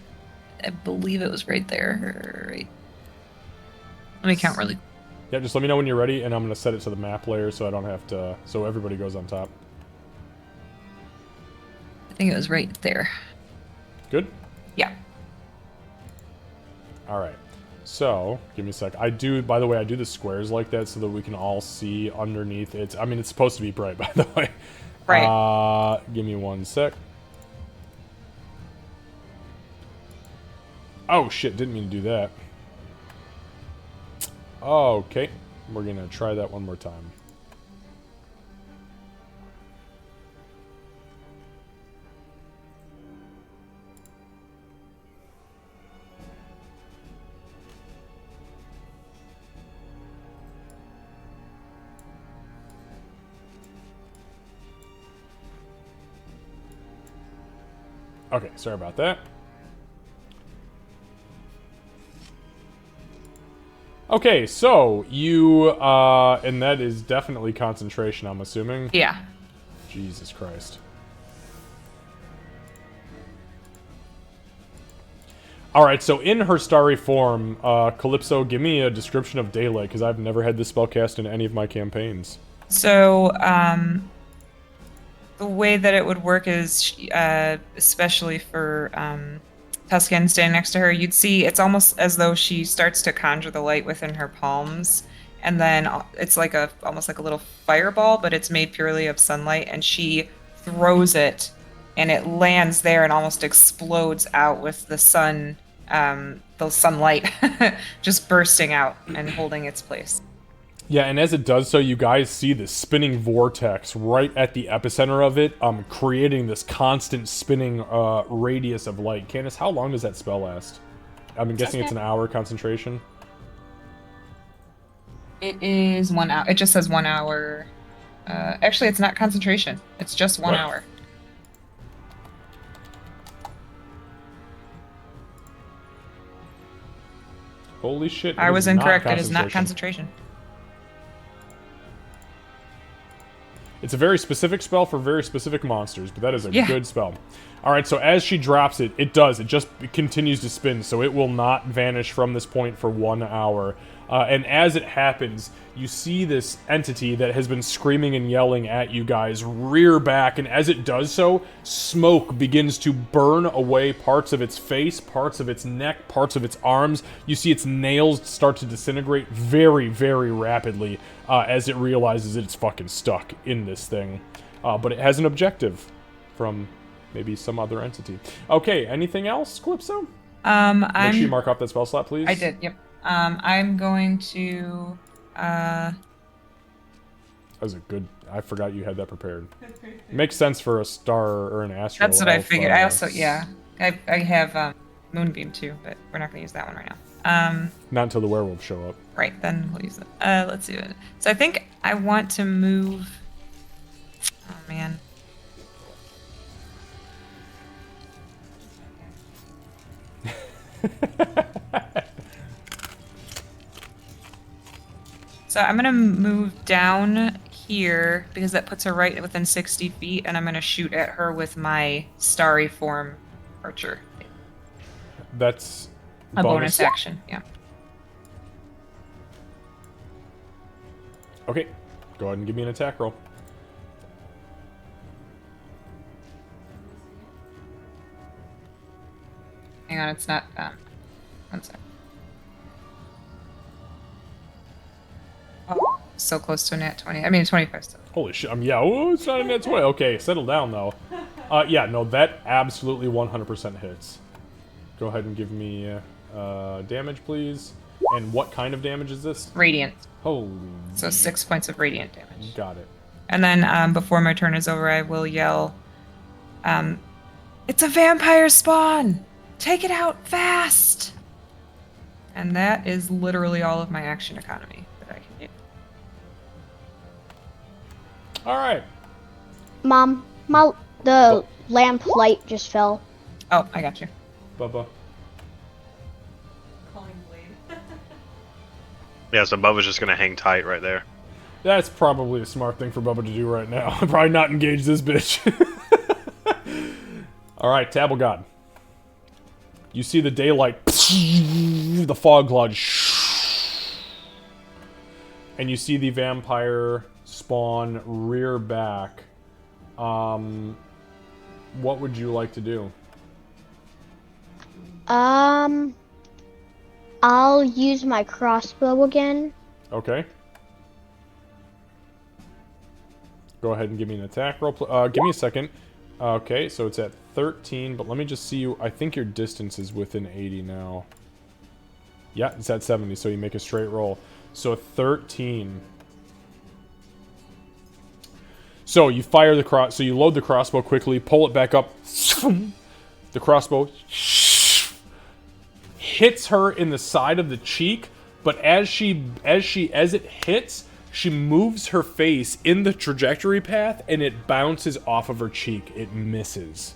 I believe it was right there. Right. Let me count really. Yeah, just let me know when you're ready, and I'm gonna set it to the map layer so I don't have to. So everybody goes on top. I think it was right there. Good. Yeah. All right. So give me a sec. I do. By the way, I do the squares like that so that we can all see underneath. I mean, it's supposed to be bright, by the way. Right. Give me one sec. Oh shit! Didn't mean to do that. Okay, we're gonna try that one more time. Okay, sorry about that. Okay, so you, and that is definitely concentration, I'm assuming. Yeah. Jesus Christ. Alright, so in her starry form, Calypso, give me a description of daylight, because I've never had this spell cast in any of my campaigns. So, the way that it would work is, especially for Tuscan standing next to her, you'd see it's almost as though she starts to conjure the light within her palms, and then it's like almost like a little fireball, but it's made purely of sunlight, and she throws it, and it lands there and almost explodes out with the sunlight just bursting out and holding its place. Yeah, and as it does so, you guys see this spinning vortex right at the epicenter of it, creating this constant spinning radius of light. Candace, how long does that spell last? I'm guessing it's an hour concentration. It is 1 hour. It just says 1 hour. Actually, it's not concentration. It's just 1 hour. Holy shit. I was incorrect. It is not concentration. It's a very specific spell for very specific monsters, but that is a good spell. Alright, so as she drops it, it just continues to spin, so it will not vanish from this point for 1 hour. And as it happens, you see this entity that has been screaming and yelling at you guys rear back, and as it does so, smoke begins to burn away parts of its face, parts of its neck, parts of its arms. You see its nails start to disintegrate very, very rapidly as it realizes it's fucking stuck in this thing. But it has an objective from maybe some other entity. Okay, anything else, Calypso? Make sure you mark off that spell slot, please. I did, yep. I'm going to, That was a good... I forgot you had that prepared. Makes sense for a star or an astral. That's what I figured. I also, I have Moonbeam too, but we're not going to use that one right now. Not until the werewolves show up. Right, then we'll use it. Let's see. So I think I want to move... Oh, man. So I'm going to move down here because that puts her right within 60 feet, and I'm going to shoot at her with my starry form archer. That's a bonus action, yeah. Okay, go ahead and give me an attack roll. Hang on, it's not, one sec. Oh, so close to a nat 20. I mean, 25 still. Holy shit, yeah, oh, it's not a nat 20. Okay, settle down, though. Yeah, no, that absolutely 100% hits. Go ahead and give me damage, please. And what kind of damage is this? Radiant. Holy... So 6 points of radiant damage. Got it. And then before my turn is over, I will yell, it's a vampire spawn! Take it out fast! And that is literally all of my action economy that I can do. Alright. Mom, the lamp light just fell. Oh, I got you. Bubba. Yeah, so Bubba's just gonna hang tight right there. That's probably a smart thing for Bubba to do right now. Probably not engage this bitch. Alright, Tabble God. You see the daylight, the fog cloud, and you see the vampire spawn rear back. What would you like to do? I'll use my crossbow again. Okay. Go ahead and give me an attack roll. Give me a second. Okay, so it's at 13, but let me just see you. I think your distance is within 80 now. Yeah, it's at 70, so you make a straight roll. So 13. So you fire the so you load the crossbow quickly, pull it back up. The crossbow hits her in the side of the cheek, but as it hits, she moves her face in the trajectory path and it bounces off of her cheek. It misses.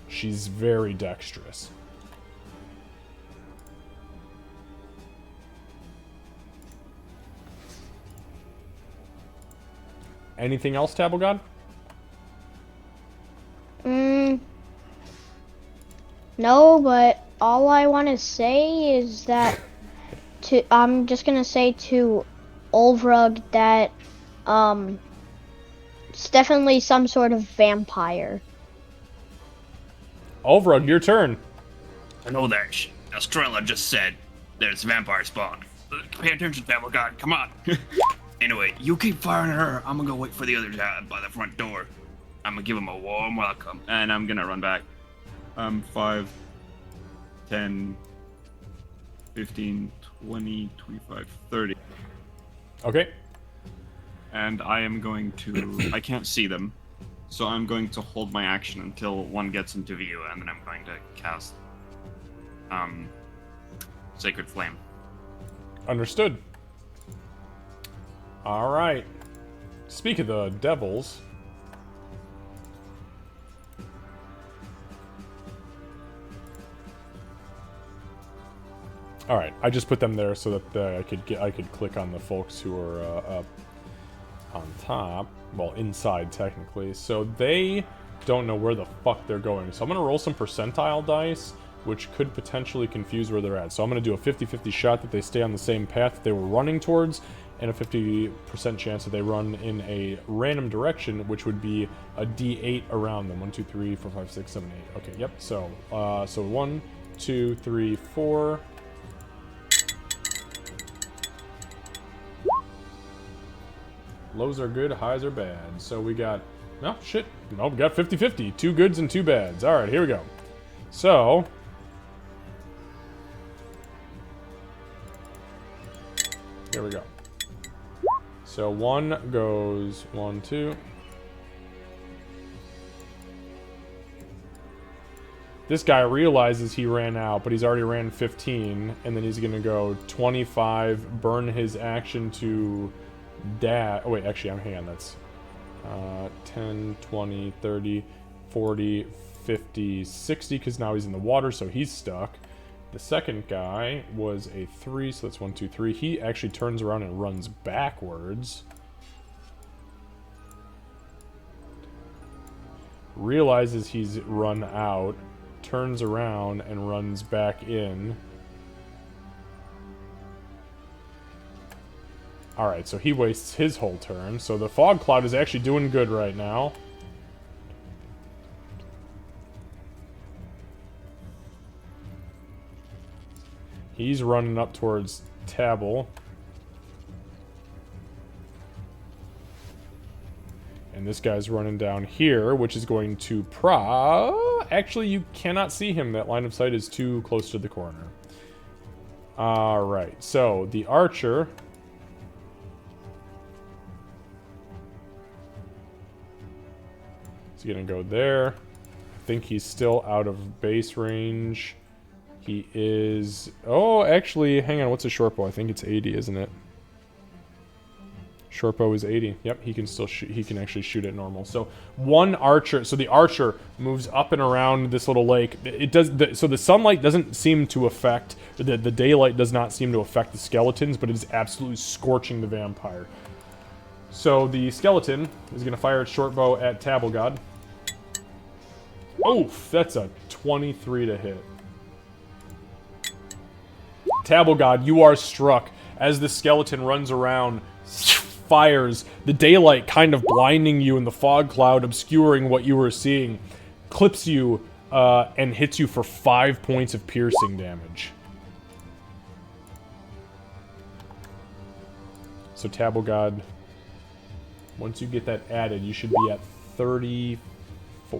She's very dexterous. Anything else, Tabble God? No, but all I want to say is that I'm just gonna say to Ulvrug that it's definitely some sort of vampire. Ulvrug, your turn. I know that. Estrella just said there's vampire spawn. Pay attention, Tabble God. Come on. Anyway, you keep firing at her. I'm gonna go wait for the others by the front door. I'm gonna give them a warm welcome, and I'm gonna run back. 5, 10, 15, 20, 25, 30. Okay. And I am going to... I can't see them, so I'm going to hold my action until one gets into view, and then I'm going to cast Sacred Flame. Understood. Alright. Speak of the devils. Alright, I just put them there so that I could click on the folks who are up on top. Well, inside technically. So they don't know where the fuck they're going. So I'm gonna roll some percentile dice, which could potentially confuse where they're at. So I'm gonna do a 50-50 shot that they stay on the same path that they were running towards, and a 50% chance that they run in a random direction, which would be a D8 around them. 1, 2, 3, 4, 5, 6, 7, 8. Okay, yep. So 1, 2, 3, 4. Lows are good, highs are bad. So we got... No, shit. No, we got 50-50. 2 goods and 2 bads. Alright, here we go. So... Here we go. So 1 goes 1, 2. This guy realizes he ran out, but he's already ran 15. And then he's going to go 25, burn his action to... Oh wait, actually, hang on, that's 10, 20, 30, 40, 50, 60, because now he's in the water, so he's stuck. The second guy was a 3, so that's 1, 2, 3. He actually turns around and runs backwards. Realizes he's run out, turns around and runs back in. Alright, so he wastes his whole turn. So the fog cloud is actually doing good right now. He's running up towards Tabble. And this guy's running down here, which is going to Actually, you cannot see him. That line of sight is too close to the corner. Alright, so the archer... He's gonna go there. I think he's still out of base range. He is... Oh, actually, hang on. What's a short bow? I think it's 80, isn't it? Short bow is 80. Yep, he can still shoot. He can actually shoot at normal. So one archer. So the archer moves up and around this little lake. It does. So the sunlight doesn't seem to affect the daylight. Does not seem to affect the skeletons, but it is absolutely scorching the vampire. So the skeleton is going to fire its short bow at Tabblegod. Oof, that's a 23 to hit. Tabblegod, you are struck as the skeleton runs around. Fires, the daylight kind of blinding you and the fog cloud obscuring what you were seeing, clips you and hits you for 5 points of piercing damage. So Tabblegod, once you get that added, you should be at 34.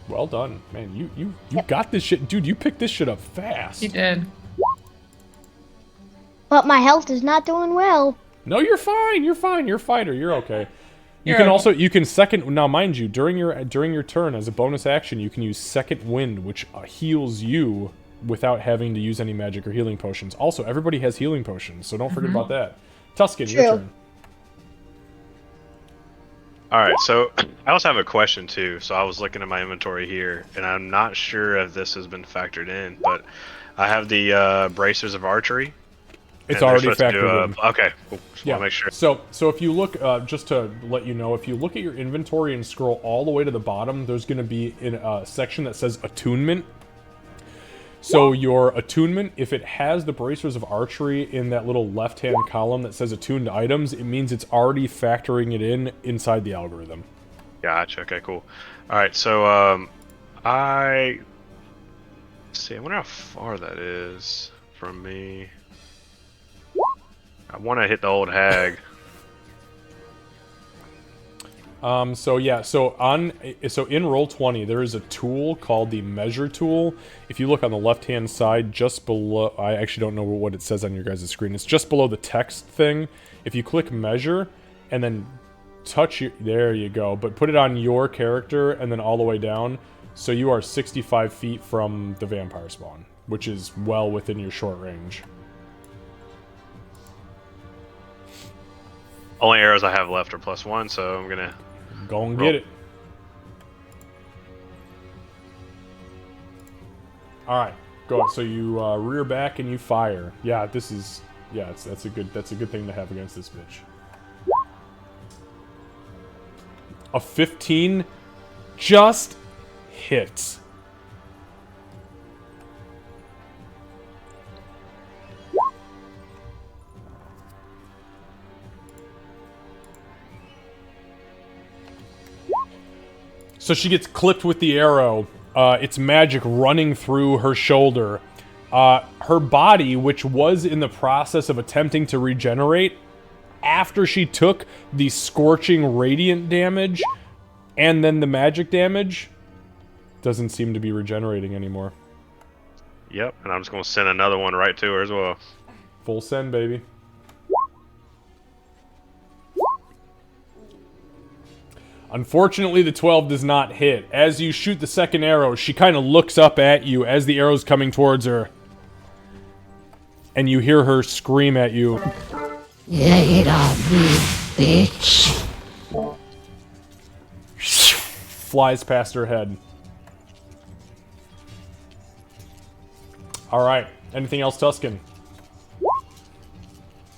Well done, man. You got this shit, dude. You picked this shit up fast. You did. But my health is not doing well. No, you're fine. You're fine. You're a fighter. You're okay. You You're can okay. also second now, mind you, during your turn as a bonus action, you can use second wind, which heals you without having to use any magic or healing potions. Also, everybody has healing potions, so don't forget about that. Tuscan, your True. turn. All right, so I also have a question too. So I was looking at my inventory here, and I'm not sure if this has been factored in, but I have the bracers of archery. It's and they're already supposed to do factored a- in. Okay, cool. Just Yeah. want to make sure. So if you look, just to let you know, if you look at your inventory and scroll all the way to the bottom, there's going to be in a section that says attunement. So your attunement, if it has the bracers of archery in that little left-hand column that says attuned items, it means it's already factoring it in inside the algorithm. Gotcha. Okay, cool. All right, so let's see. I wonder how far that is from me. I want to hit the old hag. So in Roll20 there is a tool called the measure tool. If you look on the left hand side just below, I actually don't know what it says on your guys' screen, it's just below the text thing. If you click measure and then touch your, there you go, but put it on your character and then all the way down, so you are 65 feet from the vampire spawn, which is well within your short range. Only arrows I have left are +1, so I'm gonna. Go and Roll. get it. Alright, go. So you rear back and you fire. Yeah, that's a good thing to have against this bitch. A 15 just hits. So she gets clipped with the arrow. It's magic running through her shoulder. Her body, which was in the process of attempting to regenerate, after she took the scorching radiant damage and then the magic damage, doesn't seem to be regenerating anymore. Yep, and I'm just gonna send another one right to her as well. Full send, baby. Unfortunately, the 12 does not hit. As you shoot the second arrow, she kind of looks up at you as the arrow's coming towards her. And you hear her scream at you. Lay it on me, bitch. Flies past her head. Alright. Anything else, Tuscan?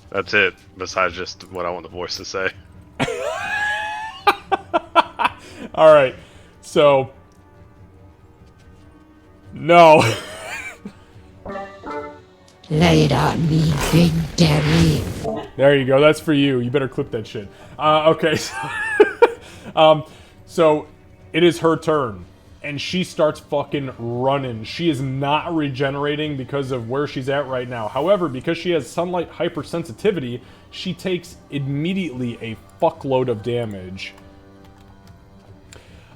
That's it, besides just what I want the voice to say. Alright. So... No. Lay it on me, Big Daddy. There you go. That's for you. You better clip that shit. Okay. So it is her turn, and she starts fucking running. She is not regenerating because of where she's at right now. However, because she has sunlight hypersensitivity, she takes immediately a fuckload of damage,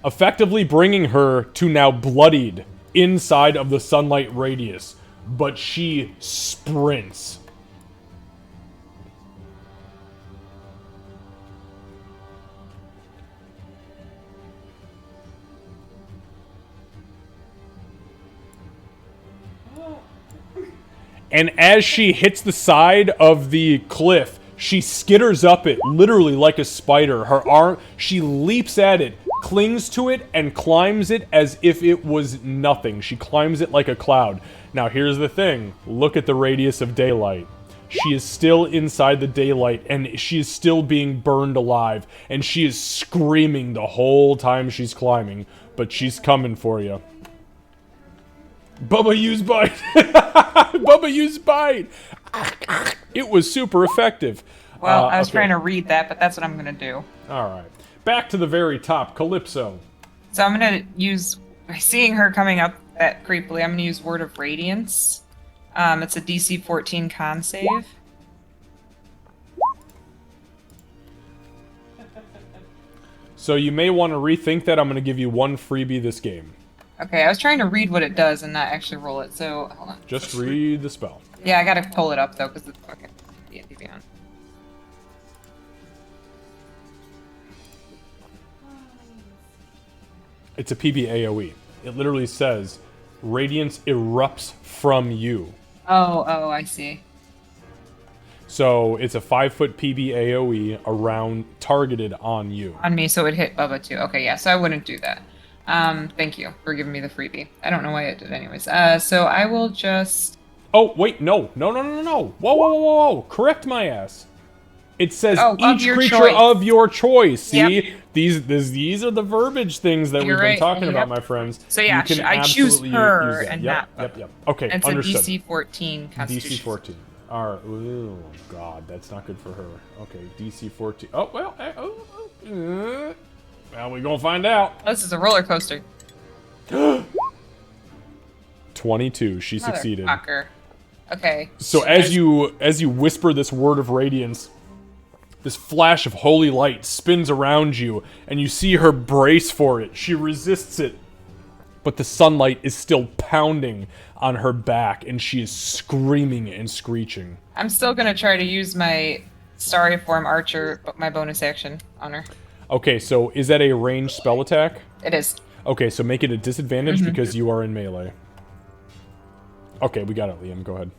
effectively bringing her to now bloodied inside of the sunlight radius. But she sprints. And as she hits the side of the cliff, she skitters up it, literally like a spider. Her arm, she leaps at it, clings to it, and climbs it as if it was nothing. She climbs it like a cloud. Now here's the thing. Look at the radius of daylight. She is still inside the daylight, and she is still being burned alive. And she is screaming the whole time she's climbing. But she's coming for you. Bubba use bite. Bubba use bite. It was super effective. Well, I was trying to read that, but that's what I'm gonna do. All right. Back to the very top, Calypso. So I'm gonna use, by seeing her coming up that creepily, I'm gonna use Word of Radiance. It's a DC 14 con save. So you may want to rethink that. I'm going to give you one freebie this game. Okay, I was trying to read what it does and not actually roll it, so hold on. Just read the spell. Yeah, I gotta pull it up though, because it's fucking D&D Beyond. It's a PB AoE. It literally says, Radiance erupts from you. Oh, I see. So it's a 5-foot PB AoE around, targeted on you. On me, so it hit Bubba too. Okay, yeah, so I wouldn't do that. Thank you for giving me the freebie. I don't know why it did anyways. So I will just... Oh, wait, no. Whoa. Correct my ass. It says each creature of your choice. See? Yep. These are the verbiage things that we've been talking about, my friends. So yeah, I choose her and not... Yep. Okay, it's understood. a DC 14 Constitution. DC 14. Alright, oh god, that's not good for her. Okay, DC 14. Oh, well, well, we're gonna find out. This is a roller coaster. 22, she succeeded. Motherfucker. Okay. So as you whisper this word of radiance, this flash of holy light spins around you, and you see her brace for it. She resists it, but the sunlight is still pounding on her back, and she is screaming and screeching. I'm still gonna try to use my Starry Form Archer, my bonus action on her. Okay, so is that a ranged spell attack? It is. Okay, so make it a disadvantage because you are in melee. Okay, we got it, Liam. Go ahead.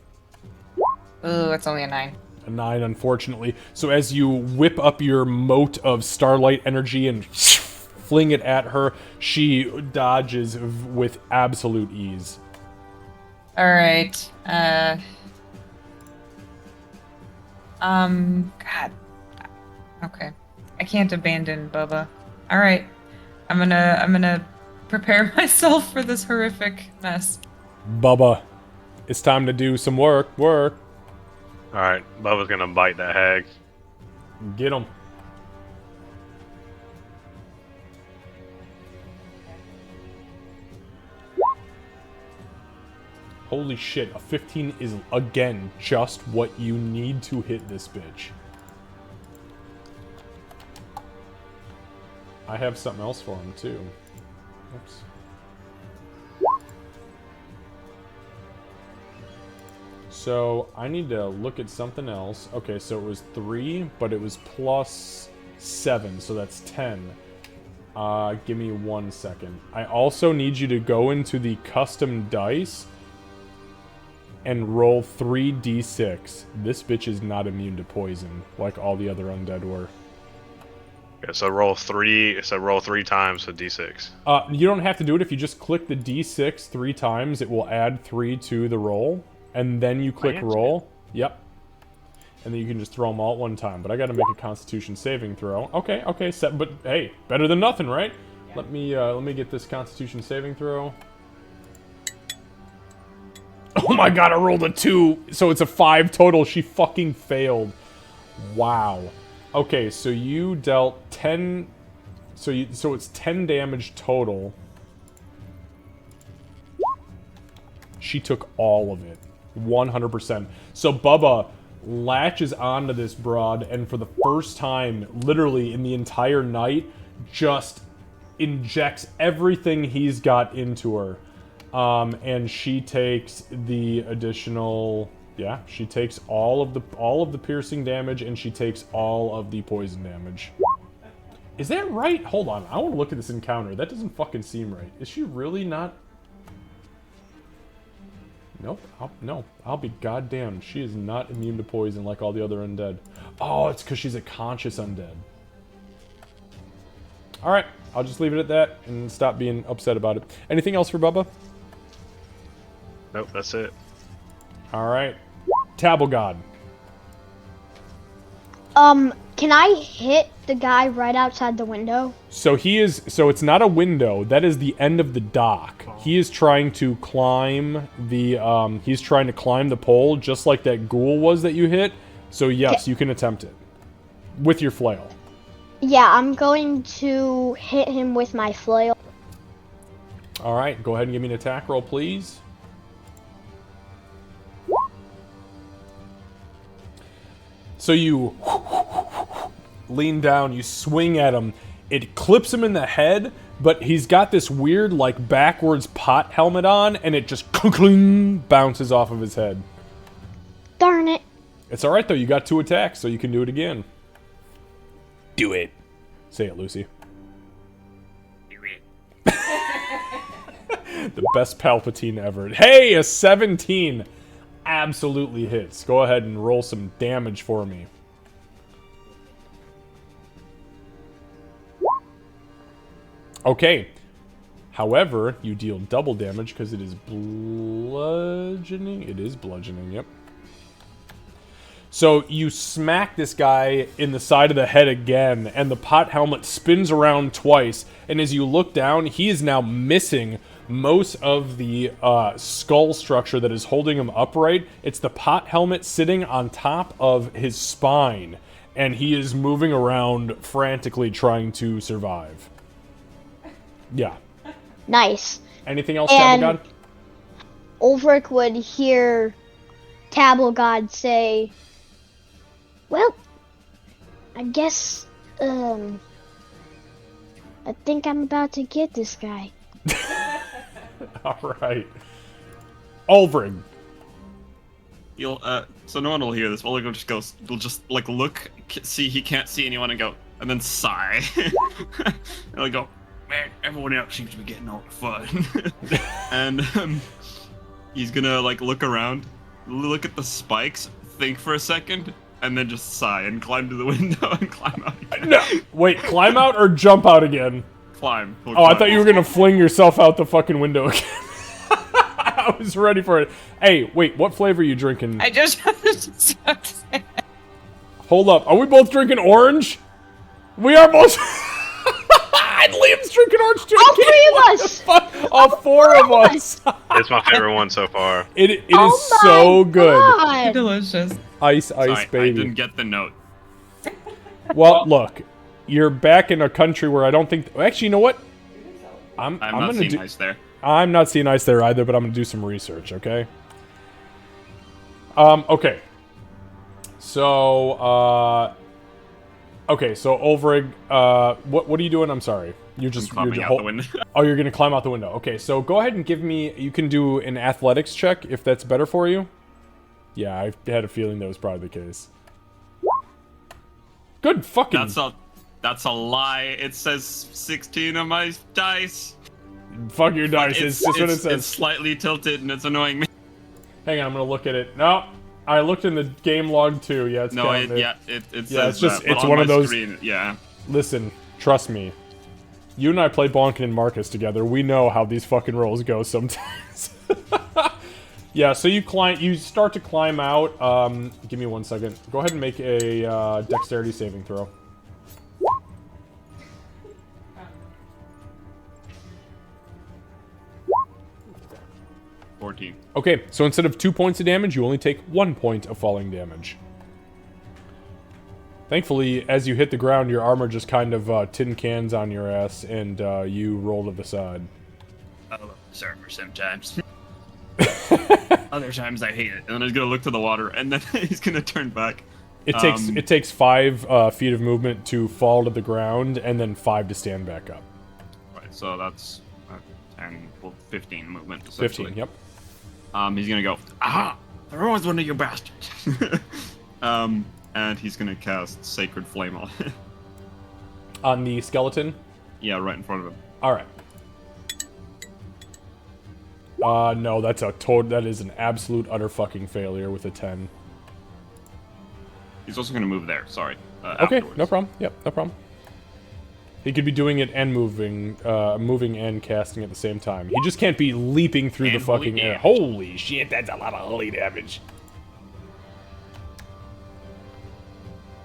Ooh, it's only a 9. A 9, unfortunately. So as you whip up your moat of starlight energy and fling it at her, she dodges with absolute ease. Alright, God. Okay. I can't abandon Bubba. Alright. I'm gonna prepare myself for this horrific mess. Bubba, it's time to do some work. Alright, Bubba's gonna bite that hag. Get him. Holy shit, a 15 is, again, just what you need to hit this bitch. I have something else for him, too. Oops. So, I need to look at something else. Okay, so it was 3, but it was plus 7, so that's 10. Give me 1 second. I also need you to go into the custom dice and roll 3d6. This bitch is not immune to poison, like all the other undead were. Okay, so roll 3 times, so d6. You don't have to do it. If you just click the d6 3 times, it will add 3 to the roll. And then you click roll. Yep. And then you can just throw them all at one time. But I gotta make a constitution saving throw. Okay, but hey, better than nothing, right? Yeah. Let me get this constitution saving throw. Oh my god, I rolled a 2, so it's a 5 total. She fucking failed. Wow. Okay, so you dealt 10... So it's 10 damage total. She took all of it. 100%. So Bubba latches onto this broad, and for the first time, literally in the entire night, just injects everything he's got into her. And she takes the additional, yeah, she takes all of the piercing damage, and she takes all of the poison damage. Is that right? Hold on, I want to look at this encounter. That doesn't fucking seem right. Is she really not? Nope. I'll be goddamn. She is not immune to poison like all the other undead. Oh, it's because she's a conscious undead. Alright, I'll just leave it at that and stop being upset about it. Anything else for Bubba? Nope, that's it. Alright. Tabblegod. Can I hit the guy right outside the window? So it's not a window, that is the end of the dock. He is trying to climb the pole, just like that ghoul was that you hit. So yes, you can attempt it. With your flail. Yeah, I'm going to hit him with my flail. Alright, go ahead and give me an attack roll, please. So you lean down, you swing at him. It clips him in the head, but he's got this weird, like, backwards pot helmet on, and it just cling bounces off of his head. Darn it. It's alright, though. You got 2 attacks, so you can do it again. Do it. Say it, Lucy. Do it. The best Palpatine ever. Hey, a 17! Absolutely hits. Go ahead and roll some damage for me. Okay. However, you deal double damage because it is bludgeoning. It is bludgeoning, yep. So you smack this guy in the side of the head again, and the pot helmet spins around twice, and as you look down, he is now missing most of the skull structure that is holding him upright. It's the pot helmet sitting on top of his spine, and he is moving around frantically trying to survive. Yeah. Nice. Anything else, And Tabblegod? Ulfric would hear Tabblegod say, well, I guess, I think I'm about to get this guy. Alright. Ulfric. You'll so no one will hear this. Oleg will just like look, see he can't see anyone and go, and then sigh. And he'll go, man, everyone else seems to be getting all the fun. And he's gonna like look around, look at the spikes, think for a second, and then just sigh and climb to the window and climb out again. No, wait, climb out or jump out again? Climb. Oh, I thought you were gonna fling yourself out the fucking window again. I was ready for it. Hey, wait, what flavor are you drinking? I just Hold up, are we both drinking orange? We are both. And Liam's drinking orange too. All three of us. All 4 of us. It's my favorite one so far. It is Oh so my good. God. delicious. Ice, Sorry, I baby. didn't get the note. Well, look, you're back in a country where I don't think. Actually, you know what? I'm I'm not gonna seeing do. ice there. I'm not seeing ice there either, but I'm gonna do some research. Okay. Okay. So, okay. So Ulfric, what are you doing? I'm sorry. You're just Climbing out the window. Oh, you're gonna climb out the window. Okay. So go ahead and give me. You can do an athletics check if that's better for you. Yeah, I had a feeling that was probably the case. Good fucking. That's a lie. It says 16 on my dice. Fuck your dice. It's just what it It's says. slightly tilted and it's annoying me. Hang on, I'm gonna look at it. No, I looked in the game log too. Yeah, it's No, counting it. it says Yeah, it's just- that, but it's on one my of those- Screen, yeah. Listen, trust me. You and I play Bonkin and Marcus together. We know how these fucking rolls go sometimes. Yeah, so you start to climb out. Give me 1 second. Go ahead and make a dexterity saving throw. Yeah. 14. Okay, so instead of 2 points of damage, you only take 1 point of falling damage. Thankfully, as you hit the ground, your armor just kind of tin cans on your ass, and you roll to the side. I love the server sometimes. Other times I hate it. And then he's gonna look to the water, and then he's gonna turn back. It takes 5 feet of movement to fall to the ground, and then 5 to stand back up. Right, so that's 10, well, 15 movement, essentially. 15, yep. He's gonna go, aha! There was one of you bastards! And he's gonna cast Sacred Flame on it. On the skeleton? Yeah, right in front of him. Alright. No, that is an absolute utter fucking failure with a 10. He's also going to move there. Sorry. Okay, Afterwards. no problem. Yep, no problem. He could be doing it and moving and casting at the same time. He just can't be leaping through the And holy fucking air. damage. Holy shit, that's a lot of holy damage.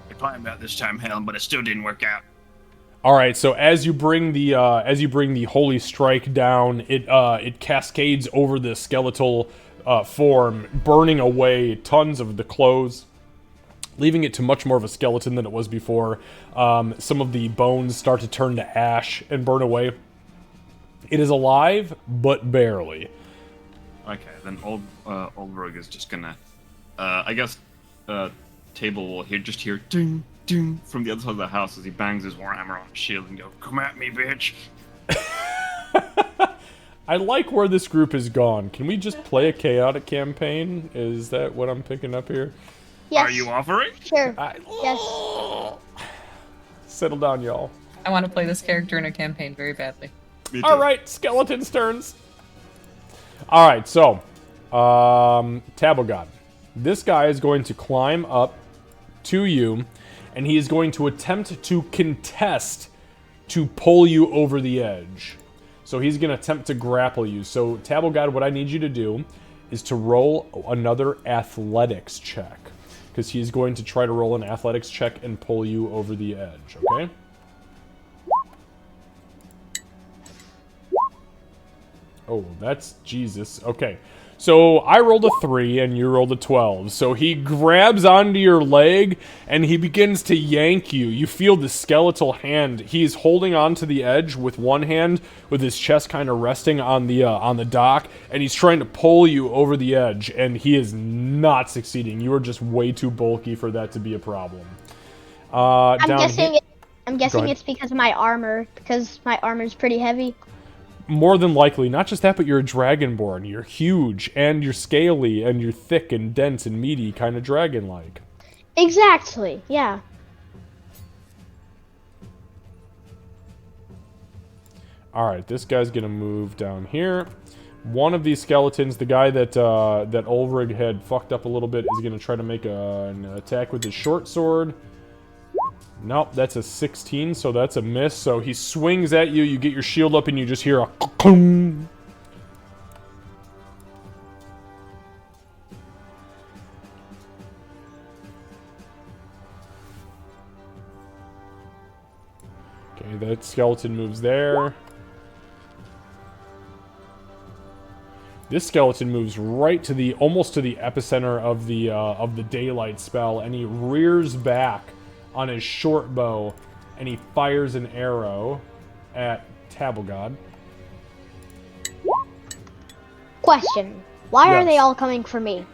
I climbed out this time, Helen, but it still didn't work out. All right, so as you bring the holy strike down, it cascades over the skeletal form, burning away tons of the clothes, leaving it to much more of a skeleton than it was before. Some of the bones start to turn to ash and burn away. It is alive, but barely. Okay, then old Rogue is just gonna, I guess, Table will just hear ding, ding from the other side of the house as he bangs his warhammer on his shield and go, "Come at me, bitch!" I like where this group has gone. Can we just play a chaotic campaign? Is that what I'm picking up here? Yes. Are you offering? Sure. Yes. Settle down, y'all. I want to play this character in a campaign very badly. Me too. All right, skeletons' turns. All right, so Tabogod. This guy is going to climb up to you, and he is going to attempt to contest to pull you over the edge. So he's going to attempt to grapple you. So Tabogod, what I need you to do is to roll another athletics check, because he's going to try to roll an athletics check and pull you over the edge, okay? Oh, that's Jesus. Okay. So I rolled a 3 and you rolled a 12. So he grabs onto your leg and he begins to yank you. You feel the skeletal hand. He's holding onto the edge with one hand, with his chest kind of resting on the dock, and he's trying to pull you over the edge, and he is not succeeding. You are just way too bulky for that to be a problem. I'm down guessing. here- I'm guessing ahead. it's because of my armor, because my armor's pretty heavy. More than likely, not just that, but you're a dragonborn. You're huge, and you're scaly, and you're thick and dense and meaty, kind of dragon-like. Exactly. Yeah. Alright, this guy's gonna move down here. One of these skeletons, the guy that that Ulfric had fucked up a little bit, is gonna try to make an attack with his short sword. Nope, that's a 16, so that's a miss. So he swings at you, you get your shield up, and you just hear a clunk. Okay, that skeleton moves there. This skeleton moves right to the, almost to the epicenter of the daylight spell, and he rears back on his short bow, and he fires an arrow at Tabogod. Question. Why are Yes. they all coming for me?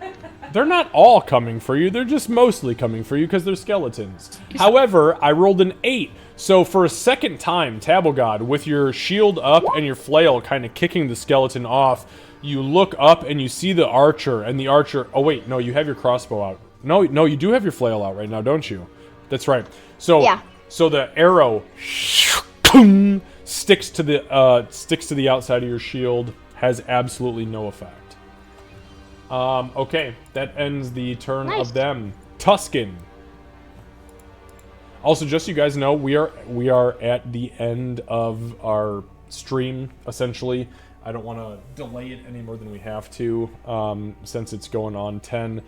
They're not all coming for you, they're just mostly coming for you because they're skeletons. However, I rolled an 8, so for a second time, Tabogod, with your shield up and your flail kind of kicking the skeleton off, you look up and you see the archer, and the archer... Oh wait, no, you have your crossbow out. No, you do have your flail out right now, don't you? That's right. So, Yeah. so the arrow sticks to the outside of your shield, has absolutely no effect. Okay, that ends the turn Nice. of them. Tuscan. Also, just so you guys know, we are at the end of our stream, essentially. I don't want to delay it any more than we have to, since it's going on 10.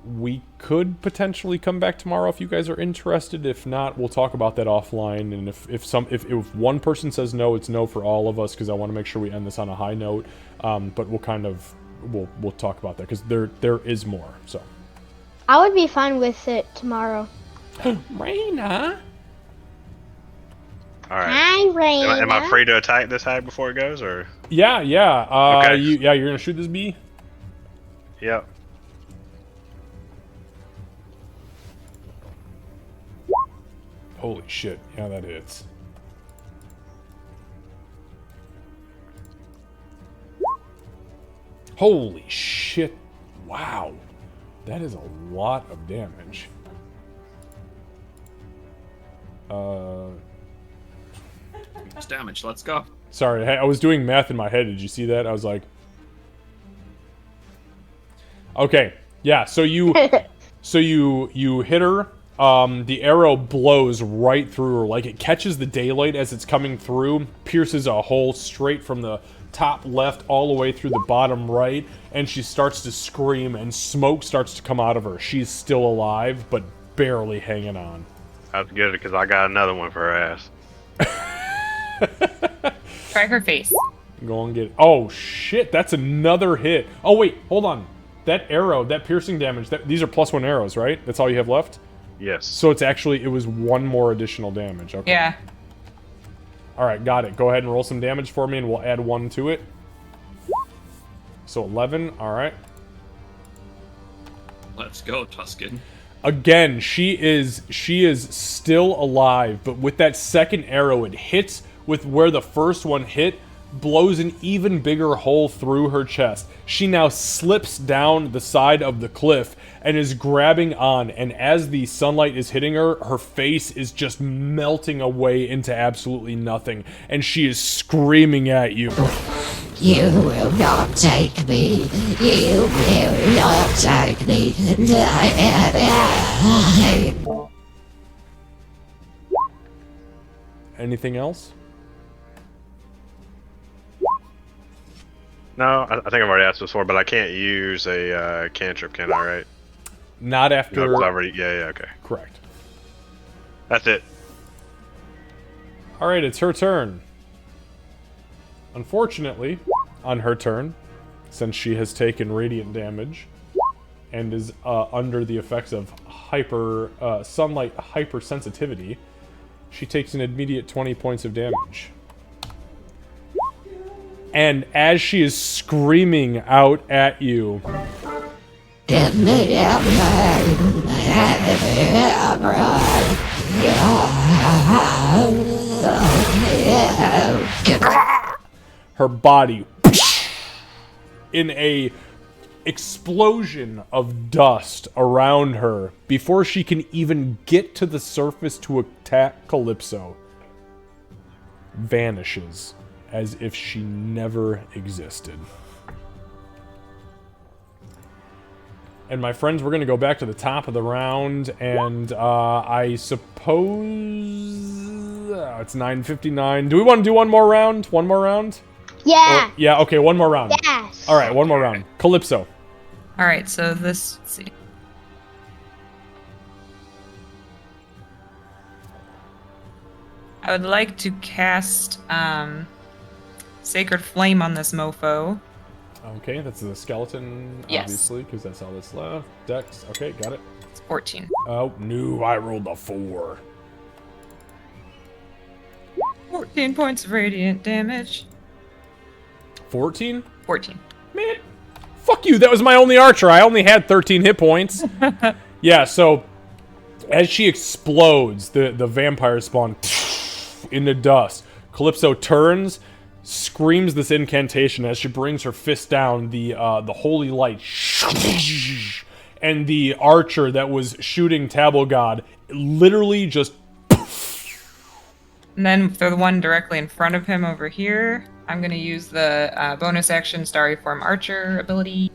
We could potentially come back tomorrow if you guys are interested. If not, we'll talk about that offline. And if one person says no, it's no for all of us, because I want to make sure we end this on a high note. But we'll talk about that, because there is more. So, I would be fine with it tomorrow. Raina. All right. Hi, Raina. Am I free to attack this hag before it goes, or? Yeah. Okay. You're gonna shoot this bee. Yep. Holy shit! Yeah, that hits. Holy shit! Wow, that is a lot of damage. It's damage. Let's go. Sorry, I was doing math in my head. Did you see that? I was like... Okay, yeah, so you hit her. The arrow blows right through her. Like, it catches the daylight as it's coming through, pierces a hole straight from the top left all the way through the bottom right, and she starts to scream, and smoke starts to come out of her. She's still alive, but barely hanging on. That's good, because I got another one for her ass. Try her face. Go and get it. Oh, shit, that's another hit. Oh, wait, hold on. That arrow, that piercing damage, these are +1 arrows, right? That's all you have left? Yes. So it's actually, it was 1 more additional damage. Okay. Yeah. Alright, got it. Go ahead and roll some damage for me, and we'll add 1 to it. So 11, alright. Let's go, Tuscan. Again, she is still alive, but with that second arrow, it hits with where the first one hit, blows an even bigger hole through her chest. She now slips down the side of the cliff and is grabbing on, and as the sunlight is hitting her, her face is just melting away into absolutely nothing, and she is screaming at you. You will not take me. You will not take me. Anything else? No, I think I've already asked this before, but I can't use a cantrip, can I, right? Not after... No, yeah, okay. Correct. That's it. Alright, it's her turn. Unfortunately, on her turn, since she has taken radiant damage and is under the effects of sunlight hypersensitivity, she takes an immediate 20 points of damage. And as she is screaming out at you, her body, in a explosion of dust around her, before she can even get to the surface to attack Calypso, vanishes as if she never existed. And my friends, we're going to go back to the top of the round, and I suppose it's 9:59. Do we want to do one more round? One more round? Yeah. Yeah, okay, one more round. Yes. All right, one more round. Calypso. All right, so this. Let's see. I would like to cast Sacred Flame on this mofo. Okay, that's the skeleton, Yes. obviously, because that's all that's left. Dex. Okay, got it. It's 14. Oh, no, I rolled a 4. 14 points of radiant damage. 14? 14. Man, fuck you. That was my only archer. I only had 13 hit points. Yeah, so as she explodes, the vampire spawn into dust. Calypso turns, screams this incantation as she brings her fist down. The holy light, and the archer that was shooting Tabelgod literally just. And then for the one directly in front of him over here, I'm going to use the bonus action Starry Form Archer ability.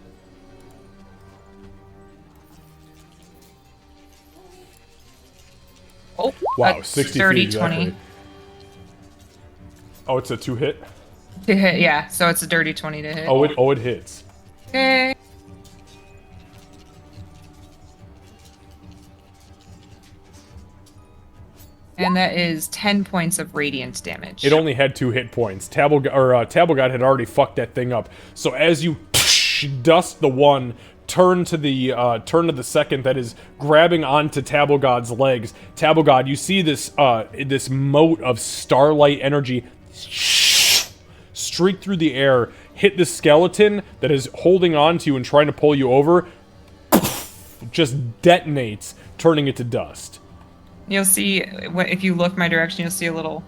Oh, Wow, that's 60 dirty feet exactly. 20. Oh, it's a 2-hit? To hit, yeah, so it's a dirty 20 to hit. Oh, it hits. Okay. And that is 10 points of radiant damage. It only had 2 hit points. Tabelgod had already fucked that thing up. So as you dust the one, turn to the second that is grabbing onto Tabelgod's legs. Tabelgod, you see this this mote of starlight energy streak through the air, hit the skeleton that is holding on to you and trying to pull you over, just detonates, turning it to dust. You'll see, if you look my direction, you'll see a little...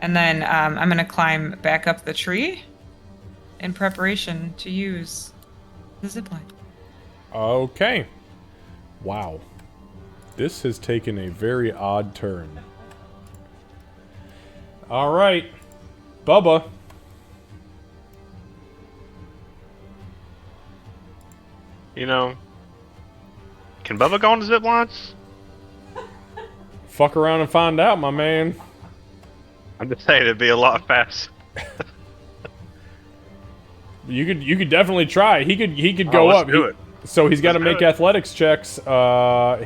And then I'm going to climb back up the tree in preparation to use the zipline. Okay. Wow. This has taken a very odd turn. Alright. Bubba. You know, can Bubba go on the zip line? Fuck around and find out, my man. I'm just saying it'd be a lot faster. You could definitely try. He could go let's up. do it. So he's got to Let's do make it. athletics checks. Oh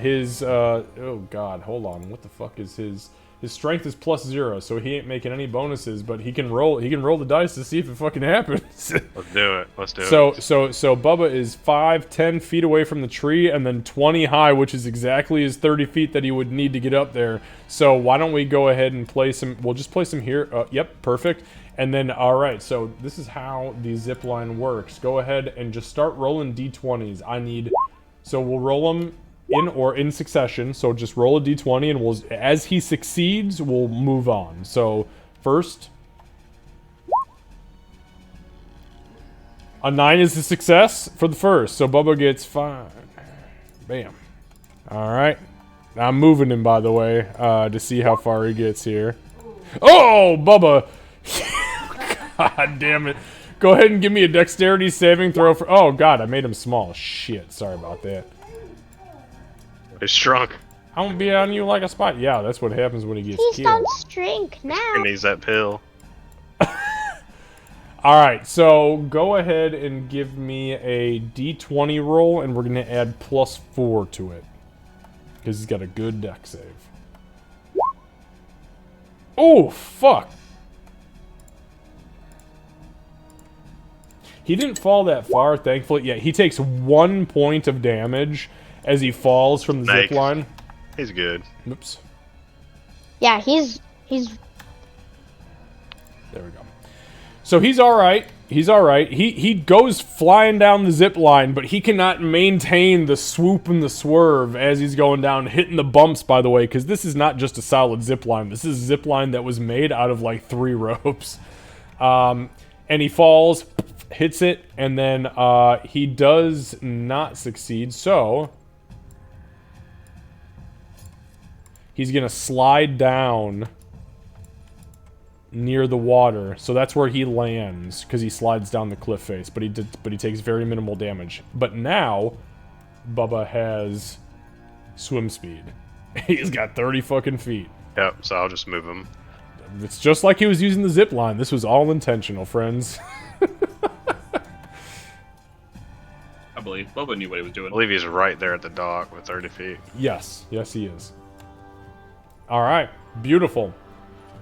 god, hold on. What the fuck is his? His strength is +0, so he ain't making any bonuses. But he can roll. He can roll the dice to see if it fucking happens. Let's do it. Let's do it. So Bubba is 10 feet away from the tree, and then 20 high, which is exactly his 30 feet that he would need to get up there. So why don't we go ahead and place him? We'll just place him here. Yep, perfect. And then, all right. So this is how the zip line works. Go ahead and just start rolling d20s. So we'll roll them in succession. So just roll a d20, and as he succeeds, we'll move on. So first. A 9 is a success for the first, so Bubba gets 5. Bam. Alright. I'm moving him, by the way, to see how far he gets here. Oh, Bubba! God damn it. Go ahead and give me a dexterity saving throw for... Oh, God, I made him small. Shit, sorry about that. He's shrunk. I'm gonna be on you like a spot. Yeah, that's what happens when he gets He's killed. on strength He now. needs that pill. Alright, so go ahead and give me a d20 roll, and we're going to add +4 to it. Because he's got a good dex save. Oh, fuck! He didn't fall that far, thankfully. Yeah, he takes 1 point of damage as he falls from the Nice. zip line. He's good. Oops. Yeah, he's There we go. So he's alright. He's alright. He goes flying down the zip line, but he cannot maintain the swoop and the swerve as he's going down, hitting the bumps, by the way, because this is not just a solid zip line. This is a zip line that was made out of like 3 ropes. And he falls, hits it, and then he does not succeed, so he's gonna slide down near the water, so that's where he lands because he slides down the cliff face. But he takes very minimal damage. But now, Bubba has swim speed. He's got 30 fucking feet. Yep, so I'll just move him. It's just like he was using the zip line. This was all intentional, friends. I believe Bubba knew what he was doing. I believe he's right there at the dock with 30 feet. Yes, he is. All right, beautiful.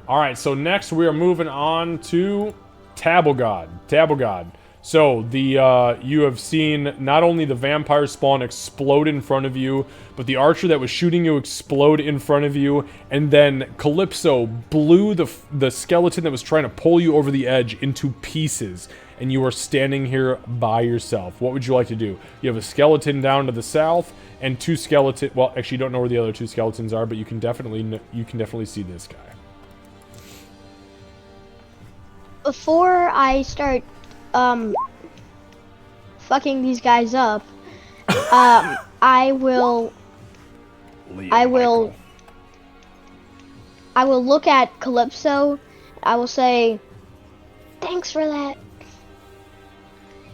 All right, so next we are moving on to Tabblegod. Tabblegod. So you have seen not only the vampire spawn explode in front of you, but the archer that was shooting you explode in front of you, and then Calypso blew the skeleton that was trying to pull you over the edge into pieces, and you are standing here by yourself. What would you like to do? You have a skeleton down to the south, and 2 skeleton. Well, actually, you don't know where the other 2 skeletons are, but you can definitely see this guy. Before I start fucking these guys up, I will look at Calypso. I will say, "Thanks for that,"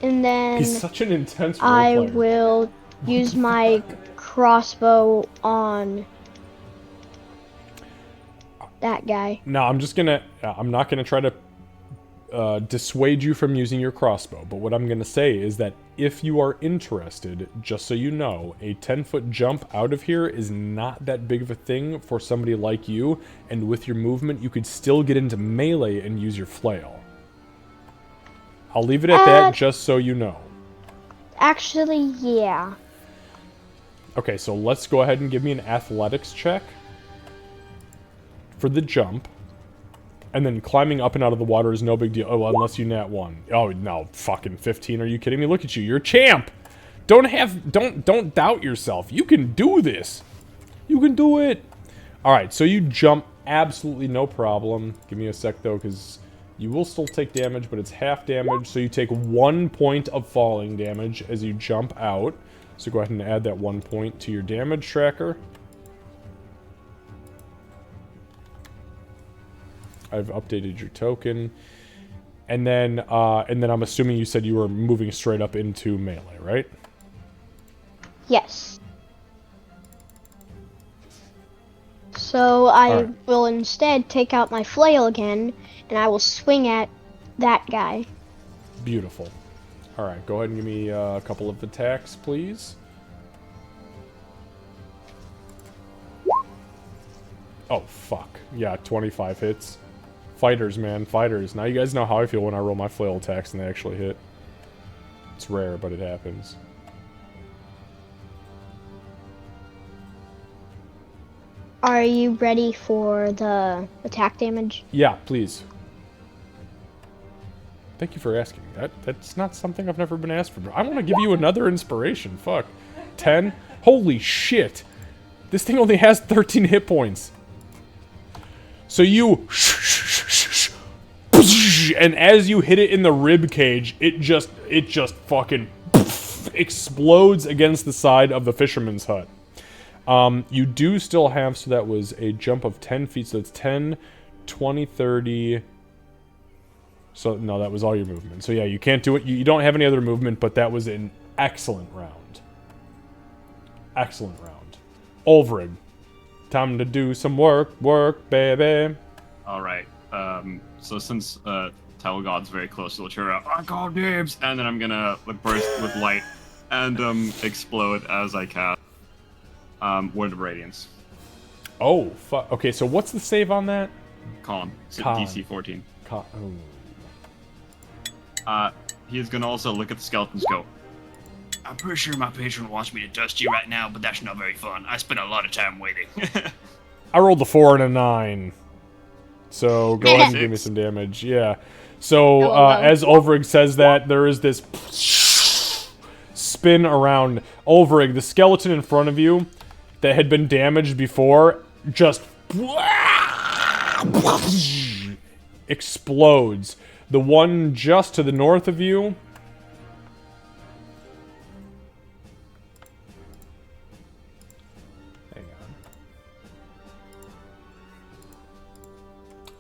and then He's such an intense role I player. will use my crossbow on that guy. Now, I'm not gonna try to dissuade you from using your crossbow, but what I'm gonna say is that if you are interested, just so you know, a 10-foot jump out of here is not that big of a thing for somebody like you, and with your movement, you could still get into melee and use your flail. I'll leave it at that, just so you know. Actually, yeah. Okay, so let's go ahead and give me an athletics check for the jump. And then climbing up and out of the water is no big deal. Oh, well, unless you nat 1. Oh, no, fucking 15. Are you kidding me? Look at you. You're a champ. Don't doubt yourself. You can do this. You can do it. All right, so you jump absolutely no problem. Give me a sec, though, because you will still take damage, but it's half damage. So you take 1 point of falling damage as you jump out. So go ahead and add that 1 point to your damage tracker. I've updated your token. And then I'm assuming you said you were moving straight up into melee, right? Yes. So I Alright. will instead take out my flail again, and I will swing at that guy. Beautiful. Alright, go ahead and give me a couple of attacks, please. Oh, fuck. Yeah, 25 hits. Fighters, man. Fighters. Now you guys know how I feel when I roll my flail attacks and they actually hit. It's rare, but it happens. Are you ready for the attack damage? Yeah, please. Thank you for asking. That's not something I've never been asked for. I want to give you another inspiration. Fuck. 10? Holy shit. This thing only has 13 hit points. So you... And as you hit it in the rib cage, it just fucking explodes against the side of the fisherman's hut. You do still have, so that was a jump of 10 feet, so it's 10, 20, 30... So, no, that was all your movement. So, yeah, you can't do it. You don't have any other movement, but that was an excellent round. Excellent round. Ulvrig, time to do some work, baby. Alright, so since Telgod's very close to Latura, I call dibs! And then I'm gonna burst with light and explode as I cast Word of Radiance. Oh, fuck. Okay, so what's the save on that? Con. It's Con. DC 14. Oh. He's gonna also look at the skeletons go, I'm pretty sure my patron wants me to dust you right now, but that's not very fun. I spent a lot of time waiting. I rolled a 4 and a 9. So go ahead and give me some damage. Yeah. So as Ulvrig says that, there is this spin around. Ulvrig, the skeleton in front of you that had been damaged before, just explodes. The one just to the north of you... Hang on.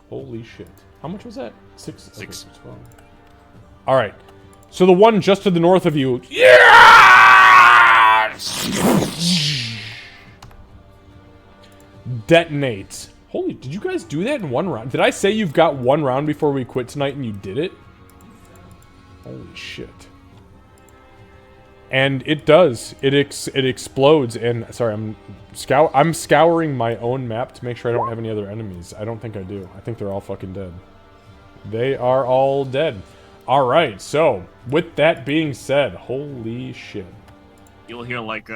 Holy shit. How much was that? 6? Okay, 12. Alright. So the one just to the north of you... detonates. Holy, did you guys do that in one round? Did I say you've got one round before we quit tonight and you did it? Holy shit. And it does. It explodes and... Sorry, I'm scouring my own map to make sure I don't have any other enemies. I don't think I do. I think they're all fucking dead. They are all dead. Alright, so, with that being said, holy shit. You'll hear like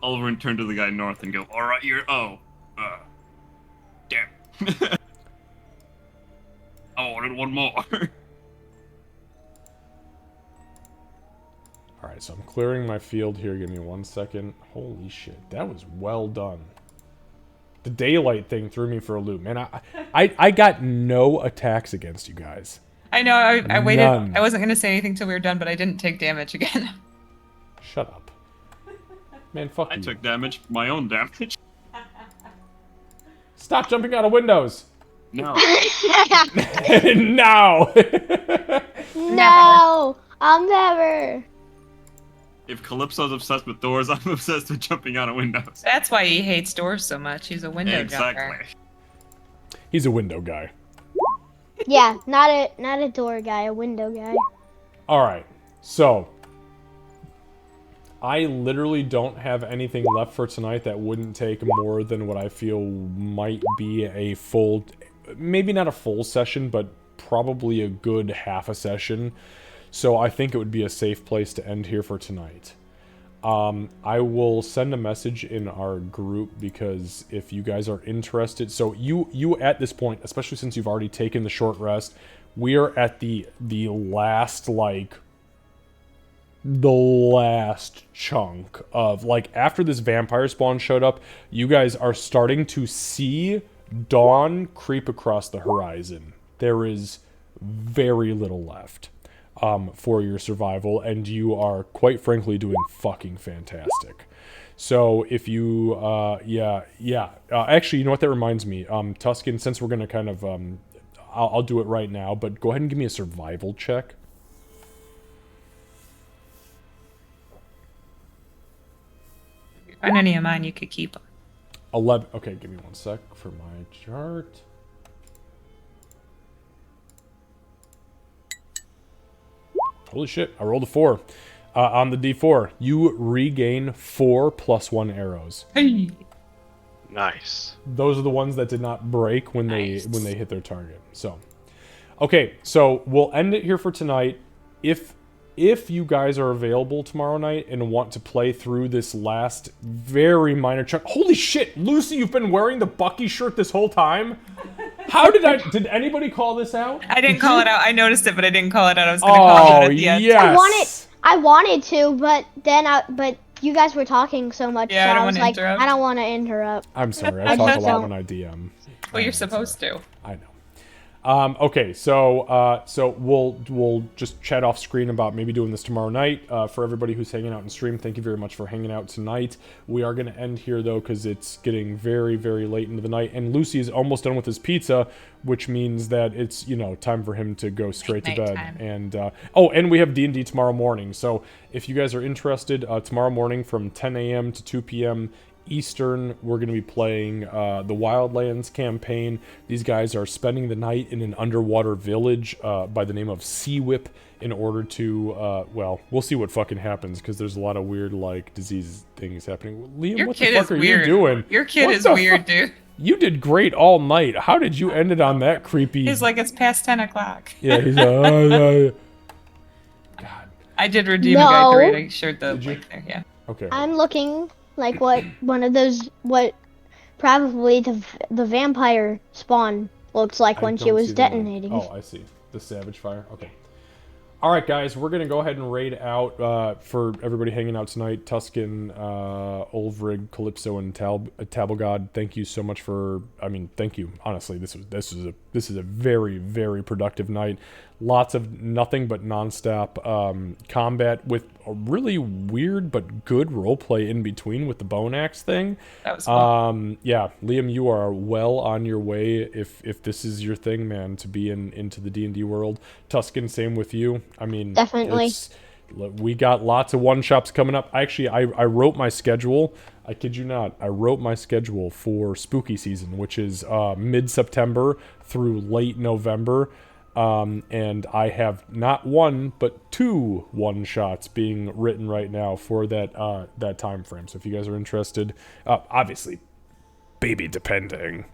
Ulverin turn to the guy north and go, alright, you're... Oh. Damn. I wanted one more. Alright, so I'm clearing my field here. Give me 1 second. Holy shit, that was well done. The daylight thing threw me for a loop. Man, I got no attacks against you guys. I know, I waited. None. I wasn't going to say anything till we were done, but I didn't take damage again. Shut up. Man, fuck I you. took damage. My own damage. Stop jumping out of windows! No. No! No, I'll never. If Calypso's obsessed with doors, I'm obsessed with jumping out of windows. That's why he hates doors so much. He's a window jumper. Exactly. He's a window guy. Yeah, not a door guy, a window guy. Alright, so... I literally don't have anything left for tonight that wouldn't take more than what I feel might be a full... Maybe not a full session, but probably a good half a session. So I think it would be a safe place to end here for tonight. I will send a message in our group because if you guys are interested... So you at this point, especially since you've already taken the short rest, we are at the last, like... The last chunk of... Like, after this vampire spawn showed up, you guys are starting to see dawn creep across the horizon. There is very little left. for your survival, and you are quite frankly doing fucking fantastic. So if you, actually, you know what, that reminds me, Tuscan, since we're gonna kind of, I'll do it right now, but go ahead and give me a survival check. If you find any of mine, you could keep them. 11. Okay, give me one sec for my chart. Holy shit, I rolled a 4. On the D4, you regain 4 +1 arrows. Hey. Nice. Those are the ones that did not break when Nice. they hit their target. So, okay, so we'll end it here for tonight. If you guys are available tomorrow night and want to play through this last very minor chunk. Holy shit, Lucy, you've been wearing the Bucky shirt this whole time? How did anybody call this out? I didn't call it out. I noticed it, but I didn't call it out. I was going to call it out at the end. Yes. I wanted to, but but you guys were talking so much, Yeah, I so don't I was wanna like, interrupt. I don't want to interrupt. I'm sorry, I I talk a just lot don't. when I DM. Well, you're supposed to. I know. Okay, so we'll just chat off screen about maybe doing this tomorrow night. For everybody who's hanging out in stream, thank you very much for hanging out tonight. We are going to end here though, because it's getting very, very late into the night, and Lucy is almost done with his pizza, which means that it's time for him to go straight to bed. Nighttime. And and we have D&D tomorrow morning. So if you guys are interested, tomorrow morning from 10 a.m. to 2 p.m. Eastern, we're going to be playing the Wildlands campaign. These guys are spending the night in an underwater village by the name of Sea Whip in order to, we'll see what fucking happens, because there's a lot of weird, disease things happening. Liam, Your what the kid fuck is are weird. you doing? Your kid What is the weird, fuck? dude. You did great all night. How did you end it on that creepy... He's like, it's past 10 o'clock. Yeah, he's God. I did redeem a guide to No. read. I shared the Did you? link there, yeah. Okay. I'm looking like what one of those, what probably the vampire spawn looks like I when she don't was see the name. detonating. Oh, I see. The Savage Fire. Okay. All right, guys, we're going to go ahead and raid out for everybody hanging out tonight. Tuscan, Ulvrig, Calypso, and Tabblegod, thank you so much for... thank you. Honestly, this is a very, very productive night. Lots of nothing but nonstop combat with a really weird but good roleplay in between with the bone axe thing. That was fun. Yeah, Liam, you are well on your way if this is your thing, man, to be into the D&D world. Tuscan, same with you. Definitely. We got lots of one-shots coming up. Actually, I wrote my schedule. I kid you not. I wrote my schedule for spooky season, which is mid-September through late November. And I have not one, but 2 one-shots being written right now for that time frame. So if you guys are interested, obviously, baby depending.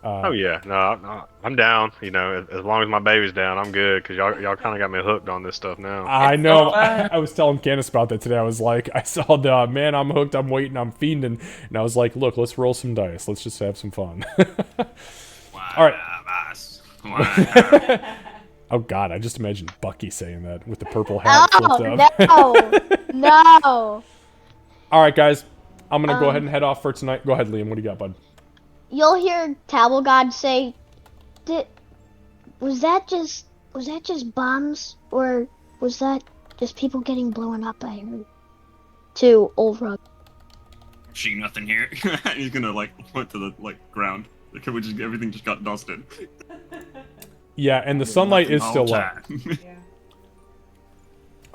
Oh yeah, no, I'm down. As long as my baby's down, I'm good. Cause y'all kind of got me hooked on this stuff now. I know. so fun. I was telling Candace about that today. I was like, I saw the man, I'm hooked, I'm waiting, I'm fiending, and I was like, look, let's roll some dice. Let's just have some fun. All right. Oh God, I just imagined Bucky saying that with the purple hat flipped up. No, no. All right, guys, I'm gonna go ahead and head off for tonight. Go ahead, Liam. What do you got, bud? You'll hear Tabblegod say, was that just bombs, or was that just people getting blown up? I heard. To Ulvrug. See nothing here. He's gonna point to the ground. Everything just got dusted. Yeah, and the sunlight is still up.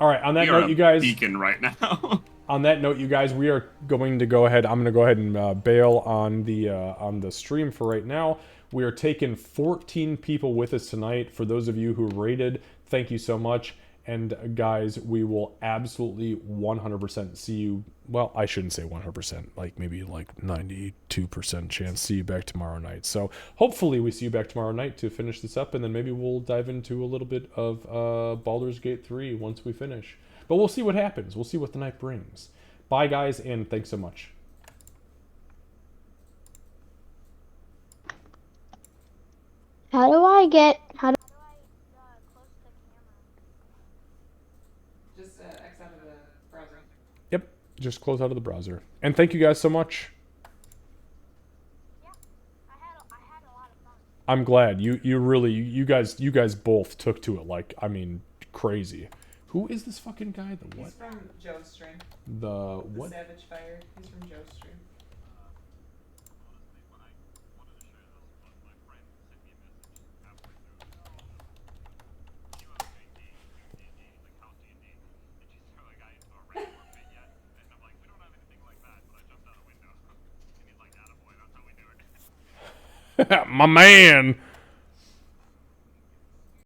All right. On that note, you guys. Beacon right now. On that note, you guys, we are going to go ahead. I'm going to go ahead and bail on the stream for right now. We are taking 14 people with us tonight. For those of you who rated, thank you so much. And guys, we will absolutely 100% see you. Well, I shouldn't say 100%, maybe 92% chance see you back tomorrow night. So hopefully we see you back tomorrow night to finish this up, and then maybe we'll dive into a little bit of Baldur's Gate 3 once we finish. But we'll see what happens. We'll see what the night brings. Bye, guys, and thanks so much. How do I close the camera? Just X out of the browser. Yep, just close out of the browser. And thank you guys so much. Yeah, I had a lot of fun. I'm glad you guys both took to it crazy. Who is this fucking guy? The what? He's from Joe's stream. The what? Savage Fire. He's from Joe's stream. My man.